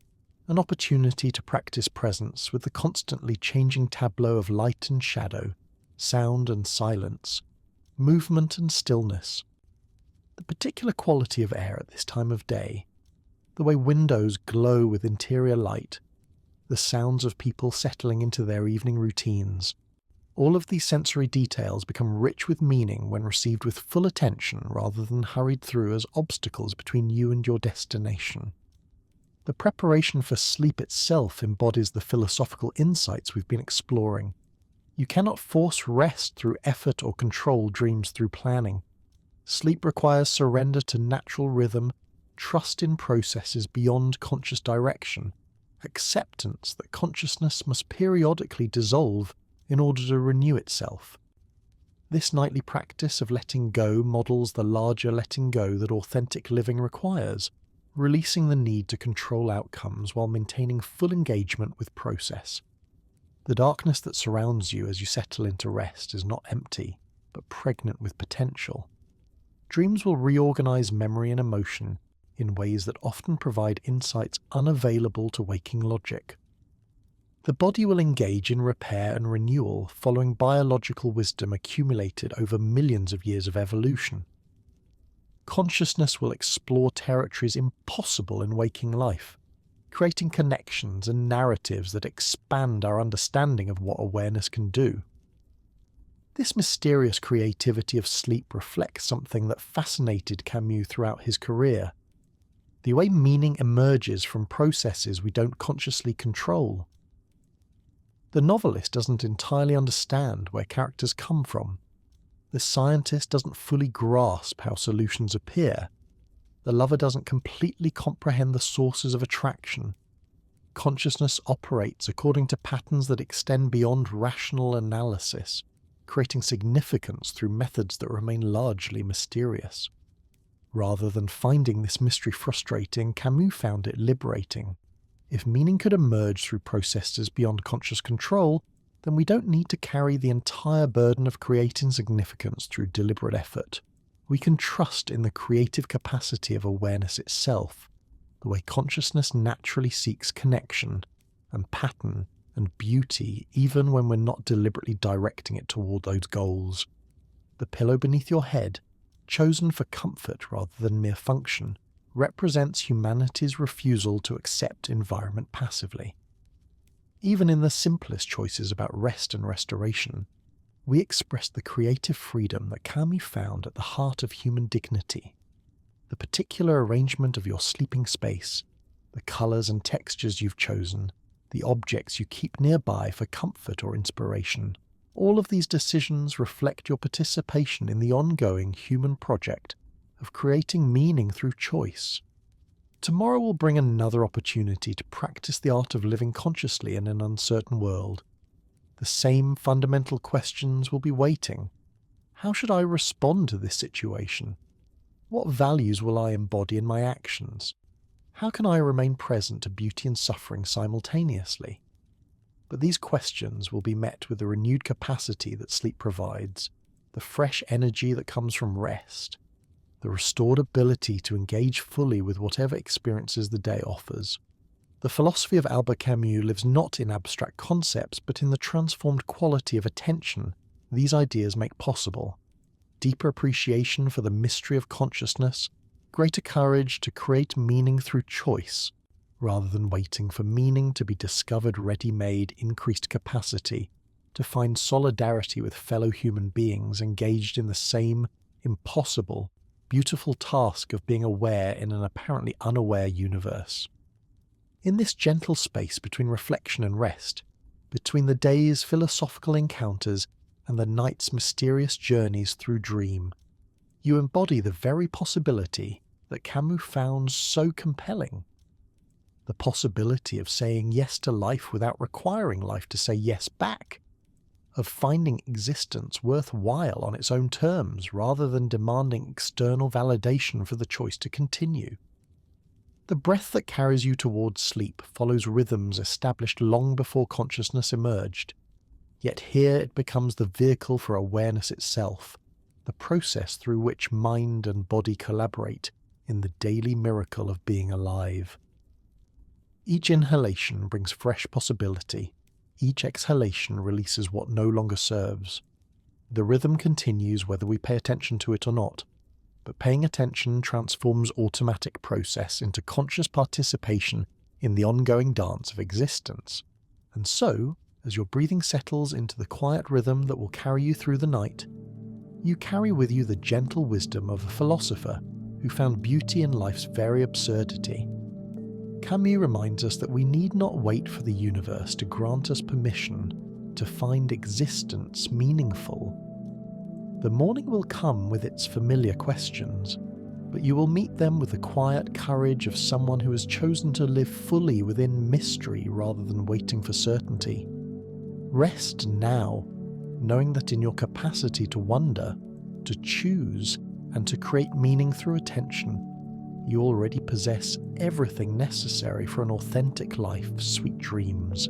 an opportunity to practice presence with the constantly changing tableau of light and shadow, sound and silence, movement and stillness. The particular quality of air at this time of day, the way windows glow with interior light, the sounds of people settling into their evening routines, all of these sensory details become rich with meaning when received with full attention rather than hurried through as obstacles between you and your destination. The preparation for sleep itself embodies the philosophical insights we've been exploring. You cannot force rest through effort or control dreams through planning. Sleep requires surrender to natural rhythm, trust in processes beyond conscious direction, acceptance that consciousness must periodically dissolve in order to renew itself. This nightly practice of letting go models the larger letting go that authentic living requires, releasing the need to control outcomes while maintaining full engagement with process. The darkness that surrounds you as you settle into rest is not empty, but pregnant with potential. Dreams will reorganize memory and emotion in ways that often provide insights unavailable to waking logic. The body will engage in repair and renewal following biological wisdom accumulated over millions of years of evolution. Consciousness will explore territories impossible in waking life, creating connections and narratives that expand our understanding of what awareness can do. This mysterious creativity of sleep reflects something that fascinated Camus throughout his career: the way meaning emerges from processes we don't consciously control. The novelist doesn't entirely understand where characters come from. The scientist doesn't fully grasp how solutions appear. The lover doesn't completely comprehend the sources of attraction. Consciousness operates according to patterns that extend beyond rational analysis, creating significance through methods that remain largely mysterious. Rather than finding this mystery frustrating, Camus found it liberating. If meaning could emerge through processes beyond conscious control, then we don't need to carry the entire burden of creating significance through deliberate effort. We can trust in the creative capacity of awareness itself, the way consciousness naturally seeks connection and pattern and beauty even when we're not deliberately directing it toward those goals. The pillow beneath your head, chosen for comfort rather than mere function, represents humanity's refusal to accept environment passively. Even in the simplest choices about rest and restoration, we express the creative freedom that Camus found at the heart of human dignity. The particular arrangement of your sleeping space, the colours and textures you've chosen, the objects you keep nearby for comfort or inspiration, all of these decisions reflect your participation in the ongoing human project of creating meaning through choice. Tomorrow will bring another opportunity to practice the art of living consciously in an uncertain world. The same fundamental questions will be waiting. How should I respond to this situation? What values will I embody in my actions? How can I remain present to beauty and suffering simultaneously? But these questions will be met with the renewed capacity that sleep provides, the fresh energy that comes from rest, the restored ability to engage fully with whatever experiences the day offers. The philosophy of Albert Camus lives not in abstract concepts, but in the transformed quality of attention these ideas make possible. Deeper appreciation for the mystery of consciousness, greater courage to create meaning through choice, rather than waiting for meaning to be discovered ready-made, increased capacity to find solidarity with fellow human beings engaged in the same impossible, beautiful task of being aware in an apparently unaware universe. In this gentle space between reflection and rest, between the day's philosophical encounters and the night's mysterious journeys through dream, you embody the very possibility that Camus found so compelling. The possibility of saying yes to life without requiring life to say yes back, of finding existence worthwhile on its own terms rather than demanding external validation for the choice to continue. The breath that carries you towards sleep follows rhythms established long before consciousness emerged, yet here it becomes the vehicle for awareness itself, the process through which mind and body collaborate in the daily miracle of being alive. Each inhalation brings fresh possibility, each exhalation releases what no longer serves. The rhythm continues whether we pay attention to it or not, but paying attention transforms automatic process into conscious participation in the ongoing dance of existence. And so, as your breathing settles into the quiet rhythm that will carry you through the night, you carry with you the gentle wisdom of a philosopher who found beauty in life's very absurdity. Camus reminds us that we need not wait for the universe to grant us permission to find existence meaningful. The morning will come with its familiar questions, but you will meet them with the quiet courage of someone who has chosen to live fully within mystery rather than waiting for certainty. Rest now, knowing that in your capacity to wonder, to choose, and to create meaning through attention, you already possess everything necessary for an authentic life. Sweet dreams.